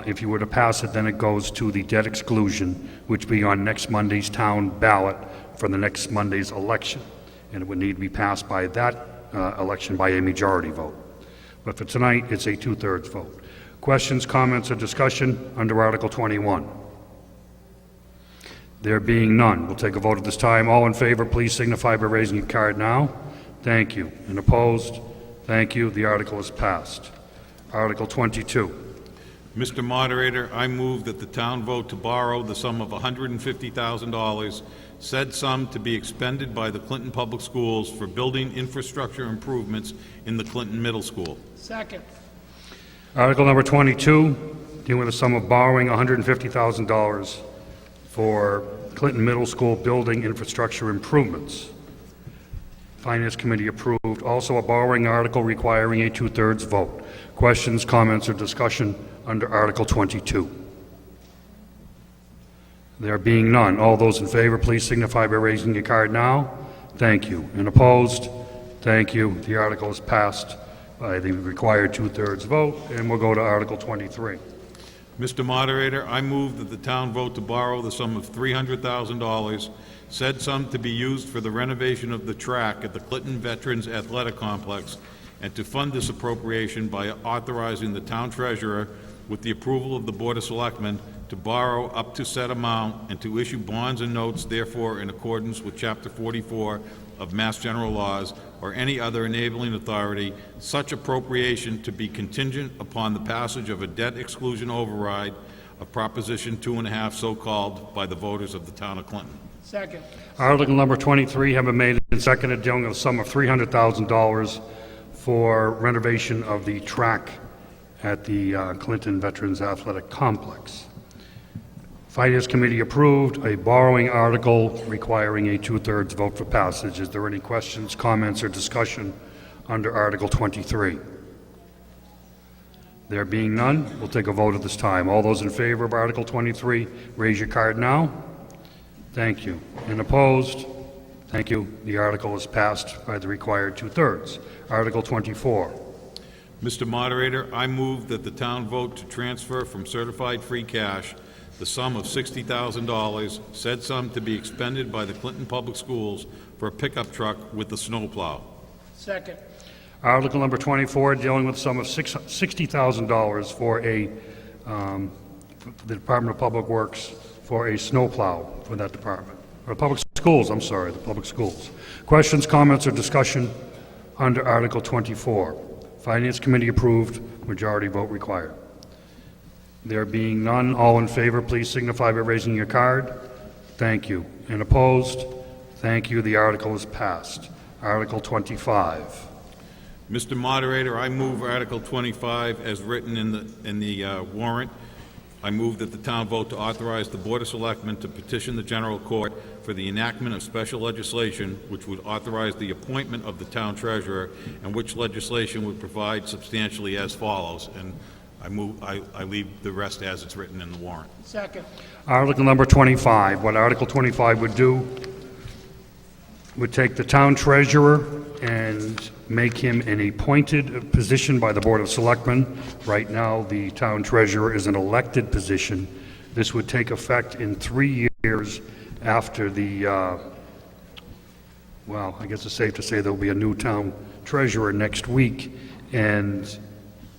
If you were to pass it, then it goes to the debt exclusion, which will be on next Monday's town ballot for the next Monday's election. And it would need to be passed by that election by a majority vote. But for tonight, it's a 2/3 vote. Questions, comments, or discussion under Article 21? There being none, we'll take a vote at this time. All in favor, please signify by raising your card now. Thank you. And opposed? Thank you. The article is passed. Article 22. Mr. Moderator, I move that the town vote to borrow the sum of $150,000, said sum to be expended by the Clinton Public Schools for building infrastructure improvements in the Clinton Middle School. Second. Article number 22, dealing with a sum of borrowing $150,000 for Clinton Middle School building infrastructure improvements. Finance Committee approved. Also a borrowing article requiring a 2/3 vote. Questions, comments, or discussion under Article 22? There being none, all those in favor, please signify by raising your card now. Thank you. And opposed? Thank you. The article is passed by the required 2/3 vote, and we'll go to Article 23. Mr. Moderator, I move that the town vote to borrow the sum of $300,000, said sum to be used for the renovation of the track at the Clinton Veterans Athletic Complex, and to fund this appropriation by authorizing the town treasurer, with the approval of the Board of Selectmen, to borrow up to said amount and to issue bonds and notes therefore in accordance with Chapter 44 of Mass General Laws or any other enabling authority, such appropriation to be contingent upon the passage of a debt exclusion override of Proposition 2.5, so-called, by the voters of the town of Clinton. Second. Article number 23 have been made and seconded, dealing with a sum of $300,000 for renovation of the track at the Clinton Veterans Athletic Complex. Finance Committee approved a borrowing article requiring a two-thirds vote for passage. Is there any questions, comments, or discussion under Article 23? There being none, we'll take a vote at this time. All those in favor of Article 23, raise your card now. Thank you. And opposed? Thank you. The article is passed by the required two-thirds. Article 24. Mr. Moderator, I move that the town vote to transfer from certified free cash the sum of $60,000, said sum to be expended by the Clinton Public Schools for a pickup truck with the snowplow. Second. Article number 24, dealing with a sum of $60,000 for the Department of Public Works for a snowplow for that department. Or public schools, I'm sorry, the public schools. Questions, comments, or discussion under Article 24? Finance Committee approved, majority vote required. There being none, all in favor, please signify by raising your card. Thank you. And opposed? Thank you. The article is passed. Article 25. Mr. Moderator, I move Article 25 as written in the warrant. I move that the town vote to authorize the Board of Selectmen to petition the General Court for the enactment of special legislation which would authorize the appointment of the town treasurer, and which legislation would provide substantially as follows. And I leave the rest as it's written in the warrant. Second. Article number 25. What Article 25 would do would take the town treasurer and make him an appointed position by the Board of Selectmen. Right now, the town treasurer is an elected position. This would take effect in 3 years after the, well, I guess it's safe to say there'll be a new town treasurer next week. And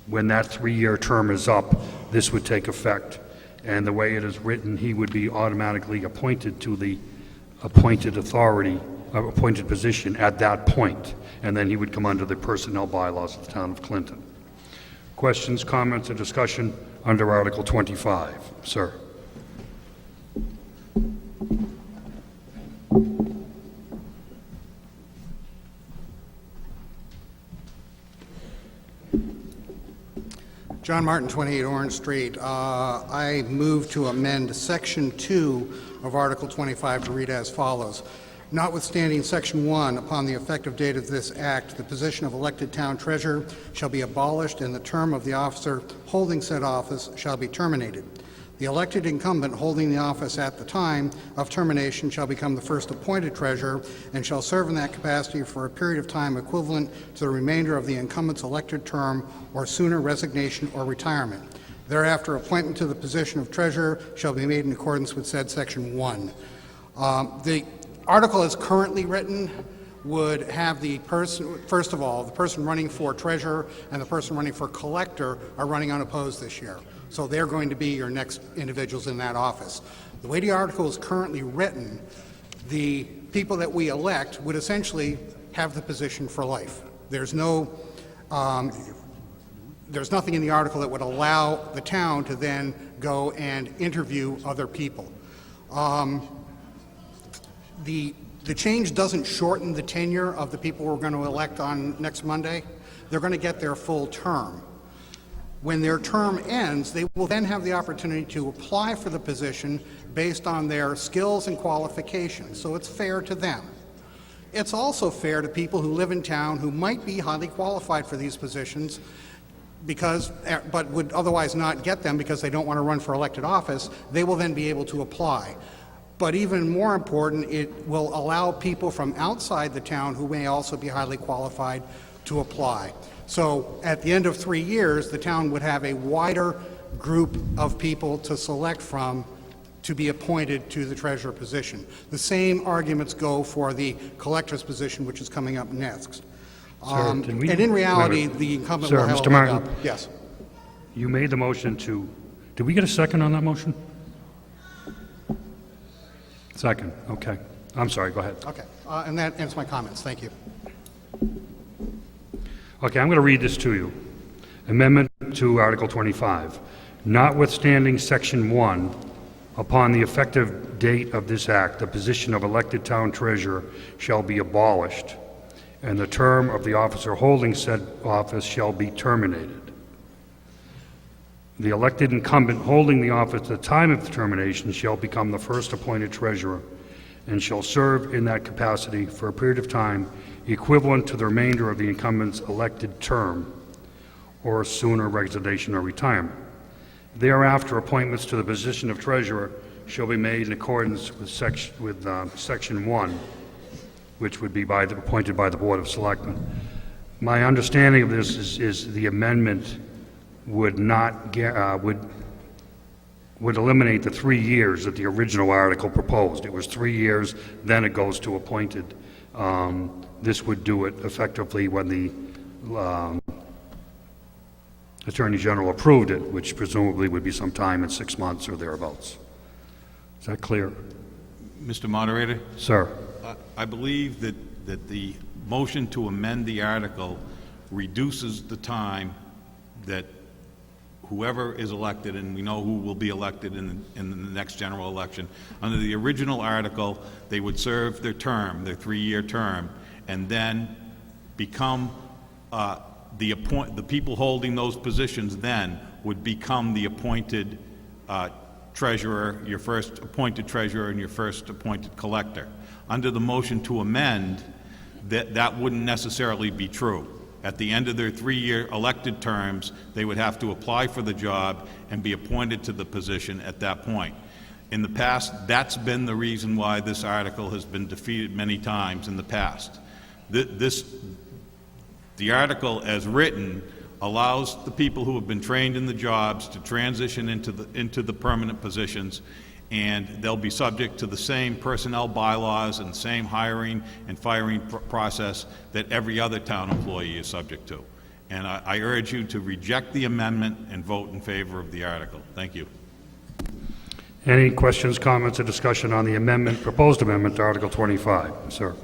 when that 3-year term is up, this would take effect. And the way it is written, he would be automatically appointed to the appointed authority, appointed position at that point, and then he would come under the personnel bylaws of the town of Clinton. Questions, comments, or discussion under Article 25? Sir. John Martin, 28 Orange Street. I move to amend Section 2 of Article 25 to read as follows. Notwithstanding Section 1, upon the effective date of this act, the position of elected town treasurer shall be abolished and the term of the officer holding said office shall be terminated. The elected incumbent holding the office at the time of termination shall become the first appointed treasurer and shall serve in that capacity for a period of time equivalent to the remainder of the incumbent's elected term or sooner resignation or retirement. Thereafter, appointment to the position of treasurer shall be made in accordance with said Section 1. The article as currently written would have the person, first of all, the person running for treasurer and the person running for collector are running unopposed this year. So they're going to be your next individuals in that office. The way the article is currently written, the people that we elect would essentially have the position for life. There's nothing in the article that would allow the town to then go and interview other people. The change doesn't shorten the tenure of the people we're going to elect on next Monday. They're going to get their full term. When their term ends, they will then have the opportunity to apply for the position based on their skills and qualifications, so it's fair to them. It's also fair to people who live in town who might be highly qualified for these positions but would otherwise not get them because they don't want to run for elected office. They will then be able to apply. But even more important, it will allow people from outside the town who may also be highly qualified to apply. So at the end of 3 years, the town would have a wider group of people to select from to be appointed to the treasurer position. The same arguments go for the collector's position, which is coming up next. did we- And in reality, wait a minute. the incumbent Sir, will have a Mr. leg Martin. up. Yes. You made the motion to, did we get a second on that motion? Second, okay. I'm sorry, go ahead. Okay. And that ends my comments. Thank you. Okay, I'm going to read this to you. Amendment to Article 25. Notwithstanding Section 1, upon the effective date of this act, the position of elected town treasurer shall be abolished, and the term of the officer holding said office shall be terminated. The elected incumbent holding the office at the time of the termination shall become the first appointed treasurer and shall serve in that capacity for a period of time equivalent to the remainder of the incumbent's elected term or sooner resignation or retirement. Thereafter, appointments to the position of treasurer shall be made in accordance with Section 1, which would be appointed by the Board of Selectmen. My understanding of this is the amendment would not would eliminate the 3 years that the original article proposed. It was 3 years, then it goes to appointed. This would do it effectively when the Attorney General approved it, which presumably would be sometime in 6 months or thereabouts. Is that clear? Mr. Moderator? Sir. I believe that the motion to amend the article reduces the time that whoever is elected, and we know who will be elected in the next general election, under the original article, they would serve their term, their 3-year term, and then become the people holding those positions then would become the appointed treasurer, your first appointed treasurer and your first appointed collector. Under the motion to amend, that wouldn't necessarily be true. At the end of their 3-year elected terms, they would have to apply for the job and be appointed to the position at that point. In the past, that's been the reason why this article has been defeated many times in the past. The article, as written, allows the people who have been trained in the jobs to transition into the permanent positions, and they'll be subject to the same personnel bylaws and same hiring and firing process that every other town employee is subject to. And I urge you to reject the amendment and vote in favor of the article. Thank you. Any questions, comments, or discussion on the amendment, proposed amendment to Article 25? Sir.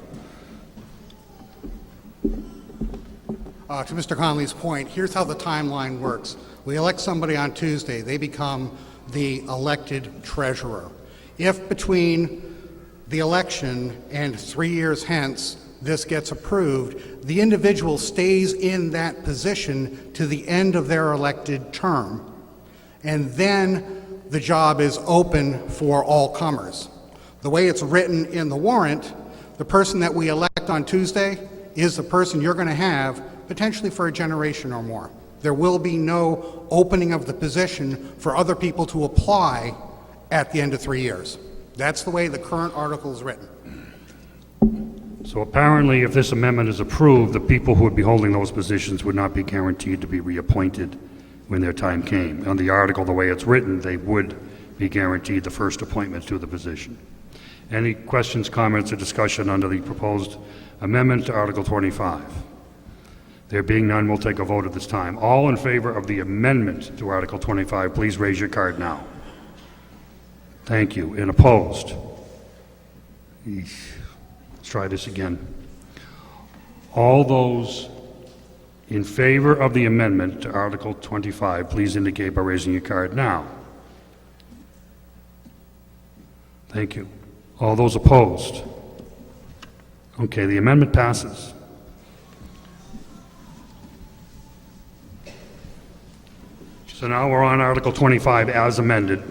To Mr. Conley's point, here's how the timeline works. We elect somebody on Tuesday. They become the elected treasurer. If between the election and 3 years hence this gets approved, the individual stays in that position to the end of their elected term, and then the job is open for all comers. The way it's written in the warrant, the person that we elect on Tuesday is the person you're going to have potentially for a generation or more. There will be no opening of the position for other people to apply at the end of 3 years. That's the way the current article is written. So apparently, if this amendment is approved, the people who would be holding those positions would not be guaranteed to be reappointed when their time came. On the article, the way it's written, they would be guaranteed the first appointment to the position. Any questions, comments, or discussion under the proposed amendment to Article 25? There being none, we'll take a vote at this time. All in favor of the amendment to Article 25, please raise your card now. Thank you. And opposed? Let's try this again. All those in favor of the amendment to Article 25, please indicate by raising your card now. Thank you. All those opposed? Okay, the amendment passes. So now we're on Article 25 as amended.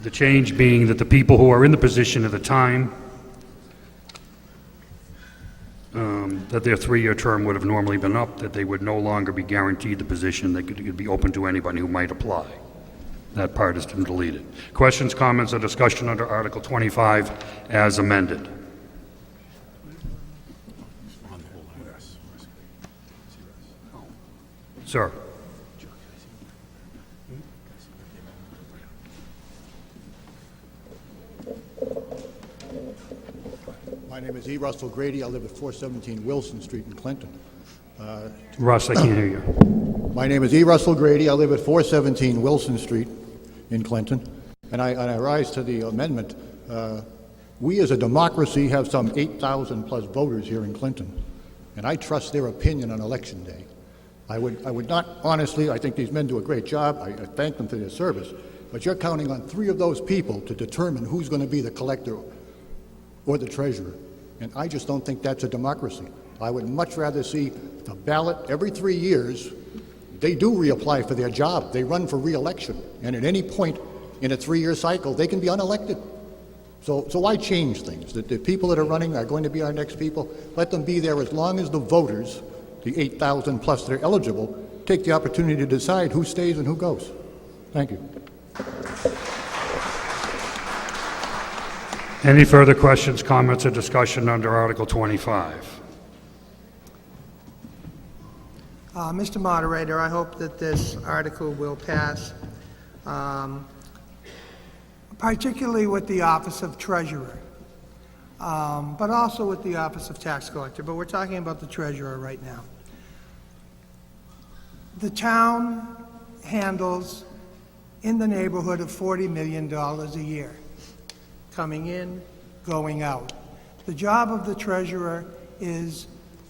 The change being that the people who are in the position at the time that their 3-year term would have normally been up, that they would no longer be guaranteed the position. They could be open to anybody who might apply. That part has been deleted. Questions, comments, or discussion under Article 25 as amended? Sir. My name is E. Russell Grady. I live at 417 Wilson Street in Clinton. Russ, I can't hear you. My name is E. Russell Grady. I live at 417 Wilson Street in Clinton. And I rise to the amendment. We as a democracy have some 8,000 plus voters here in Clinton. And I trust their opinion on Election Day. I would not, honestly, I think these men do a great job. I thank them for their service. But you're counting on 3 of those people to determine who's going to be the collector or the treasurer. And I just don't think that's a democracy. I would much rather see the ballot every 3 years. They do reapply for their job. They run for re-election. And at any point in a 3-year cycle, they can be unelected. So why change things? The people that are running are going to be our next people. Let them be there as long as the voters, the 8,000 plus that are eligible, take the opportunity to decide who stays and who goes. Thank you. Any further questions, comments, or discussion under Article 25? Mr. Moderator, I hope that this article will pass, particularly with the office of treasurer, but also with the office of tax collector. But we're talking about the treasurer right now. The town handles in the neighborhood of $40 million a year, coming in, going out. The job of the treasurer is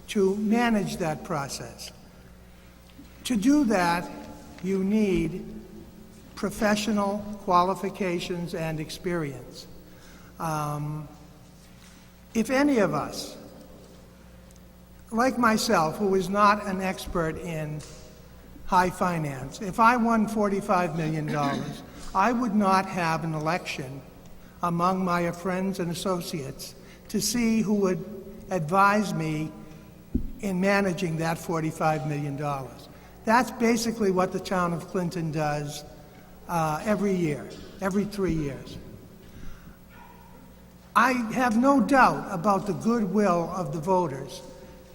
to manage that process. To do that, you need professional qualifications and experience. If any of us, like myself, who is not an expert in high finance, if I won $45 million, I would not have an election among my friends and associates to see who would advise me in managing that $45 million. That's basically what the town of Clinton does every year, every 3 years. I have no doubt about the goodwill of the voters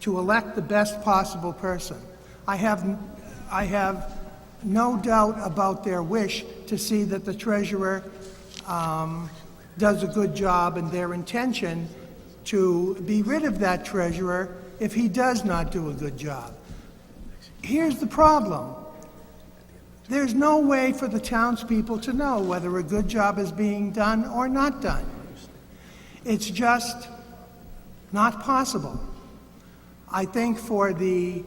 to elect the best possible person. I have no doubt about their wish to see that the treasurer does a good job, and their intention to be rid of that treasurer if he does not do a good job. Here's the problem. There's no way for the townspeople to know whether a good job is being done or not done. It's just not possible. I think for the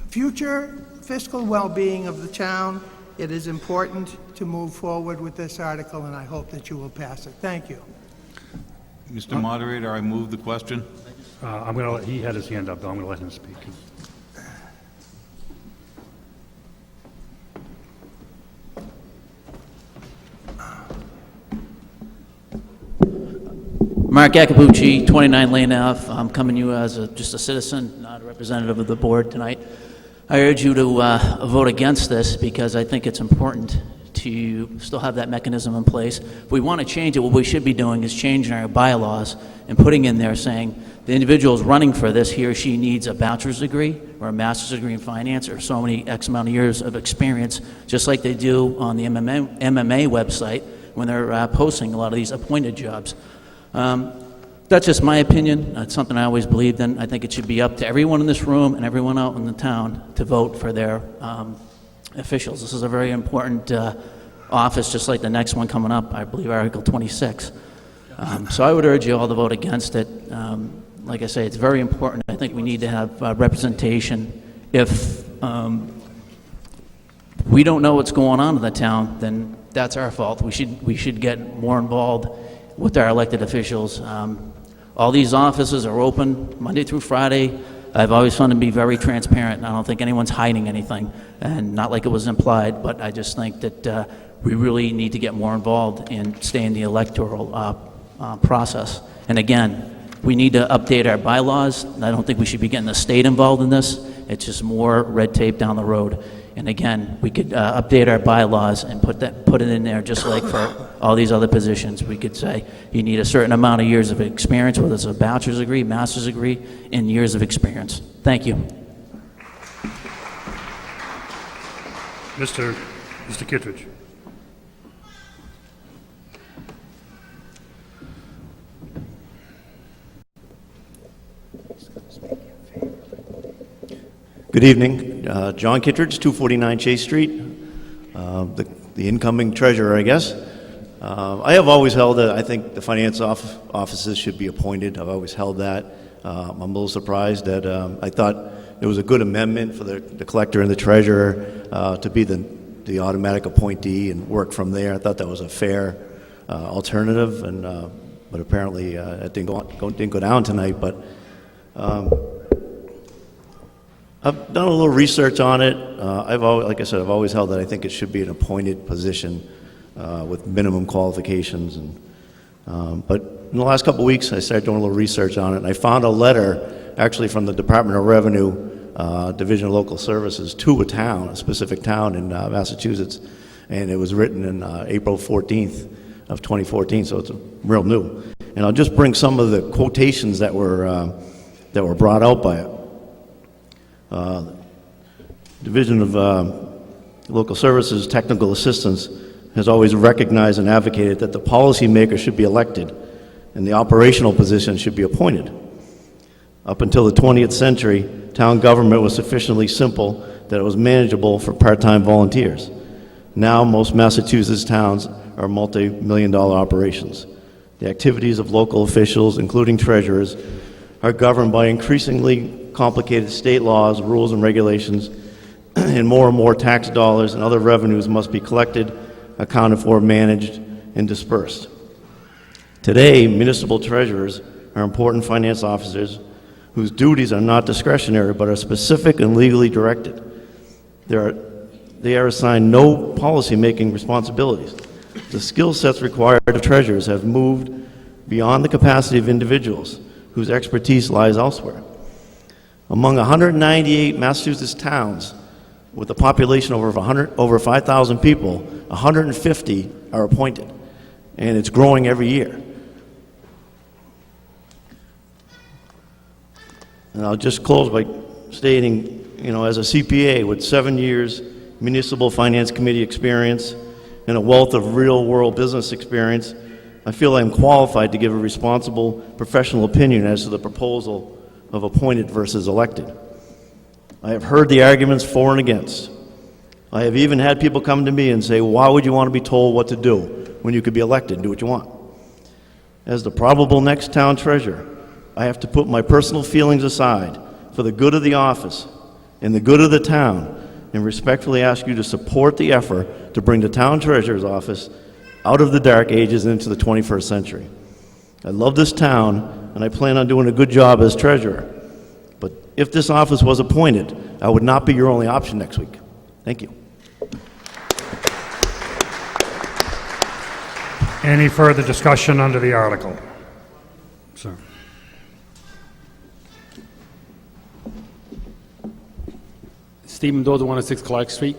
future fiscal well-being of the town, it is important to move forward with this article, and I hope that you will pass it. Thank you. Mr. Moderator, I move the question. He had his hand up, though. I'm going to let him speak. Mark Accapucci, 29 Lane Ave. I'm coming to you as just a citizen, not a representative of the board tonight. I urge you to vote against this because I think it's important to still have that mechanism in place. If we want to change it, what we should be doing is changing our bylaws and putting in there saying the individual is running for this, he or she needs a bachelor's degree or a master's degree in finance or so many X amount of years of experience, just like they do on the MMA website when they're posting a lot of these appointed jobs. That's just my opinion. It's something I always believed in. I think it should be up to everyone in this room and everyone out in the town to vote for their officials. This is a very important office, just like the next one coming up, I believe Article 26. So I would urge you all to vote against it. Like I say, it's very important. I think we need to have representation. If we don't know what's going on in the town, then that's our fault. We should get more involved with our elected officials. All these offices are open Monday through Friday. I've always found them to be very transparent, and I don't think anyone's hiding anything, and not like it was implied, but I just think that we really need to get more involved and stay in the electoral process. And again, we need to update our bylaws. I don't think we should be getting the state involved in this. It's just more red tape down the road. And again, we could update our bylaws and put it in there just like for all these other positions. We could say you need a certain amount of years of experience, whether it's a bachelor's degree, master's degree, and years of experience. Thank you. Mr. Kittredge. Good evening. John Kittredge, 249 Chase Street, the incoming treasurer, I guess. I have always held that I think the finance offices should be appointed. I've always held that. I'm a little surprised that I thought it was a good amendment for the collector and the treasurer to be the automatic appointee and work from there. I thought that was a fair alternative, and but apparently it didn't go down tonight. But I've done a little research on it. Like I said, I've always held that I think it should be an appointed position with minimum qualifications. But in the last couple of weeks, I started doing a little research on it, and I found a letter actually from the Department of Revenue, Division of Local Services, to a specific town in Massachusetts, and it was written in April 14th of 2014, so it's real new. And I'll just bring some of the quotations that were brought out by it. Division of Local Services Technical Assistance has always recognized and advocated that the policymaker should be elected and the operational position should be appointed. Up until the 20th century, town government was sufficiently simple that it was manageable for part-time volunteers. Now, most Massachusetts towns are multi-million-dollar operations. The activities of local officials, including treasurers, are governed by increasingly complicated state laws, rules, and regulations, and more tax dollars and other revenues must be collected, accounted for, managed, and dispersed. Today, municipal treasurers are important finance officers whose duties are not discretionary but are specific and legally directed. They are assigned no policy-making responsibilities. The skill sets required of treasurers have moved beyond the capacity of individuals whose expertise lies elsewhere. Among 198 Massachusetts towns with a population over 5,000 people, 150 are appointed, and it's growing every year. And I'll just close by stating, as a CPA with 7 years municipal finance committee experience and a wealth of real-world business experience, I feel I'm qualified to give a responsible professional opinion as to the proposal of appointed versus elected. I have heard the arguments for and against. I have even had people come to me and say, why would you want to be told what to do when you could be elected and do what you want? As the probable next town treasurer, I have to put my personal feelings aside for the good of the office and the good of the town, and respectfully ask you to support the effort to bring the town treasurer's office out of the dark ages and into the 21st century. I love this town, and I plan on doing a good job as treasurer. But if this office was appointed, I would not be your only option next week. Thank you. Any further discussion under the article? Sir. Steve Mendoza, 106 Clark Street.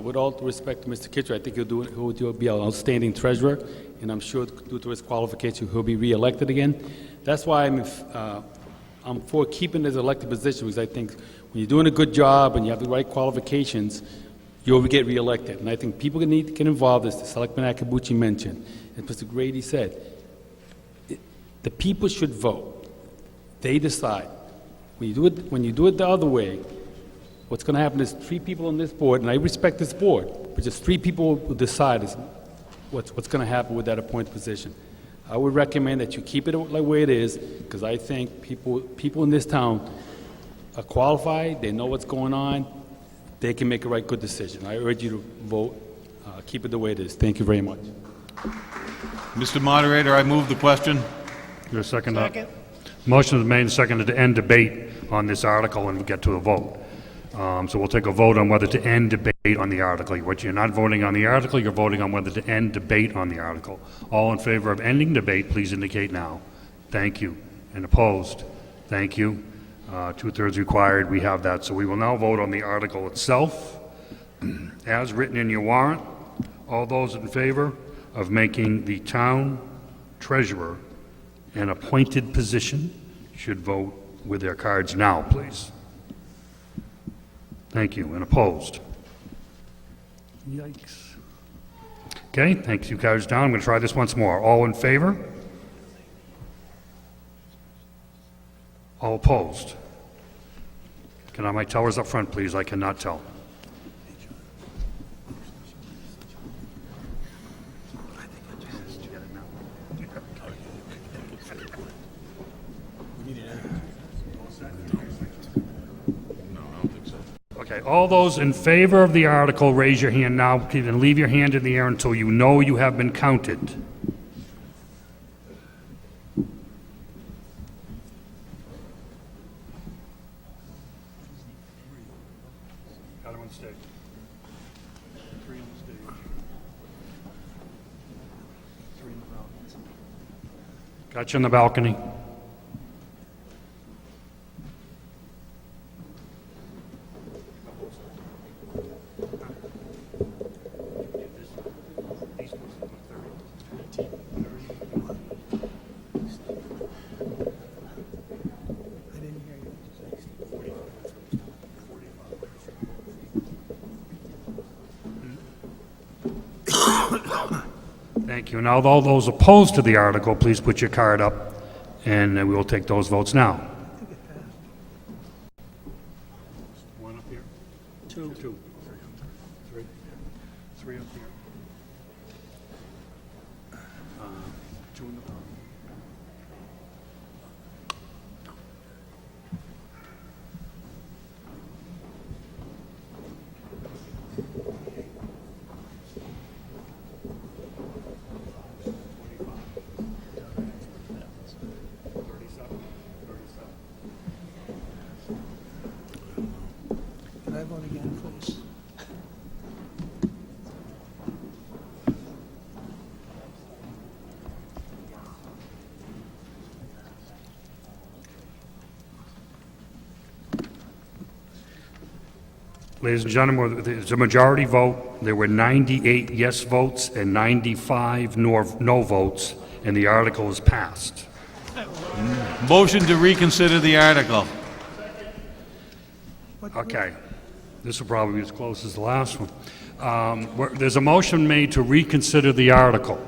With all due respect to Mr. Kittredge, I think he'll be an outstanding treasurer, and I'm sure due to his qualifications, he'll be reelected again. That's why I'm for keeping his elected position, because I think when you're doing a good job and you have the right qualifications, you'll get reelected. And I think people need to get involved, as the Selectman Akabuchi mentioned, and Mr. Grady said. The people should vote. They decide. When you do it the other way, what's going to happen is 3 people on this board, and I respect this board, but just 3 people will decide is what's going to happen with that appointed position. I would recommend that you keep it the way it is, because I think people in this town are qualified, they know what's going on, they can make a good decision. I urge you to vote, keep it the way it is. Thank you very much. Mr. Moderator, I move the question. Your second. Motion is made and seconded to end debate on this article and get to a vote. So we'll take a vote on whether to end debate on the article. What you're not voting on the article, you're voting on whether to end debate on the article. All in favor of ending debate, please indicate now. Thank you. And opposed? Thank you. 2/3 required. We have that. So we will now vote on the article itself as written in your warrant. All those in favor of making the town treasurer an appointed position should vote with their cards now, please. Thank you. And opposed? Yikes. Okay, thank you, cards down. I'm going to try this once more. All in favor? All opposed? Can I have my tellers up front, please? I cannot tell. Okay, all those in favor of the article, raise your hand now, and leave your hand in the air until you know you have been counted. Got him on stage. 3 on the stage. 3 in the balcony. Got you on the balcony. Thank you. Now, all those opposed to the article, please put your card up, and we will take those votes now. One up here. Two. 3. 3 up here. 2 in the front. Can I vote again, please? Ladies and gentlemen, it's a majority vote. There were 98 yes votes and 95 no votes, and the article is passed. Motion to reconsider the article. Okay. This will probably be as close as the last one. There's a motion made to reconsider the article.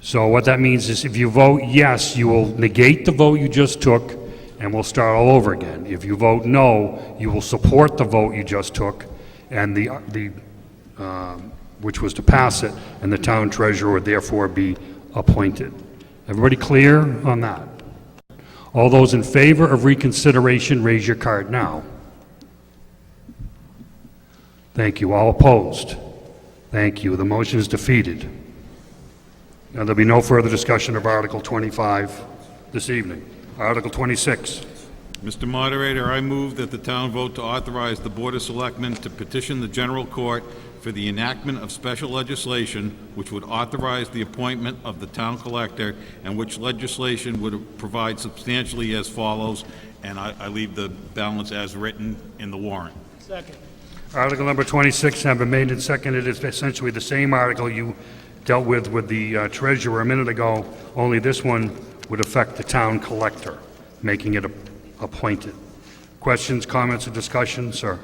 So what that means is if you vote yes, you will negate the vote you just took, and we'll start all over again. If you vote no, you will support the vote you just took, and which was to pass it, and the town treasurer would therefore be appointed. Everybody clear on that? All those in favor of reconsideration, raise your card now. Thank you. All opposed? Thank you. The motion is defeated. Now, there'll be no further discussion of Article 25 this evening. Article 26. Mr. Moderator, I move that the town vote to authorize the Board of Selectmen to petition the General Court for the enactment of special legislation which would authorize the appointment of the town collector, and which legislation would provide substantially as follows, and I leave the balance as written in the warrant. Second. Article number 26 has been made and seconded. It's essentially the same article you dealt with the treasurer a minute ago, only this one would affect the town collector, making it appointed. Questions, comments, or discussion, sir?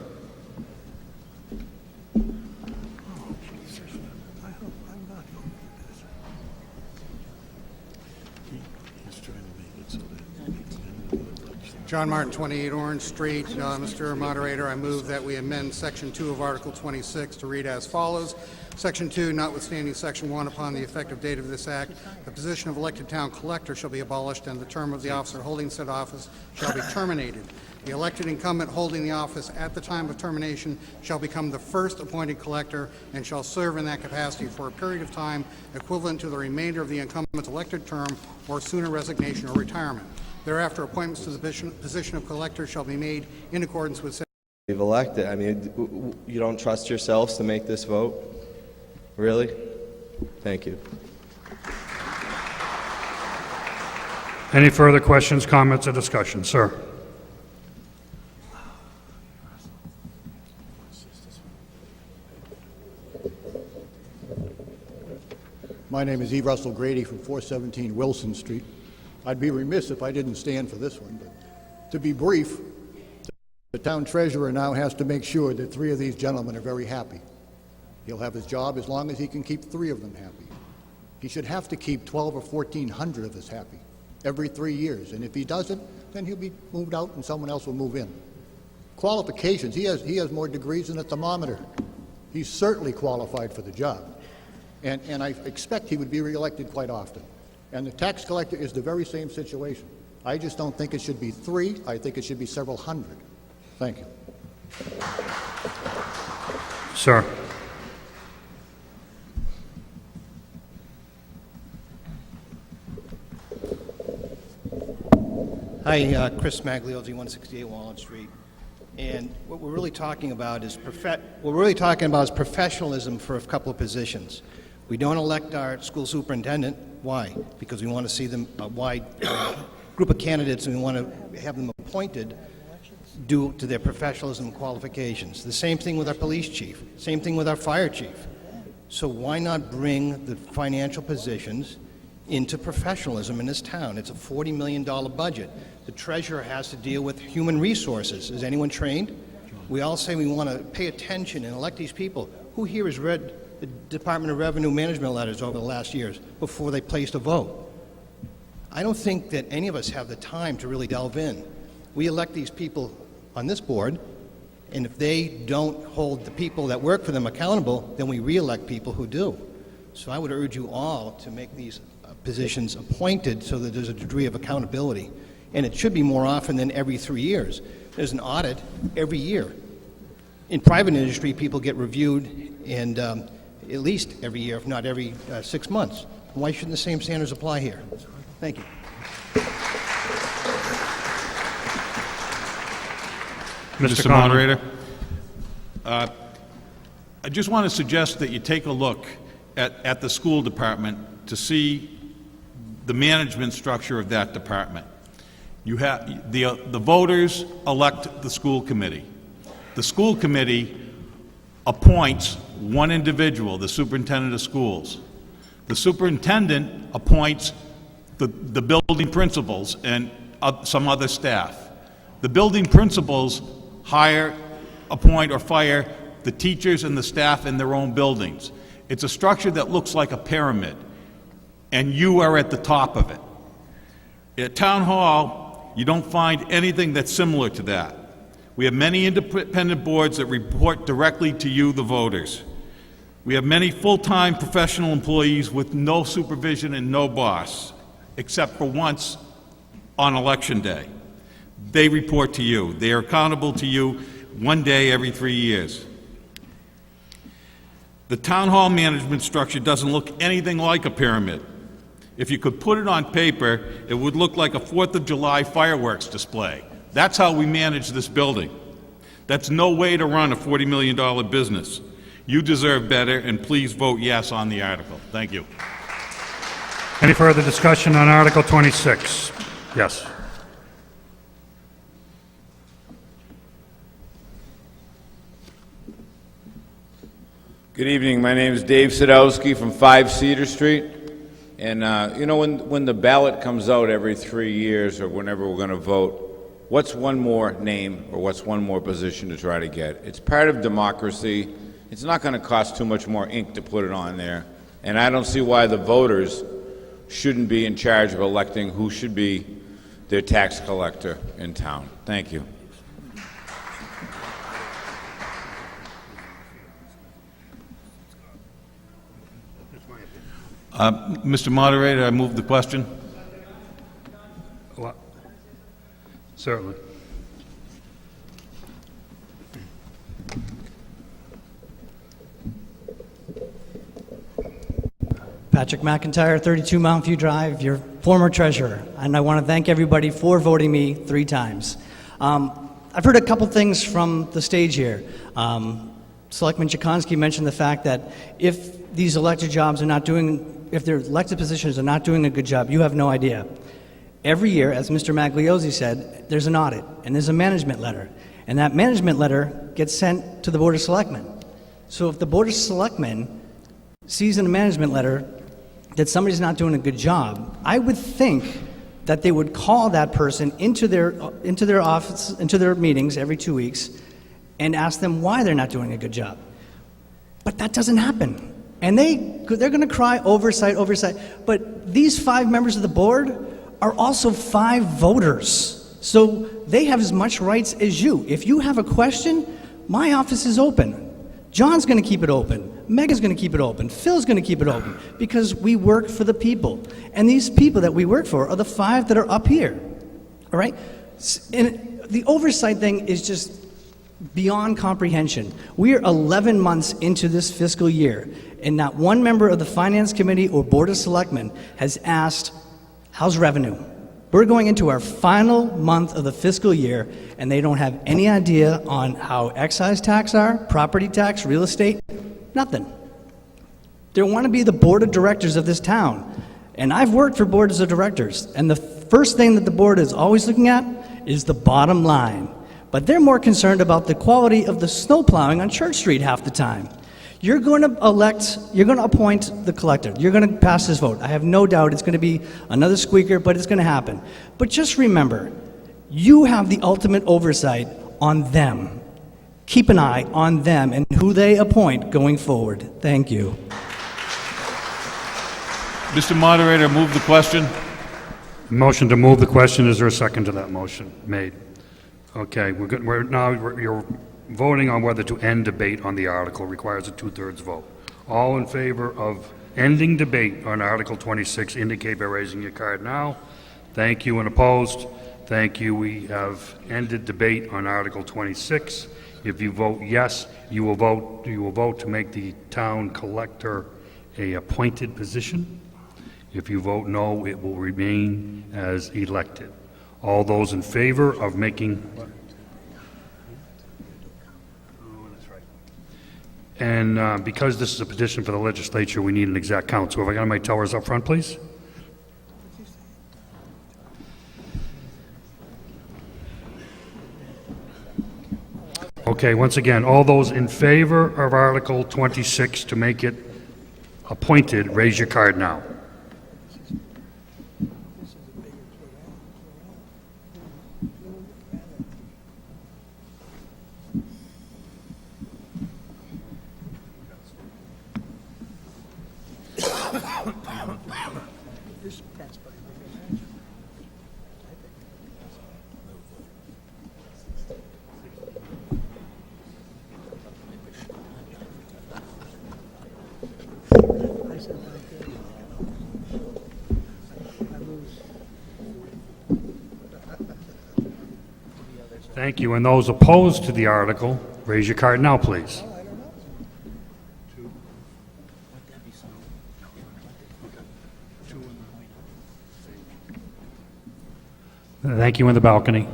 John Martin, 28 Orange Street. Mr. Moderator, I move that we amend Section 2 of Article 26 to read as follows. Section 2, notwithstanding Section 1, upon the effective date of this act, the position of elected town collector shall be abolished, and the term of the officer holding said office shall be terminated. The elected incumbent holding the office at the time of termination shall become the first appointed collector and shall serve in that capacity for a period of time equivalent to the remainder of the incumbent's elected term or sooner resignation or retirement. Thereafter, appointments to the position of collector shall be made in accordance with We've elected. I mean, you don't trust yourselves to make this vote? Really? Thank you. Any further questions, comments, or discussion, sir? My name is E. Russell Grady from 417 Wilson Street. I'd be remiss if I didn't stand for this one, but to be brief, the town treasurer now has to make sure that 3 of these gentlemen are very happy. He'll have his job as long as he can keep 3 of them happy. He should have to keep 12 or 1,400 of us happy. every 3 years. And if he doesn't, then he'll be moved out and someone else will move in. Qualifications, he has more degrees than a thermometer. He's certainly qualified for the job. And I expect he would be reelected quite often. And the tax collector is the very same situation. I just don't think it should be 3. I think it should be several hundred. Thank you. Sir. Hi, Chris Magliozzi, 168 Walnut Street. And what we're really talking about is professionalism for a couple of positions. We don't elect our school superintendent. Why? Because we want to see them a wide group of candidates, and we want to have them appointed due to their professionalism and qualifications. The same thing with our police chief. Same thing with our fire chief. So why not bring the financial positions into professionalism in this town? It's a $40 million budget. The treasurer has to deal with human resources. Is anyone trained? We all say we want to pay attention and elect these people. Who here has read the Department of Revenue management letters over the last years before they placed a vote? I don't think that any of us have the time to really delve in. We elect these people on this board, and if they don't hold the people that work for them accountable, then we re-elect people who do. So I would urge you all to make these positions appointed so that there's a degree of accountability. And it should be more often than every 3 years. There's an audit every year. In private industry, people get reviewed and at least every year, if not every 6 months. Why shouldn't the same standards apply here? Thank you. Mr. Moderator, I just want to suggest that you take a look at the school department to see the management structure of that department. You have the voters elect the school committee. The school committee appoints one individual, the superintendent of schools. The superintendent appoints the building principals and some other staff. The building principals hire, appoint, or fire the teachers and the staff in their own buildings. It's a structure that looks like a pyramid, and you are at the top of it. At Town Hall, you don't find anything that's similar to that. We have many independent boards that report directly to you, the voters. We have many full-time professional employees with no supervision and no boss, except for once on election day. They report to you. They are accountable to you one day every 3 years. The Town Hall management structure doesn't look anything like a pyramid. If you could put it on paper, it would look like a 4th of July fireworks display. That's how we manage this building. That's no way to run a $40 million business. You deserve better, and please vote yes on the article. Thank you. Any further discussion on Article 26? Yes. Good evening. My name is Dave Sadowski from 5 Cedar Street. And, you know, when the ballot comes out every 3 years or whenever we're going to vote, what's one more name or what's one more position to try to get? It's part of democracy. It's not going to cost too much more ink to put it on there. And I don't see why the voters shouldn't be in charge of electing who should be their tax collector in town. Thank you. Mr. Moderator, I move the question. What? Certainly. Patrick McIntyre, 32 Mountain View Drive, your former treasurer, and I want to thank everybody for voting me 3 times. I've heard a couple things from the stage here. Selectman Chikonsky mentioned the fact that if these elected jobs are not doing, if their elected positions are not doing a good job, you have no idea. Every year, as Mr. Magliozzi said, there's an audit and there's a management letter, and that management letter gets sent to the Board of Selectmen. So if the Board of Selectmen sees in a management letter that somebody's not doing a good job, I would think that they would call that person into their office, into their meetings every 2 weeks, and ask them why they're not doing a good job. But that doesn't happen. And they're going to cry oversight. But these 5 members of the board are also 5 voters. So they have as much rights as you. If you have a question, my office is open. John's going to keep it open. Megan's going to keep it open. Phil's going to keep it open because we work for the people. And these people that we work for are the 5 that are up here. All right? And the oversight thing is just beyond comprehension. We are 11 months into this fiscal year, and not one member of the Finance Committee or Board of Selectmen has asked, how's revenue? We're going into our final month of the fiscal year, and they don't have any idea on how excise tax are, property tax, real estate, nothing. They want to be the board of directors of this town. And I've worked for boards of directors, and the first thing that the board is always looking at is the bottom line. But they're more concerned about the quality of the snow plowing on Church Street half the time. You're going to appoint the collector. You're going to pass this vote. I have no doubt it's going to be another squeaker, but it's going to happen. But just remember, you have the ultimate oversight on them. Keep an eye on them and who they appoint going forward. Thank you. Mr. Moderator, move the question. Motion to move the question. Is there a second to that motion made? Okay, you're voting on whether to end debate on the article. Requires a 2/3 vote. All in favor of ending debate on Article 26 indicate by raising your card now. Thank you. And opposed? Thank you. We have ended debate on Article 26. If you vote yes, you will vote to make the town collector a appointed position. If you vote no, it will remain as elected. All those in favor of making... And because this is a petition for the legislature, we need an exact count. So if I got my tellers up front, please. Okay, once again, all those in favor of Article 26 to make it appointed, raise your card now. Thank you. And those opposed to the article, raise your card now, please. Thank you in the balcony.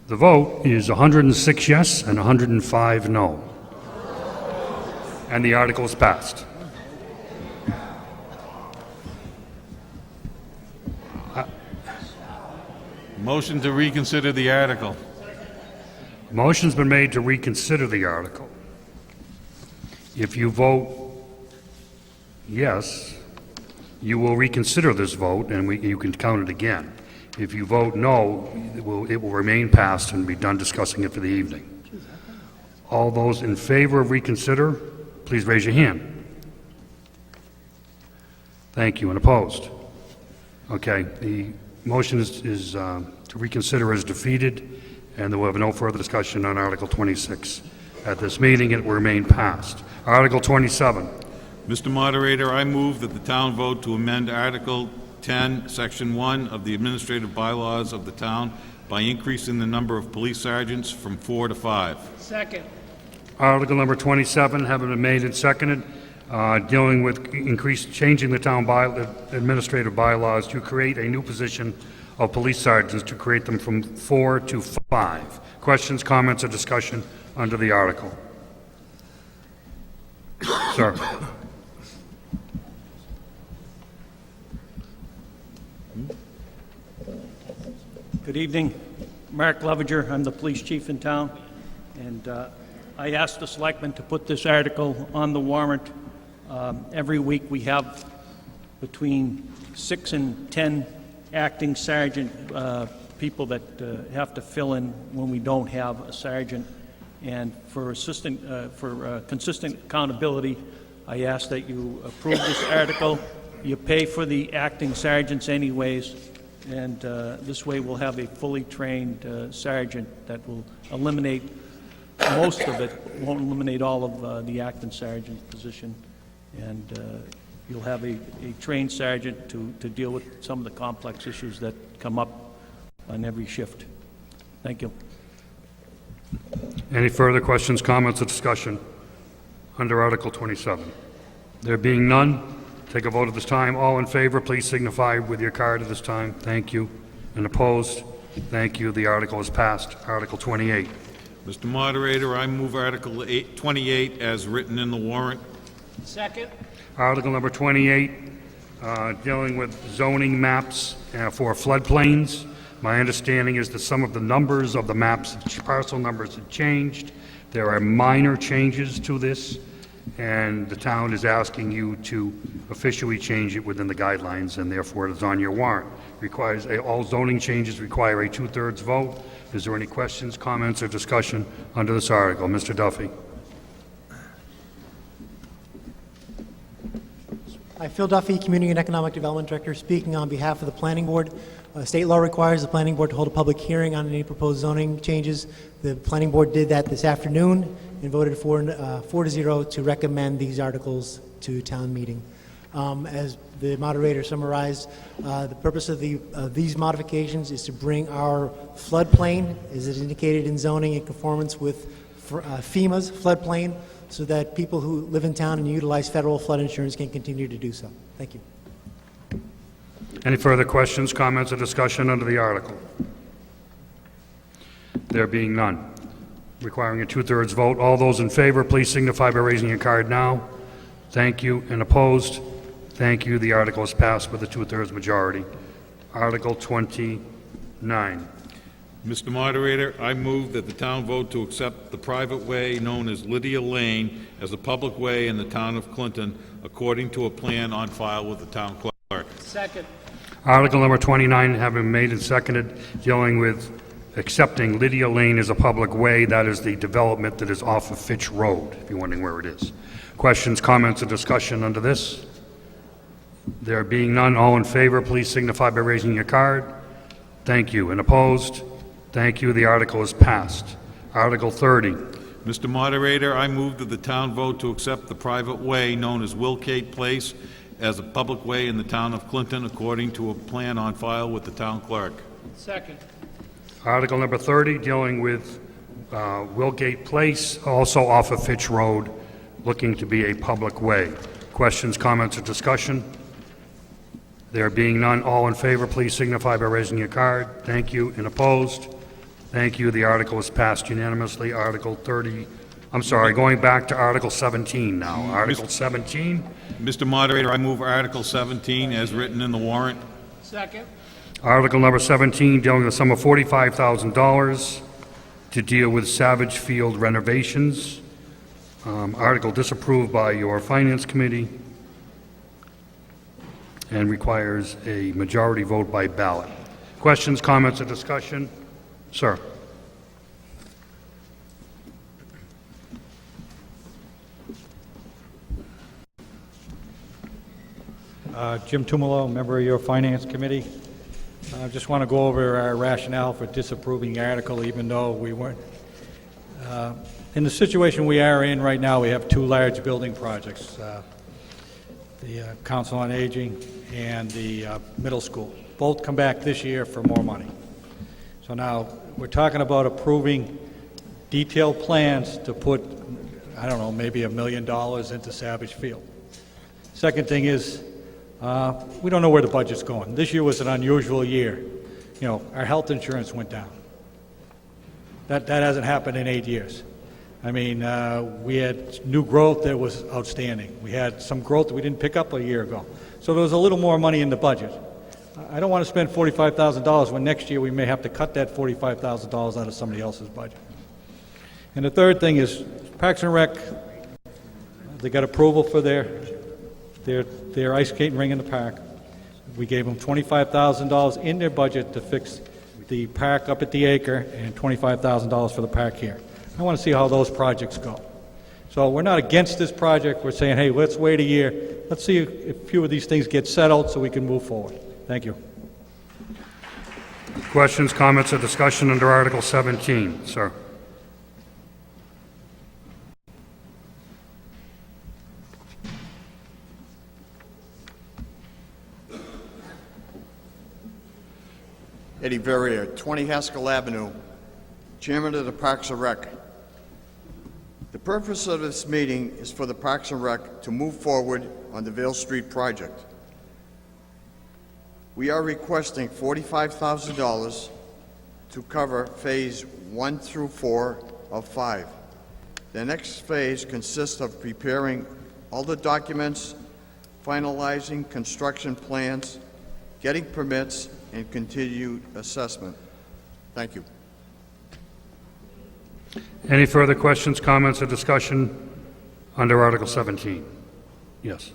The vote is 106 yes and 105 no. And the article is passed. Motion to reconsider the article. Motion's been made to reconsider the article. If you vote yes, you will reconsider this vote and you can count it again. If you vote no, it will remain passed and be done discussing it for the evening. All those in favor of reconsider, please raise your hand. Thank you. And opposed? Okay, the motion is to reconsider is defeated, and there will have no further discussion on Article 26 at this meeting. It will remain passed. Article 27. Mr. Moderator, I move that the town vote to amend Article 10, Section 1 of the administrative bylaws of the town by increasing the number of police sergeants from 4 to 5. Second. Article number 27, having been made and seconded, dealing with changing the town administrative bylaws to create a new position of police sergeants to create them from 4 to 5. Questions, comments, or discussion under the article? Sir. Good evening. Mark Levinger, I'm the police chief in town, and I asked the selectmen to put this article on the warrant. Every week we have between 6 and 10 acting sergeant people that have to fill in when we don't have a sergeant. And for consistent accountability, I ask that you approve this article. You pay for the acting sergeants anyways, and this way we'll have a fully trained sergeant that will eliminate most of it, won't eliminate all of the acting sergeant position, and you'll have a trained sergeant to deal with some of the complex issues that come up on every shift. Thank you. Any further questions, comments, or discussion under Article 27? There being none, take a vote at this time. All in favor, please signify with your card at this time. Thank you. And opposed? Thank you. The article is passed. Article 28. Mr. Moderator, I move Article 28 as written in the warrant. Second. Article number 28, dealing with zoning maps for floodplains. My understanding is that some of the numbers of the maps, parcel numbers, have changed. There are minor changes to this, and the town is asking you to officially change it within the guidelines, and therefore it is on your warrant. All zoning changes require a 2/3 vote. Is there any questions, comments, or discussion under this article? Mr. Duffy. Hi, Phil Duffy, Community and Economic Development Director, speaking on behalf of the Planning Board. State law requires the Planning Board to hold a public hearing on any proposed zoning changes. The Planning Board did that this afternoon and voted 4-0 to recommend these articles to town meeting. As the moderator summarized, the purpose of these modifications is to bring our floodplain, as it indicated in zoning, in conformance with FEMA's floodplain, so that people who live in town and utilize federal flood insurance can continue to do so. Thank you. Any further questions, comments, or discussion under the article? There being none. Requiring a 2/3 vote. All those in favor, please signify by raising your card now. Thank you. And opposed? Thank you. The article is passed with a 2/3 majority. Article 29. Mr. Moderator, I move that the town vote to accept the private way known as Lydia Lane as a public way in the town of Clinton according to a plan on file with the town clerk. Second. Article number 29 have been made and seconded, dealing with accepting Lydia Lane as a public way. That is the development that is off of Fitch Road, if you're wondering where it is. Questions, comments, or discussion under this? There being none, all in favor, please signify by raising your card. Thank you. And opposed? Thank you. The article is passed. Article 30. Mr. Moderator, I move that the town vote to accept the private way known as Wilkate Place as a public way in the town of Clinton according to a plan on file with the town clerk. Second. Article number 30, dealing with Wilgate Place, also off of Fitch Road, looking to be a public way. Questions, comments, or discussion? There being none, all in favor, please signify by raising your card. Thank you. And opposed? Thank you. The article is passed unanimously. Article 30, I'm sorry, going back to Article 17 now. Article 17. Mr. Moderator, I move Article 17 as written in the warrant. Second. Article number 17, dealing with a sum of $45,000 to deal with Savage Field renovations. Article disapproved by your Finance Committee and requires a majority vote by ballot. Questions, comments, or discussion? Sir. Jim Tumalo, member of your Finance Committee. I just want to go over our rationale for disapproving the article, even though we weren't. In the situation we are in right now, we have two large building projects, the Council on Aging and the middle school. Both come back this year for more money. So now we're talking about approving detailed plans to put, I don't know, maybe $1 million into Savage Field. Second thing is, we don't know where the budget's going. This year was an unusual year. our health insurance went down. That hasn't happened in 8 years. I mean, we had new growth that was outstanding. We had some growth that we didn't pick up a year ago. So there was a little more money in the budget. I don't want to spend $45,000 when next year we may have to cut that $45,000 out of somebody else's budget. And the third thing is Parks and Rec, they got approval for their ice skating ring in the park. We gave them $25,000 in their budget to fix the park up at the Acre and $25,000 for the park here. I want to see how those projects go. So we're not against this project. We're saying, hey, let's wait a year. Let's see if a few of these things get settled so we can move forward. Thank you. Questions, comments, or discussion under Article 17? Sir. Eddie Verrier, 20 Haskell Avenue, Chairman of the Parks and Rec. The purpose of this meeting is for the Parks and Rec to move forward on the Vale Street project. We are requesting $45,000 to cover Phase 1 through 4 of 5. The next phase consists of preparing all the documents, finalizing construction plans, getting permits, and continued assessment. Thank you. Any further questions, comments, or discussion under Article 17? Yes.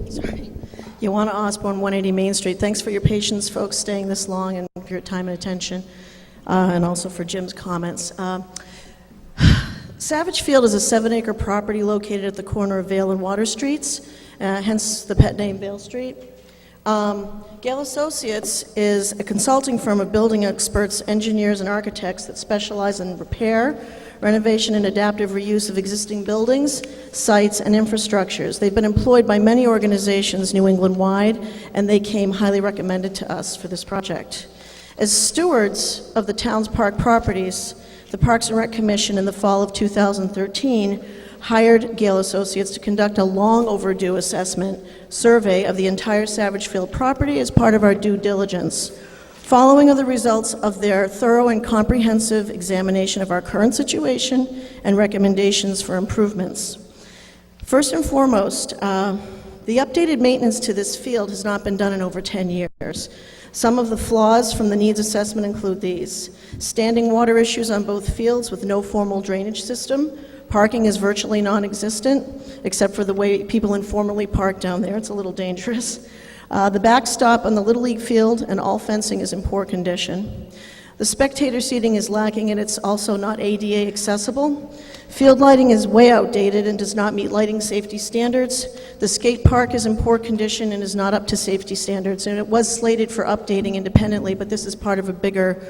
Sorry. Ioana Osborne, 180 Main Street. Thanks for your patience, folks, staying this long, and for your time and attention, and also for Jim's comments. Savage Field is a 7-acre property located at the corner of Vale and Water Streets, hence the pet name Vale Street. Gale Associates is a consulting firm of building experts, engineers, and architects that specialize in repair, renovation, and adaptive reuse of existing buildings, sites, and infrastructures. They've been employed by many organizations New England-wide, and they came highly recommended to us for this project. As stewards of the town's park properties, the Parks and Rec Commission in the fall of 2013 hired Gale Associates to conduct a long overdue assessment survey of the entire Savage Field property as part of our due diligence. Following are the results of their thorough and comprehensive examination of our current situation and recommendations for improvements. First and foremost, the updated maintenance to this field has not been done in over 10 years. Some of the flaws from the needs assessment include these: standing water issues on both fields with no formal drainage system. Parking is virtually non-existent, except for the way people informally park down there. It's a little dangerous. The backstop on the Little League field and all fencing is in poor condition. The spectator seating is lacking, and it's also not ADA accessible. Field lighting is way outdated and does not meet lighting safety standards. The skate park is in poor condition and is not up to safety standards, and it was slated for updating independently, but this is part of a bigger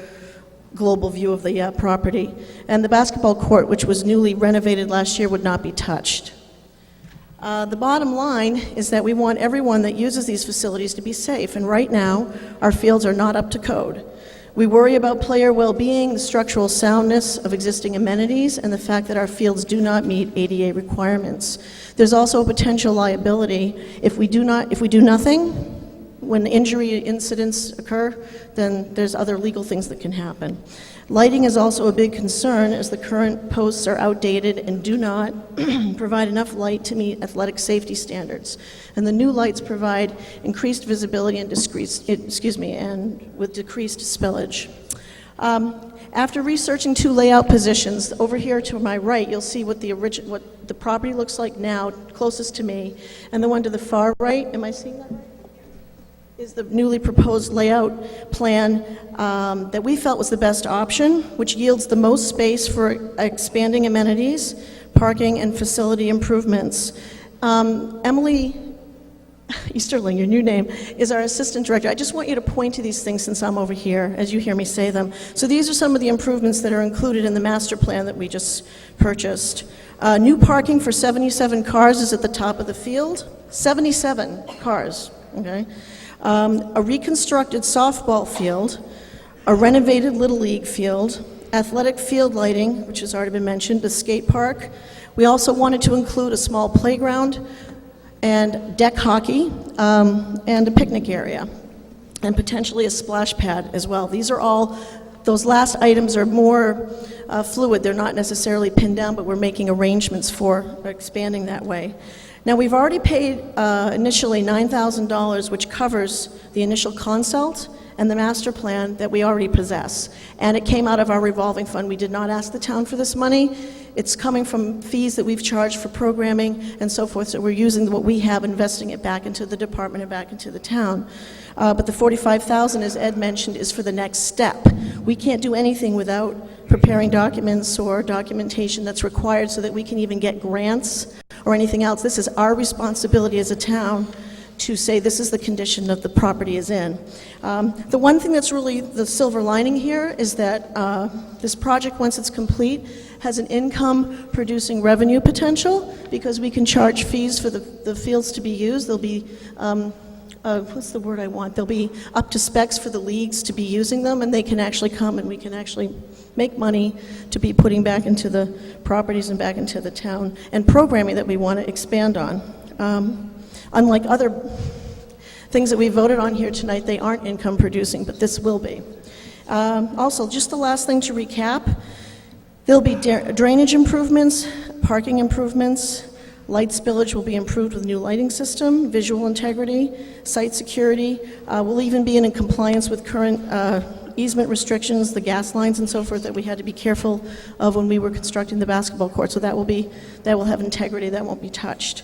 global view of the property. And the basketball court, which was newly renovated last year, would not be touched. The bottom line is that we want everyone that uses these facilities to be safe, and right now, our fields are not up to code. We worry about player well-being, the structural soundness of existing amenities, and the fact that our fields do not meet ADA requirements. There's also a potential liability if we do nothing. When injury incidents occur, then there's other legal things that can happen. Lighting is also a big concern, as the current posts are outdated and do not provide enough light to meet athletic safety standards. And the new lights provide increased visibility and with decreased spillage. After researching 2 layout positions, over here to my right, you'll see what the property looks like now, closest to me, and the one to the far right. Am I seeing that right? Is the newly proposed layout plan that we felt was the best option, which yields the most space for expanding amenities, parking, and facility improvements. Emily Easterling, your new name, is our assistant director. I just want you to point to these things since I'm over here as you hear me say them. So these are some of the improvements that are included in the master plan that we just purchased. New parking for 77 cars is at the top of the field. 77 cars, okay? A reconstructed softball field, a renovated Little League field, athletic field lighting, which has already been mentioned, the skate park. We also wanted to include a small playground, and deck hockey, and a picnic area, and potentially a splash pad as well. These are all, those last items are more fluid. They're not necessarily pinned down, but we're making arrangements for expanding that way. Now, we've already paid initially $9,000, which covers the initial consult and the master plan that we already possess. And it came out of our revolving fund. We did not ask the town for this money. It's coming from fees that we've charged for programming and so forth, so we're using what we have, investing it back into the department and back into the town. But the $45,000, as Ed mentioned, is for the next step. We can't do anything without preparing documents or documentation that's required so that we can even get grants or anything else. This is our responsibility as a town to say this is the condition that the property is in. The one thing that's really the silver lining here is that this project, once it's complete, has an income-producing revenue potential because we can charge fees for the fields to be used. There'll be, what's the word I want? They'll be up to specs for the leagues to be using them, and they can actually come and we can actually make money to be putting back into the properties and back into the town, and programming that we want to expand on. Unlike other things that we voted on here tonight, they aren't income producing, but this will be. Also, just the last thing to recap, there'll be drainage improvements, parking improvements, light spillage will be improved with new lighting system, visual integrity, site security. We'll even be in compliance with current easement restrictions, the gas lines and so forth that we had to be careful of when we were constructing the basketball court. So that will have integrity, that won't be touched.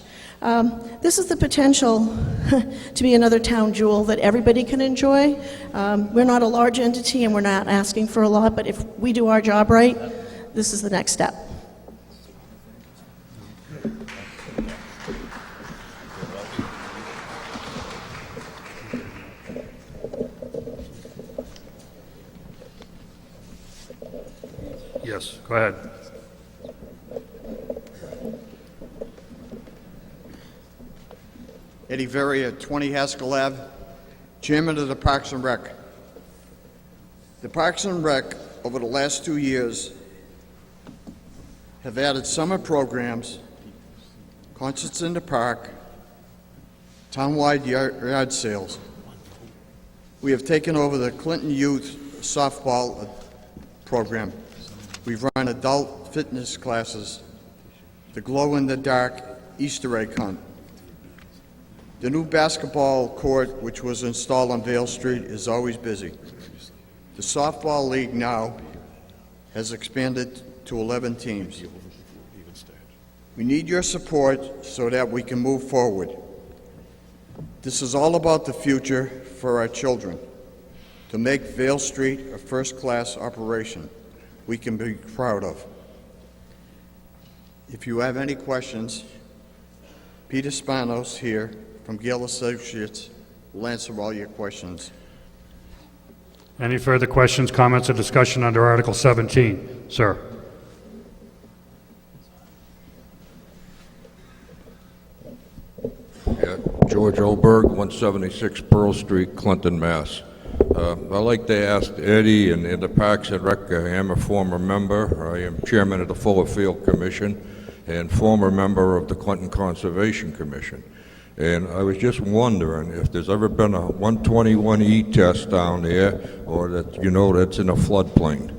This is the potential to be another town jewel that everybody can enjoy. We're not a large entity and we're not asking for a lot, but if we do our job right, this is the next step. Yes, go ahead. Eddie Verrier, 20 Haskell Ave, Chairman of the Parks and Rec. The Parks and Rec, over the last 2 years, have added summer programs, concerts in the park, townwide yard sales. We have taken over the Clinton Youth softball program. We've run adult fitness classes, the glow-in-the-dark Easter egg hunt. The new basketball court, which was installed on Vale Street, is always busy. The softball league now has expanded to 11 teams. We need your support so that we can move forward. This is all about the future for our children, to make Vale Street a first-class operation we can be proud of. If you have any questions, Peter Spanos here from Gale Associates will answer all your questions. Any further questions, comments, or discussion under Article 17? Sir. Yeah, George Oberg, 176 Pearl Street, Clinton, Mass. I'd like to ask Eddie and the Parks and Rec. I am a former member. I am chairman of the Fuller Field Commission and former member of the Clinton Conservation Commission. And I was just wondering if there's ever been a 121E test down there, or that that's in a floodplain.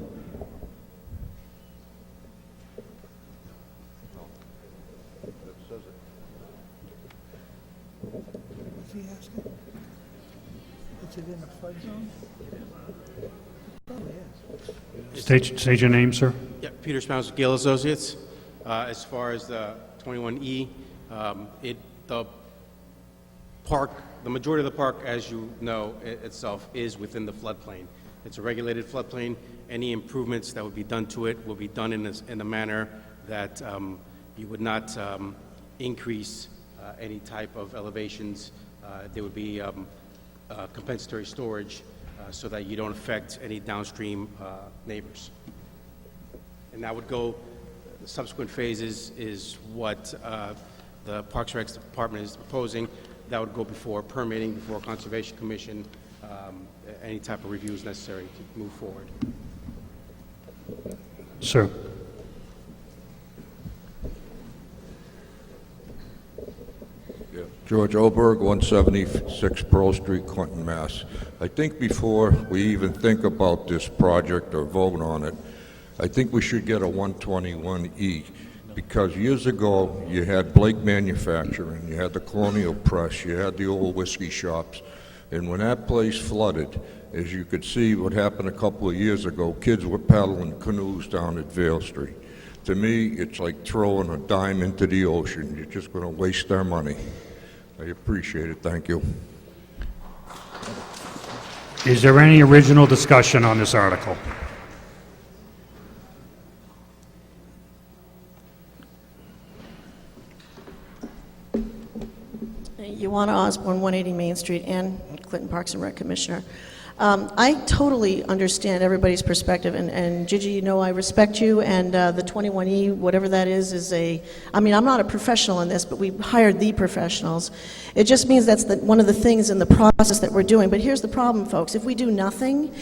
Is it in a flood zone? Probably is. State your name, sir. Yeah, Peter Spanos, Gale Associates. As far as the 21E, the park, the majority of the park, as you know, itself is within the floodplain. It's a regulated floodplain. Any improvements that would be done to it will be done in a manner that you would not increase any type of elevations. There would be compensatory storage so that you don't affect any downstream neighbors. And that would go, the subsequent phases is what the Parks and Rec Department is proposing. That would go before permitting, before Conservation Commission, any type of reviews necessary to move forward. Sir. Yeah. George Oberg, 176 Pearl Street, Clinton, Mass. I think before we even think about this project or vote on it, I think we should get a 121E, because years ago, you had Blake Manufacturing, you had the Colonial Press, you had the old whiskey shops, and when that place flooded, as you could see what happened a couple of years ago, kids were paddling canoes down at Vale Street. To me, it's like throwing a dime into the ocean. You're just going to waste our money. I appreciate it. Thank you. Is there any original discussion on this article? Ioana Osborne, 180 Main Street, and Clinton Parks and Rec Commissioner. I totally understand everybody's perspective, and Gigi, you know I respect you, and the 21E, whatever that is I mean, I'm not a professional in this, but we hired the professionals. It just means that's one of the things in the process that we're doing. But here's the problem, folks. If we do nothing,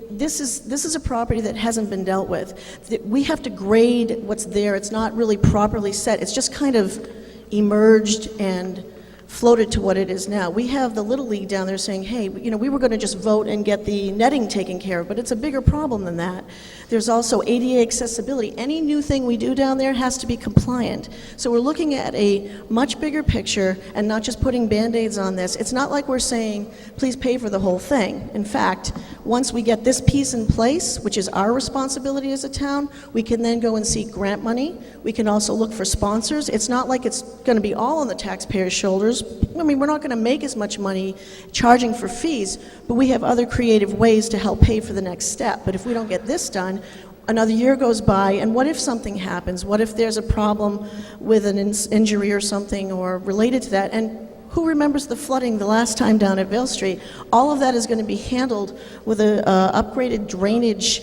this is a property that hasn't been dealt with. We have to grade what's there. It's not really properly set. It's just kind of emerged and floated to what it is now. We have the Little League down there saying, hey, you know, we were going to just vote and get the netting taken care of, but it's a bigger problem than that. There's also ADA accessibility. Any new thing we do down there has to be compliant. So we're looking at a much bigger picture and not just putting Band-Aids on this. It's not like we're saying, please pay for the whole thing. In fact, once we get this piece in place, which is our responsibility as a town, we can then go and seek grant money. We can also look for sponsors. It's not like it's going to be all on the taxpayers' shoulders. I mean, we're not going to make as much money charging for fees, but we have other creative ways to help pay for the next step. But if we don't get this done, another year goes by, and what if something happens? What if there's a problem with an injury or something or related to that? And who remembers the flooding the last time down at Vale Street? All of that is going to be handled with an upgraded drainage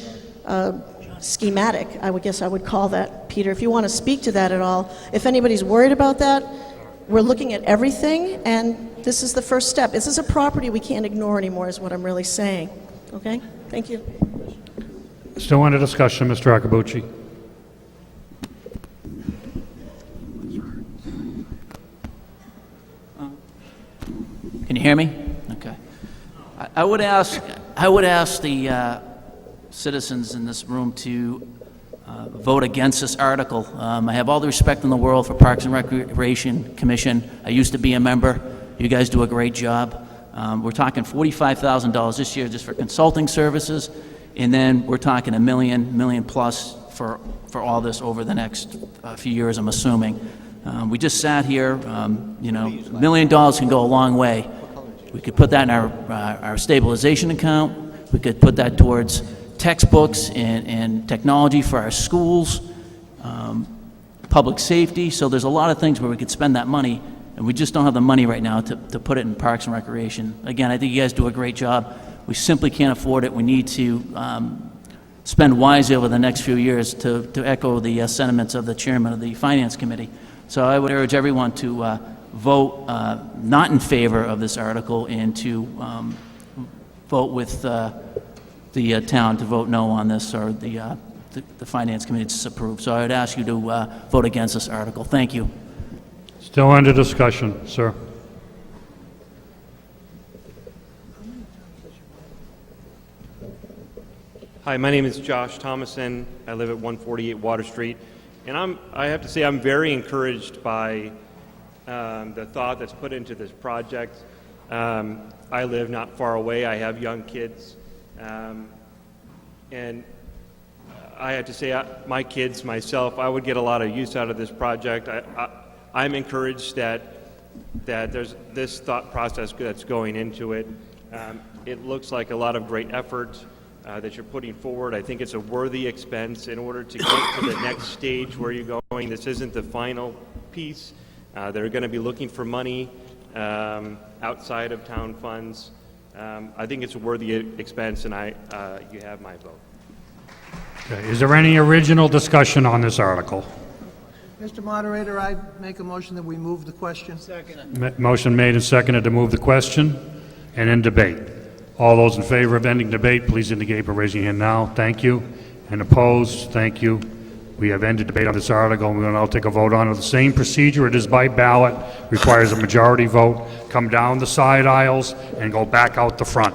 schematic, I would guess I would call that. Peter, if you want to speak to that at all. If anybody's worried about that, we're looking at everything, and this is the first step. This is a property we can't ignore anymore, is what I'm really saying. Okay? Thank you. Still under discussion, Mr. Akabuchi. Can you hear me? Okay. I would ask the citizens in this room to vote against this article. I have all the respect in the world for Parks and Recreation Commission. I used to be a member. You guys do a great job. We're talking $45,000 this year just for consulting services, and then we're talking $1 million plus for all this over the next few years, I'm assuming. We just sat here, you know, $1 million can go a long way. We could put that in our stabilization account. We could put that towards textbooks and technology for our schools, public safety. So there's a lot of things where we could spend that money, and we just don't have the money right now to put it in Parks and Recreation. Again, I think you guys do a great job. We simply can't afford it. We need to spend wisely over the next few years to echo the sentiments of the chairman of the Finance Committee. So I would urge everyone to vote not in favor of this article and to vote with the town to vote no on this, or the Finance Committee to disapprove. So I would ask you to vote against this article. Thank you. Still under discussion, sir. Hi, my name is Josh Thomason. I live at 148 Water Street, and I have to say I'm very encouraged by the thought that's put into this project. I live not far away. I have young kids, and I have to say, my kids, myself, I would get a lot of use out of this project. I'm encouraged that there's this thought process that's going into it. It looks like a lot of great effort that you're putting forward. I think it's a worthy expense in order to get to the next stage where you're going. This isn't the final piece. They're going to be looking for money outside of town funds. I think it's a worthy expense, and you have my vote. Okay. Is there any original discussion on this article? Mr. Moderator, I make a motion that we move the question. Second. Motion made and seconded to move the question and in debate. All those in favor of ending debate, please indicate by raising your hand now. Thank you. And opposed? Thank you. We have ended debate on this article, and we're going to now take a vote on it. The same procedure, it is by ballot, requires a majority vote. Come down the side aisles and go back out the front.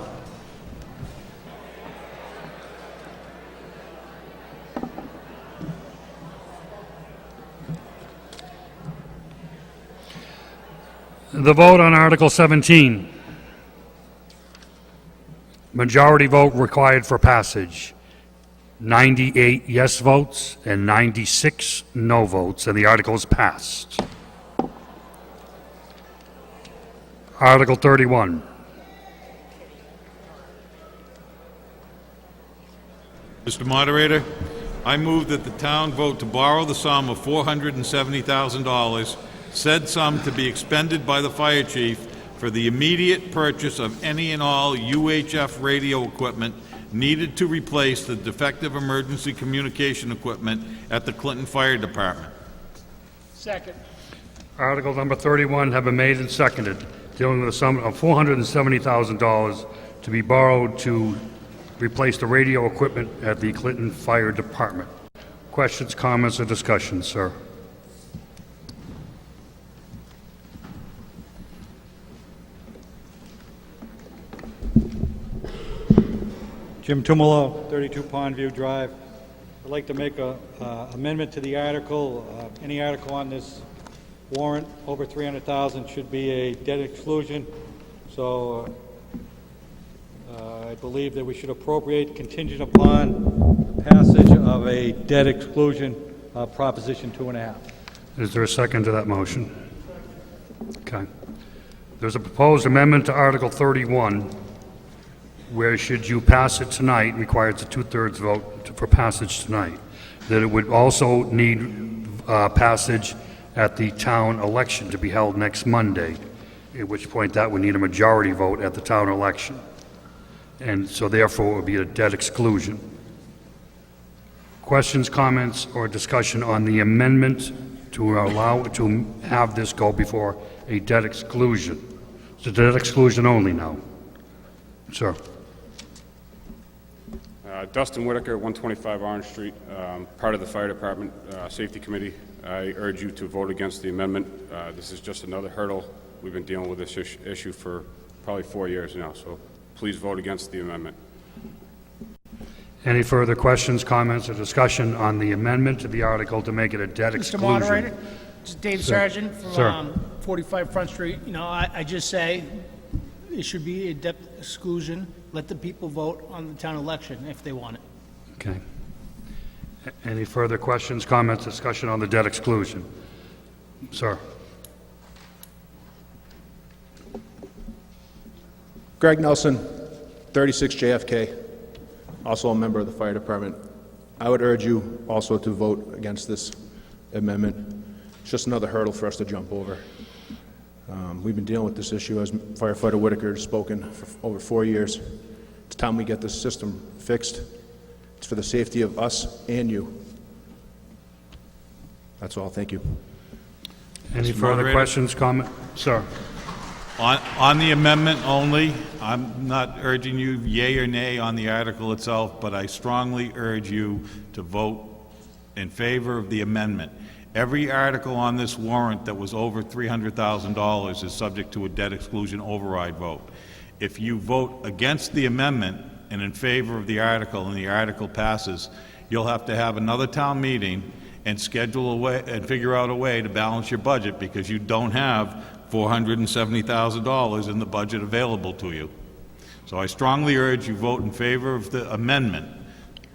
The vote on Article 17. Majority vote required for passage. 98 yes votes and 96 no votes, and the article is passed. Article 31. Mr. Moderator, I move that the town vote to borrow the sum of $470,000, said sum to be expended by the fire chief for the immediate purchase of any and all UHF radio equipment needed to replace the defective emergency communication equipment at the Clinton Fire Department. Second. Article number 31 have been made and seconded, dealing with a sum of $470,000 to be borrowed to replace the radio equipment at the Clinton Fire Department. Questions, comments, or discussion, sir? Jim Tumalo, 32 Pondview Drive. I'd like to make a amendment to the article. Any article on this warrant over $300,000 should be a debt exclusion. So I believe that we should appropriate contingent upon passage of a debt exclusion Proposition 2.5. Is there a second to that motion? Okay. There's a proposed amendment to Article 31, where should you pass it tonight, requires a two-thirds vote for passage tonight, that it would also need passage at the town election to be held next Monday, at which point that would need a majority vote at the town election. And so therefore it would be a debt exclusion. Questions, comments, or discussion on the amendment to allow to have this go before a debt exclusion? It's a debt exclusion only now. Sir. Dustin Whitaker, 125 Orange Street, part of the Fire Department Safety Committee. I urge you to vote against the amendment. This is just another hurdle. We've been dealing with this issue for probably 4 years now, so please vote against the amendment. Any further questions, comments, or discussion on the amendment to the article to make it a debt exclusion? Mr. Moderator, this is Dave Sir. Sargent Sir. from 45 Front Street. You know, I just say it should be a debt exclusion. Let the people vote on the town election if they want it. Okay. Any further questions, comments, discussion on the debt exclusion? Sir. Greg Nelson, 36 JFK, also a member of the Fire Department. I would urge you also to vote against this amendment. It's just another hurdle for us to jump over. We've been dealing with this issue, as Firefighter Whitaker has spoken, for over 4 years. It's time we get this system fixed. It's for the safety of us and you. That's all. Thank you. Any Mr. further Moderator? questions, comment? Sir. On the amendment only, I'm not urging you yea or nay on the article itself, but I strongly urge you to vote in favor of the amendment. Every article on this warrant that was over $300,000 is subject to a debt exclusion override vote. If you vote against the amendment and in favor of the article and the article passes, you'll have to have another town meeting and schedule a way and figure out a way to balance your budget, because you don't have $470,000 in the budget available to you. So I strongly urge you vote in favor of the amendment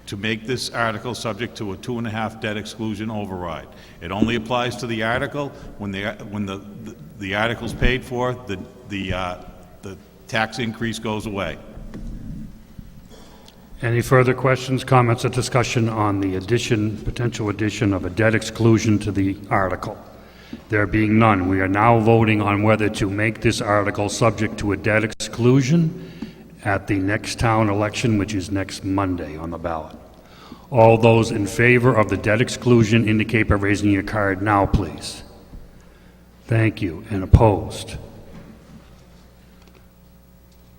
to make this article subject to a 2.5 debt exclusion override. It only applies to the article when the article's paid for, the tax increase goes away. Any further questions, comments, or discussion on the potential addition of a debt exclusion to the article? There being none, we are now voting on whether to make this article subject to a debt exclusion at the next town election, which is next Monday on the ballot. All those in favor of the debt exclusion indicate by raising your card now, please. Thank you. And opposed?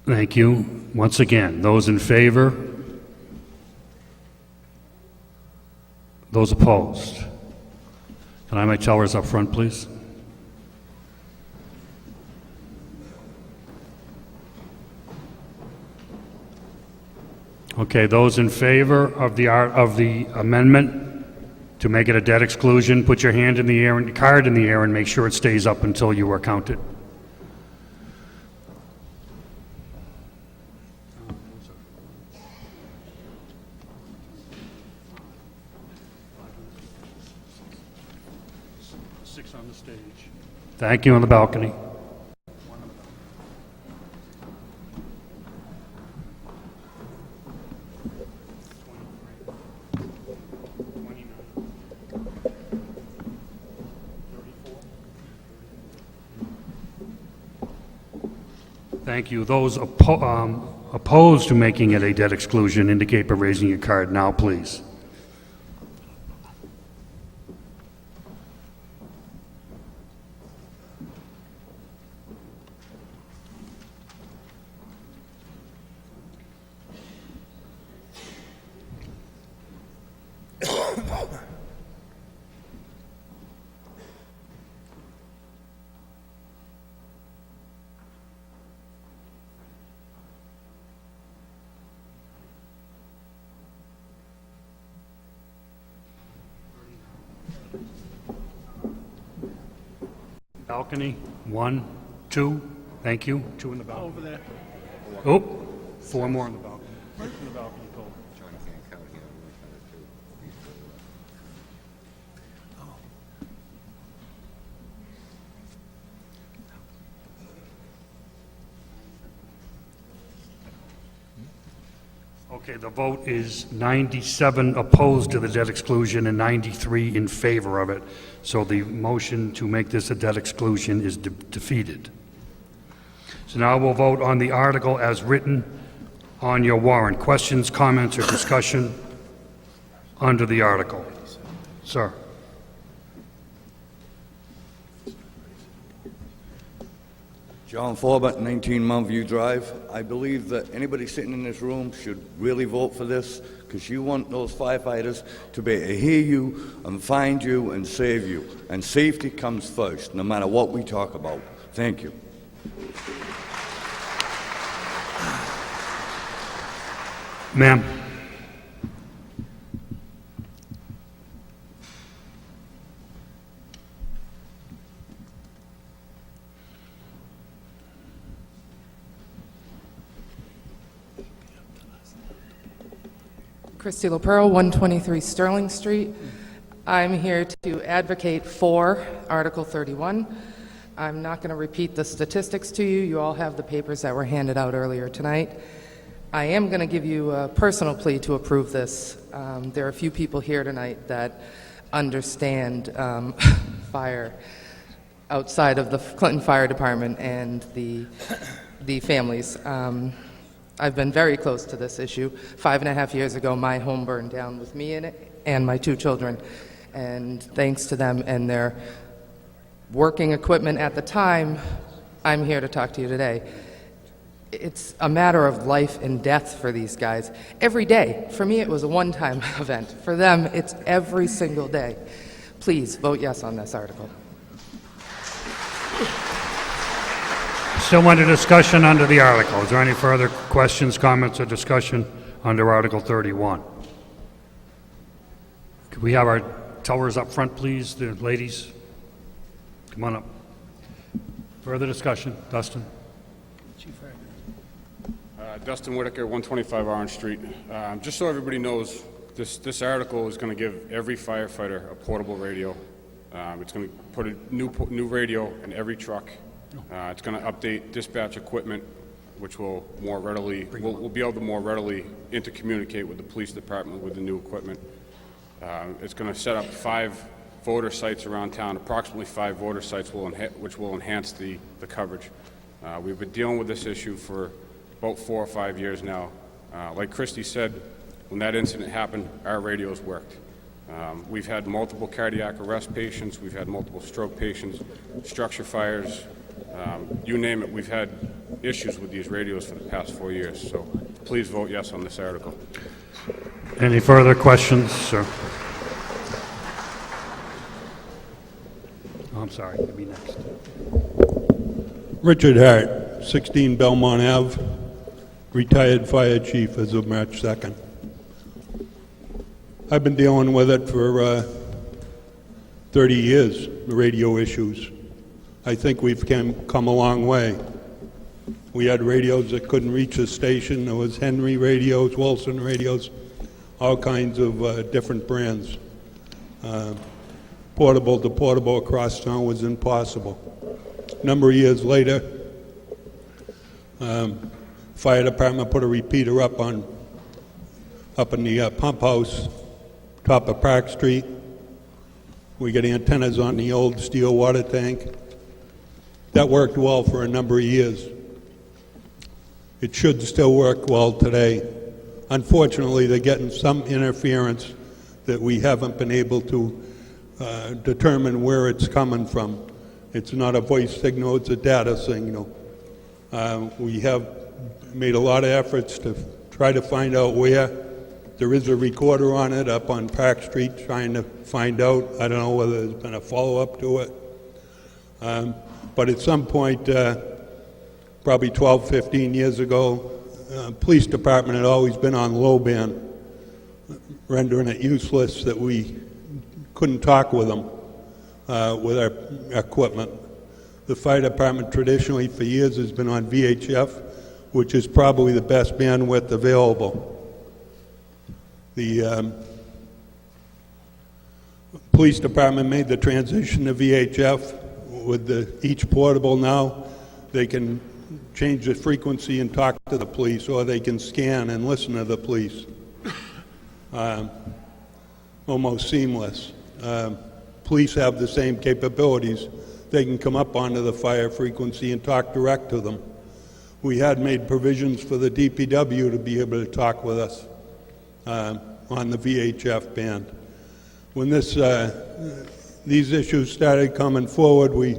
Thank you. Once again, those in favor? Those opposed? Can I have my tellers up front, please? Okay, those in favor of the amendment to make it a debt exclusion, put your hand in the air and card in the air and make sure it stays up until you are counted. Six on the stage. Thank you on the balcony. Thank you. Those opposed to making it a debt exclusion indicate by raising your card now, please. Balcony, 1, 2, thank you. 2 in the balcony. Over there. Oh, 4 more in the balcony. Right in the balcony, Cole. Okay, the vote is 97 opposed to the debt exclusion and 93 in favor of it. So the motion to make this a debt exclusion is defeated. So now we'll vote on the article as written on your warrant. Questions, comments, or discussion under the article? Sir. John Forbett, 19 Mount View Drive. I believe that anybody sitting in this room should really vote for this, because you want those firefighters to be able to hear you and find you and save you. And safety comes first, no matter what we talk about. Thank you. Ma'am. Christy LaPearl, 123 Sterling Street. I'm here to advocate for Article 31. I'm not going to repeat the statistics to you. You all have the papers that were handed out earlier tonight. I am going to give you a personal plea to approve this. There are a few people here tonight that understand fire outside of the Clinton Fire Department and the families. I've been very close to this issue. 5.5 years ago, my home burned down with me in it and my 2 children. And thanks to them and their working equipment at the time, I'm here to talk to you today. It's a matter of life and death for these guys. Every day. For me, it was a one-time event. For them, it's every single day. Please vote yes on this article. Still under discussion under the article. Is there any further questions, comments, or discussion under Article 31? Could we have our tellers up front, please, the ladies? Come on up. Further discussion. Dustin? Dustin Whitaker, 125 Orange Street. Just so everybody knows, this article is going to give every firefighter a portable radio. It's going to put a new radio in every truck. It's going to update dispatch equipment, which will more readily, we'll be able to more readily intercommunicate with the police department with the new equipment. It's going to set up 5 voter sites around town, approximately 5 voter sites which will enhance the coverage. We've been dealing with this issue for about 4 or 5 years now. Like Christy said, when that incident happened, our radios worked. We've had multiple cardiac arrest patients, we've had multiple stroke patients, structure fires, you name it, we've had issues with these radios for the past 4 years. So please vote yes on this article. Any further questions, sir? sorry, you'll be next. Richard Hart, 16 Belmont Ave, retired fire chief as of March 2nd. I've been dealing with it for 30 years, the radio issues. I think we've come a long way. We had radios that couldn't reach the station. There was Henry radios, Wilson radios, all kinds of different brands. Portable to portable across town was impossible. A number of years later, fire department put a repeater up in the pump house, top of Park Street. We got antennas on the old steel water tank. That worked well for a number of years. It should still work well today. Unfortunately, they're getting some interference that we haven't been able to determine where it's coming from. It's not a voice signal, it's a data signal. We have made a lot of efforts to try to find out where. There is a recorder on it up on Park Street trying to find out. I don't know whether there's been a follow-up to it. But at some point, probably 12, 15 years ago, police department had always been on low band, rendering it useless that we couldn't talk with them with our equipment. The fire department traditionally for years has been on VHF, which is probably the best bandwidth available. The police department made the transition to VHF. With each portable now, they can change the frequency and talk to the police, or they can scan and listen to the police. Almost seamless. Police have the same capabilities. They can come up onto the fire frequency and talk direct to them. We had made provisions for the DPW to be able to talk with us on the VHF band. When these issues started coming forward, we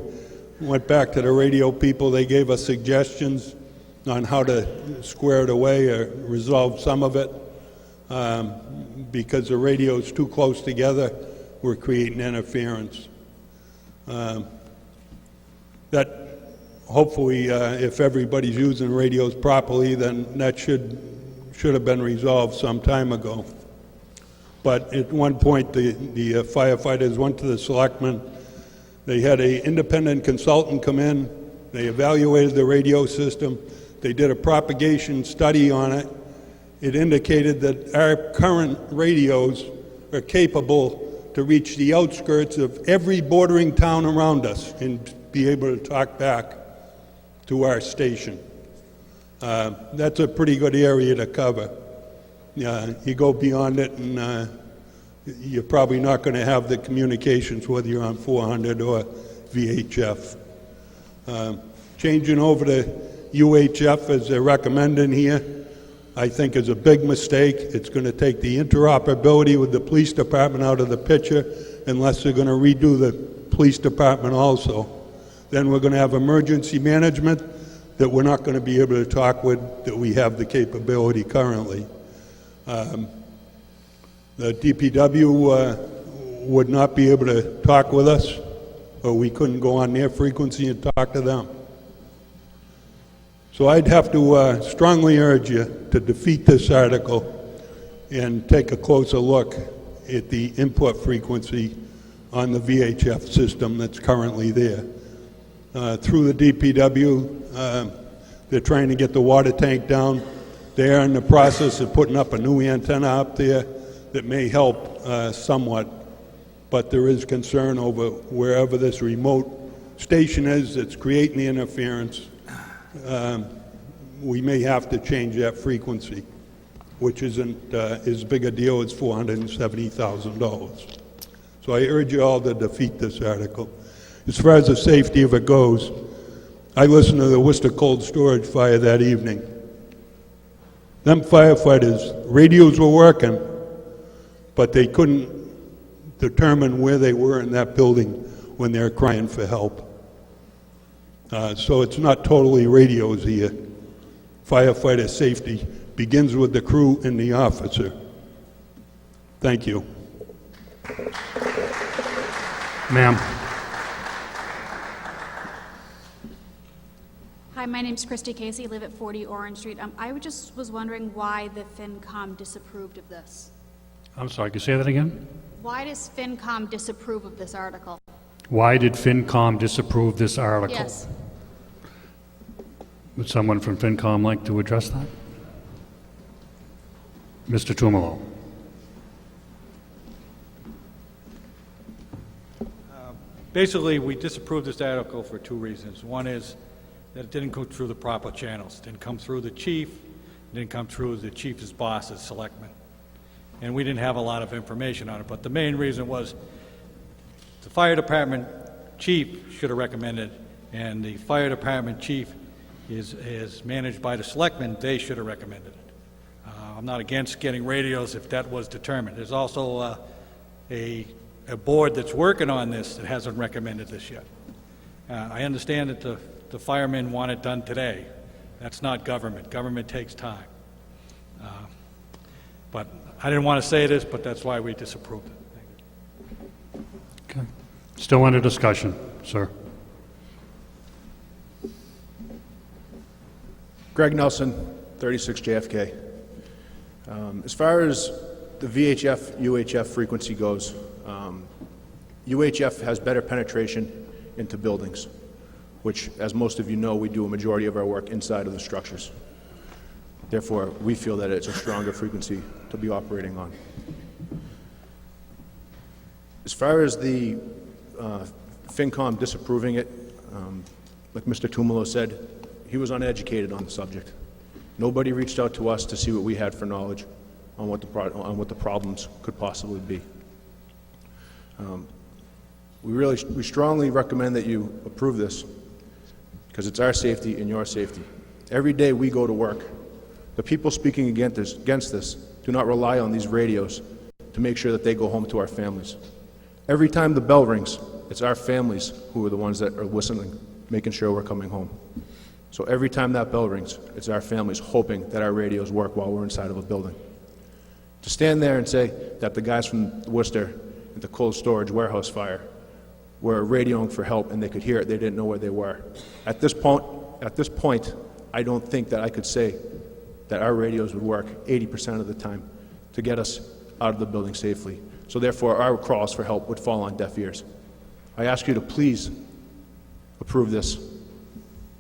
went back to the radio people. They gave us suggestions on how to square it away or resolve some of it. Because the radio's too close together, we're creating interference. That hopefully, if everybody's using radios properly, then that should have been resolved some time ago. But at one point, the firefighters went to the selectmen. They had an independent consultant come in. They evaluated the radio system. They did a propagation study on it. It indicated that our current radios are capable to reach the outskirts of every bordering town around us and be able to talk back to our station. That's a pretty good area to cover. You go beyond it and you're probably not going to have the communications whether you're on 400 or VHF. Changing over to UHF as they're recommending here, I think is a big mistake. It's going to take the interoperability with the police department out of the picture unless they're going to redo the police department also. Then we're going to have emergency management that we're not going to be able to talk with, that we have the capability currently. The DPW would not be able to talk with us, or we couldn't go on their frequency and talk to them. So I'd have to strongly urge you to defeat this article and take a closer look at the input frequency on the VHF system that's currently there. Through the DPW, they're trying to get the water tank down. They're in the process of putting up a new antenna up there that may help somewhat, but there is concern over wherever this remote station is that's creating the interference. We may have to change that frequency, which isn't as big a deal as $470,000. So I urge you all to defeat this article. As far as the safety of it goes, I listened to the Worcester Cold Storage fire that evening. Them firefighters, radios were working, but they couldn't determine where they were in that building when they were crying for help. So it's not totally radios here. Firefighter safety begins with the crew and the officer. Thank you. Ma'am. Hi, my name's Christy Casey, live at 40 Orange Street. I was wondering why the FinCom disapproved of this. I'm sorry, can you say that again? Why does FinCom disapprove of this article? Why did FinCom disapprove this article? Yes. Would someone from FinCom like to address that? Mr. Tumalo. Basically, we disapproved this article for two reasons. One is that it didn't go through the proper channels. It didn't come through the chief, it didn't come through the chief's boss's selectmen. And we didn't have a lot of information on it. But the main reason was the fire department chief should have recommended, and the fire department chief is managed by the selectmen. They should have recommended it. I'm not against getting radios if that was determined. There's also a board that's working on this that hasn't recommended this yet. I understand that the firemen want it done today. That's not government. Government takes time. But I didn't want to say this, but that's why we disapproved it. Okay. Still under discussion, sir. Greg Nelson, 36 JFK. As far as the VHF, UHF frequency goes, UHF has better penetration into buildings, which, as most of you know, we do a majority of our work inside of the structures. Therefore, we feel that it's a stronger frequency to be operating on. As far as the FinCom disapproving it, like Mr. Tumalo said, he was uneducated on the subject. Nobody reached out to us to see what we had for knowledge on what the problems could possibly be. We strongly recommend that you approve this because it's our safety and your safety. Every day we go to work, the people speaking against this do not rely on these radios to make sure that they go home to our families. Every time the bell rings, it's our families who are the ones that are listening, making sure we're coming home. So every time that bell rings, it's our families hoping that our radios work while we're inside of a building. To stand there and say that the guys from Worcester at the cold storage warehouse fire were radioing for help and they could hear it, they didn't know where they were. At this point, I don't think that I could say that our radios would work 80% of the time to get us out of the building safely. So therefore, our calls for help would fall on deaf ears. I ask you to please approve this.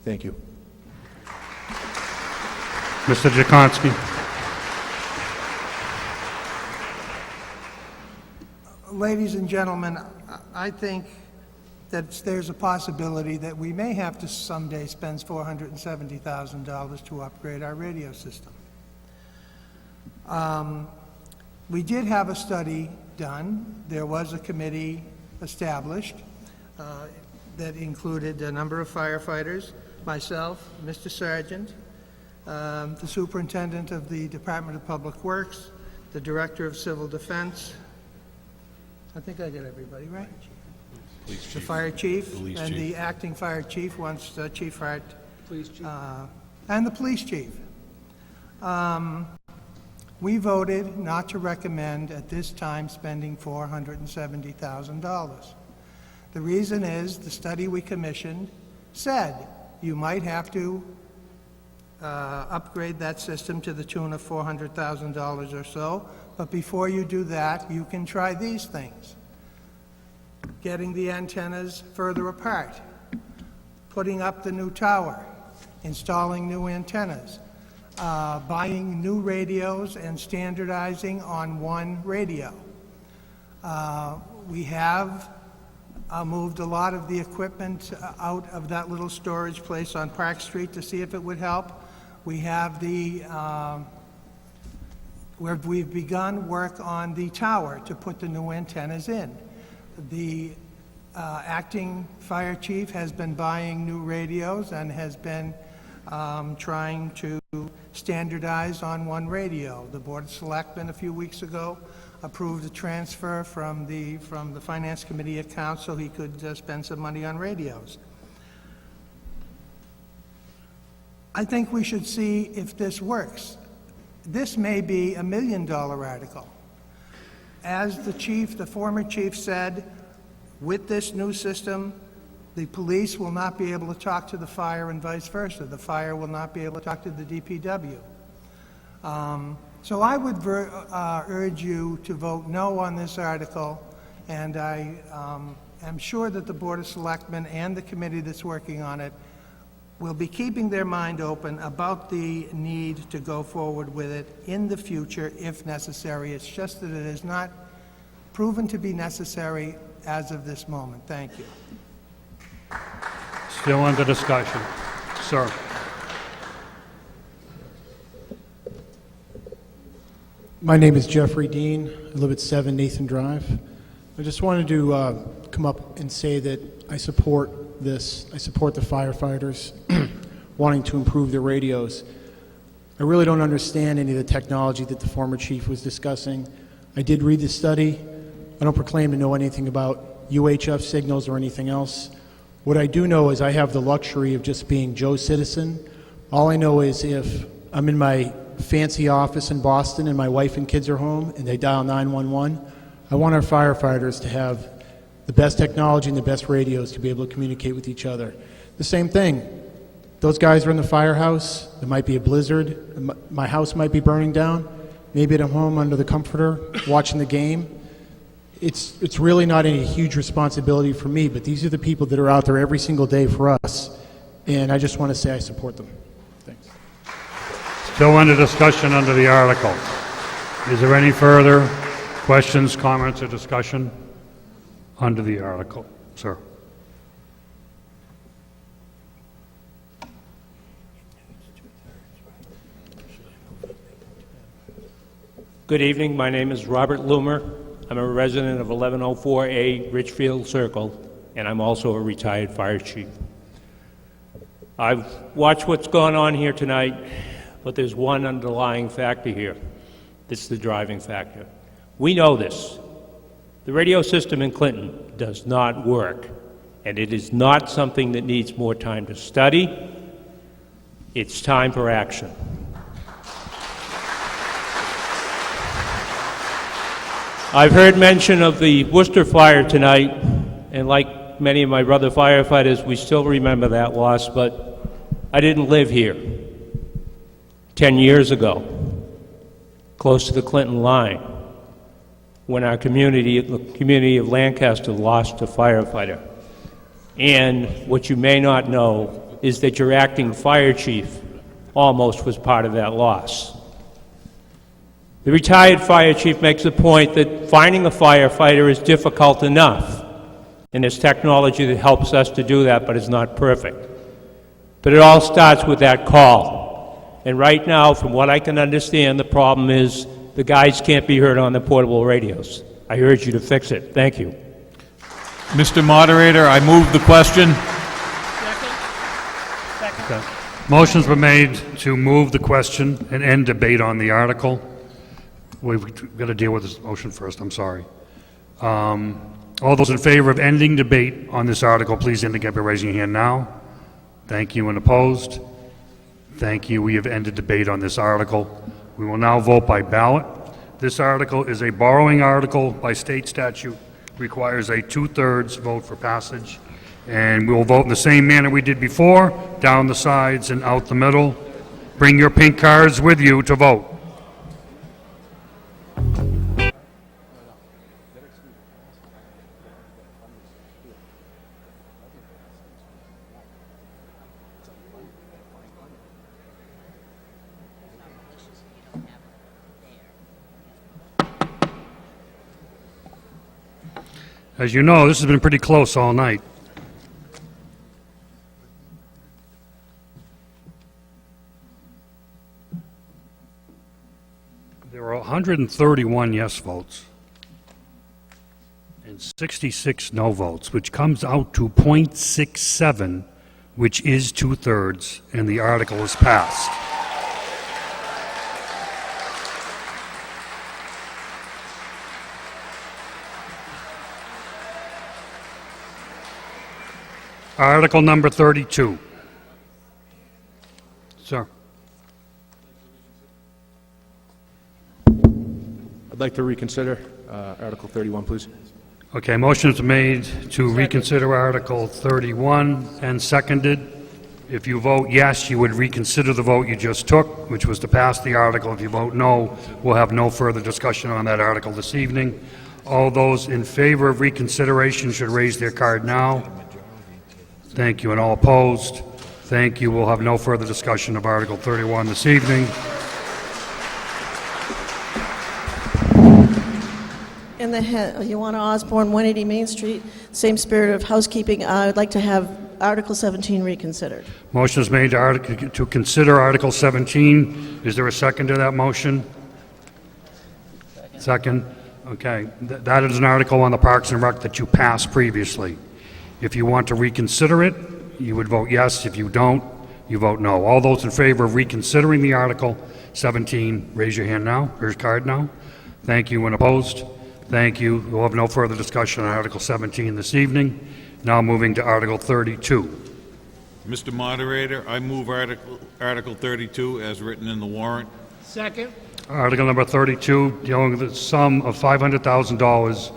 Thank you. Mr. Jakonski. Ladies and gentlemen, I think that there's a possibility that we may have to someday spend $470,000 to upgrade our radio system. We did have a study done. There was a committee established that included a number of firefighters, myself, Mr. Sargent, the superintendent of the Department of Public Works, the director of Civil Defense. I think I got everybody, right? The fire chief and the acting fire chief once the chief hired, and the police chief. We voted not to recommend at this time spending $470,000. The reason is the study we commissioned said you might have to upgrade that system to the tune of $400,000 or so, but before you do that, you can try these things. Getting the antennas further apart, putting up the new tower, installing new antennas, buying new radios and standardizing on one radio. We have moved a lot of the equipment out of that little storage place on Park Street to see if it would help. We have we've begun work on the tower to put the new antennas in. The acting fire chief has been buying new radios and has been trying to standardize on one radio. The Board of Selectmen a few weeks ago approved a transfer from the Finance Committee account so he could spend some money on radios. I think we should see if this works. This may be $1 million article. As the former chief said, with this new system, The police will not be able to talk to the fire and vice versa. The fire will not be able to talk to the DPW. So I would urge you to vote no on this article, and I am sure that the Board of Selectmen and the committee that's working on it will be keeping their mind open about the need to go forward with it in the future if necessary. It's just that it is not proven to be necessary as of this moment. Thank you. Still under discussion. Sir. My name is Jeffrey Dean. I live at 7 Nathan Drive. I just wanted to come up and say that I support this. I support the firefighters wanting to improve their radios. I really don't understand any of the technology that the former chief was discussing. I did read the study. I don't proclaim to know anything about UHF signals or anything else. What I do know is I have the luxury of just being Joe Citizen. All I know is if I'm in my fancy office in Boston and my wife and kids are home and they dial 911, I want our firefighters to have the best technology and the best radios to be able to communicate with each other. The same thing. Those guys are in the firehouse. There might be a blizzard. My house might be burning down. Maybe at home under the comforter watching the game. It's really not any huge responsibility for me, but these are the people that are out there every single day for us, and I just want to say I support them. Thanks. Still under discussion under the article. Is there any further questions, comments, or discussion under the article? Sir. Good evening. My name is Robert Loomer. I'm a resident of 1104A Richfield Circle, and I'm also a retired fire chief. I've watched what's gone on here tonight, but there's one underlying factor here. It's the driving factor. We know this. The radio system in Clinton does not work, and it is not something that needs more time to study. It's time for action. I've heard mention of the Worcester fire tonight, and like many of my brother firefighters, we still remember that loss, but I didn't live here 10 years ago, close to the Clinton line, when our community, the community of Lancaster, lost a firefighter. And what you may not know is that your acting fire chief almost was part of that loss. The retired fire chief makes the point that finding a firefighter is difficult enough, and there's technology that helps us to do that, but it's not perfect. But it all starts with that call. And right now, from what I can understand, the problem is the guys can't be heard on the portable radios. I urge you to fix it. Thank you. Mr. Moderator, I move the question. Okay. Motion's been made to move the question and end debate on the article. We've got to deal with this motion first, I'm sorry. All those in favor of ending debate on this article, please indicate by raising your hand now. Thank you. And opposed? Thank you. We have ended debate on this article. We will now vote by ballot. This article is a borrowing article by state statute, requires a 2/3 vote for passage, and we will vote in the same manner we did before, down the sides and out the middle. Bring your pink cards with you to vote. As you know, this has been pretty close all night. There were 131 yes votes and 66 no votes, which comes out to .67, which is 2/3, and the article is passed. Article number 32. Sir. I'd like to reconsider Article 31, please. Okay, motion is made to reconsider Article 31 and seconded. If you vote yes, you would reconsider the vote you just took, which was to pass the article. If you vote no, we'll have no further discussion on that article this evening. All those in favor of reconsideration should raise their card now. Thank you. And all opposed? Thank you. We'll have no further discussion of Article 31 this evening. In the Joanna Osborne, 180 Main Street, same spirit of housekeeping, I would like to have Article 17 reconsidered. Motion is made to consider Article 17. Is there a second to that motion? Second. Okay. That is an article on the Parks and Rec that you passed previously. If you want to reconsider it, you would vote yes. If you don't, you vote no. All those in favor of reconsidering the Article 17, raise your hand now, or your card now. Thank you. And opposed? Thank you. We'll have no further discussion on Article 17 this evening. Now moving to Article 32. Mr. Moderator, I move Article 32 as written in the warrant. Second. Article number 32, dealing with the sum of $500,000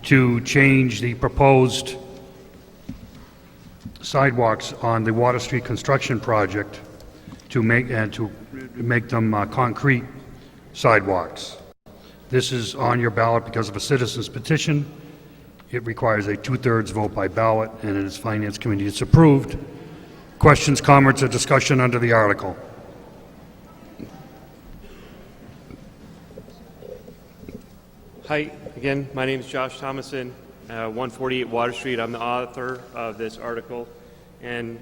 to change the proposed sidewalks on the Water Street construction project to make them concrete sidewalks. This is on your ballot because of a citizen's petition. It requires a 2/3 vote by ballot, and it is Finance Committee. It's approved. Questions, comments, or discussion under the article? Hi, again, my name is Josh Thomason, 148 Water Street. I'm the author of this article, and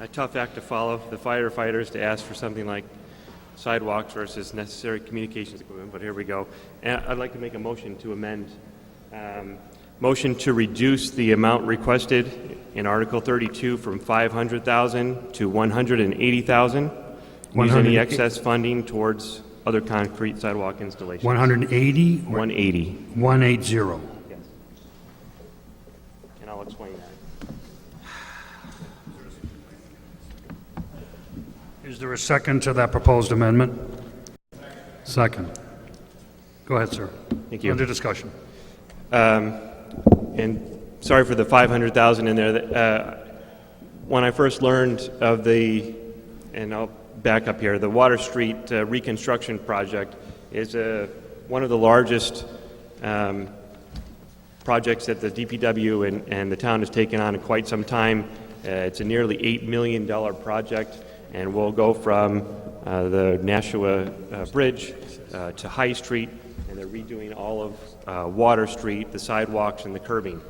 a tough act to follow for the firefighters to ask for something like sidewalks versus necessary communications equipment, but here we go. And I'd like to make a motion to amend, motion to reduce the amount requested in Article 32 from $500,000 to $180,000, using the excess funding towards other concrete sidewalk installations. 180? 180. 180. Yes. And I'll explain that. Is there a second to that proposed amendment? Second. Go ahead, sir. Thank you. Under discussion. And sorry for the 500,000 in there. When I first learned of the, and I'll back up here, the Water Street reconstruction project is one of the largest projects that the DPW and the town has taken on in quite some time. It's a nearly $8 million project, and we'll go from the Nashua Bridge to High Street, and they're redoing all of Water Street, the sidewalks and the curbing.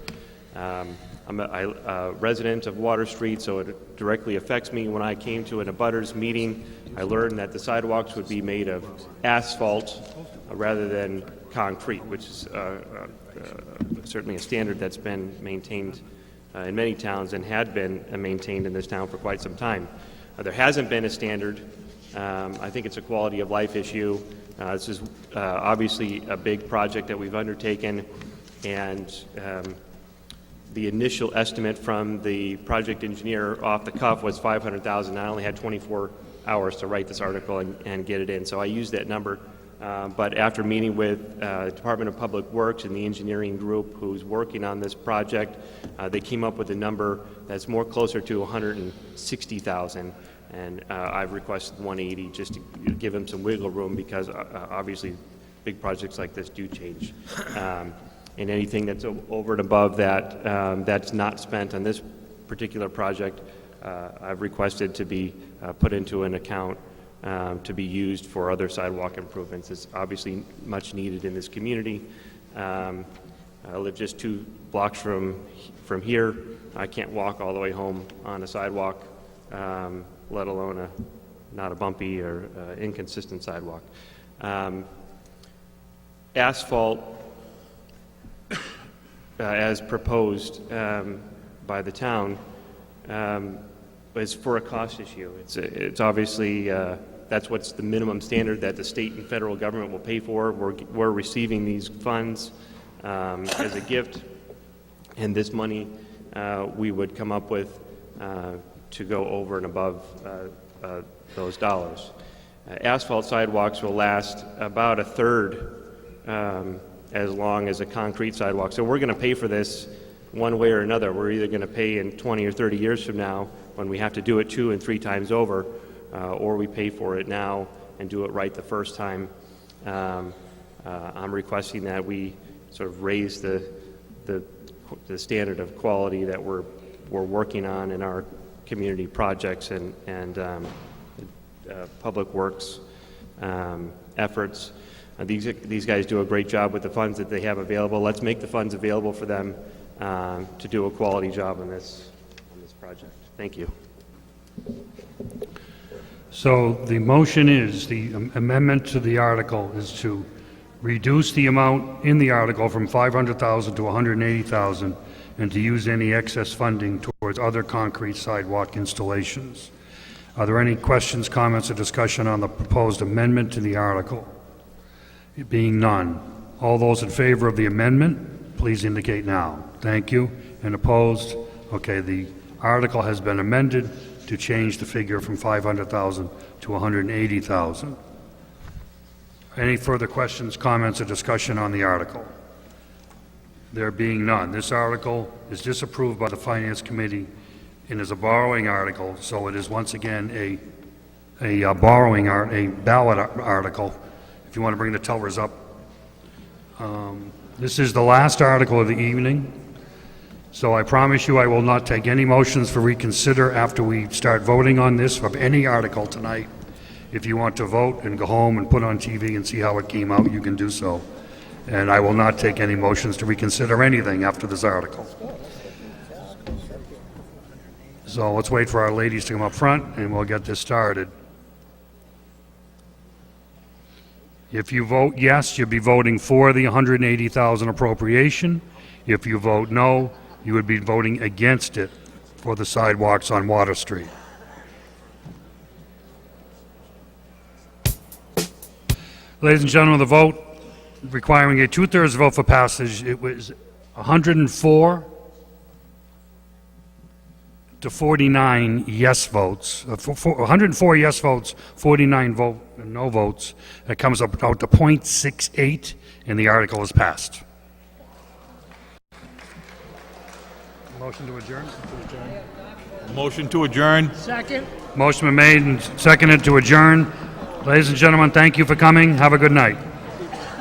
I'm a resident of Water Street, so it directly affects me. When I came to an abutters meeting, I learned that the sidewalks would be made of asphalt rather than concrete, which is certainly a standard that's been maintained in many towns and had been maintained in this town for quite some time. There hasn't been a standard. I think it's a quality of life issue. This is obviously a big project that we've undertaken, and the initial estimate from the project engineer off the cuff was $500,000. I only had 24 hours to write this article and get it in, so I used that number. But after meeting with the Department of Public Works and the engineering group who's working on this project, they came up with a number that's more closer to $160,000, and I've requested 180 just to give them some wiggle room, because obviously big projects like this do change. And anything that's over and above that, that's not spent on this particular project, I've requested to be put into an account to be used for other sidewalk improvements. It's obviously much needed in this community. I live just 2 blocks from here. I can't walk all the way home on a sidewalk, let alone not a bumpy or inconsistent sidewalk. Asphalt, as proposed by the town, is for a cost issue. It's obviously, that's what's the minimum standard that the state and federal government will pay for. We're receiving these funds as a gift, and this money we would come up with to go over and above those dollars. Asphalt sidewalks will last about a third as long as a concrete sidewalk. So we're going to pay for this one way or another. We're either going to pay in 20 or 30 years from now when we have to do it 2 and 3 times over, or we pay for it now and do it right the first time. I'm requesting that we sort of raise the standard of quality that we're working on in our community projects and public works efforts. These guys do a great job with the funds that they have available. Let's make the funds available for them to do a quality job on this project. Thank you. So the motion is, the amendment to the article is to reduce the amount in the article from $500,000 to $180,000 and to use any excess funding towards other concrete sidewalk installations. Are there any questions, comments, or discussion on the proposed amendment to the article? It being none, all those in favor of the amendment, please indicate now. Thank you. And opposed? Okay, the article has been amended to change the figure from $500,000 to $180,000. Any further questions, comments, or discussion on the article? There being none, this article is disapproved by the Finance Committee and is a borrowing article, so it is once again a ballot article. If you want to bring the tellers up. This is the last article of the evening, so I promise you I will not take any motions for reconsider after we start voting on this of any article tonight. If you want to vote and go home and put on TV and see how it came out, you can do so. And I will not take any motions to reconsider anything after this article. So let's wait for our ladies to come up front and we'll get this started. If you vote yes, you'll be voting for the $180,000 appropriation. If you vote no, you would be voting against it for the sidewalks on Water Street. Ladies and gentlemen, the vote requiring a 2/3 vote for passage, it was 104 to 49 yes votes, 104 yes votes, 49 no votes. That comes up out to .68, and the article is passed. Motion to adjourn? Motion to adjourn. Second. Motion been made and seconded to adjourn. Ladies and gentlemen, thank you for coming. Have a good night.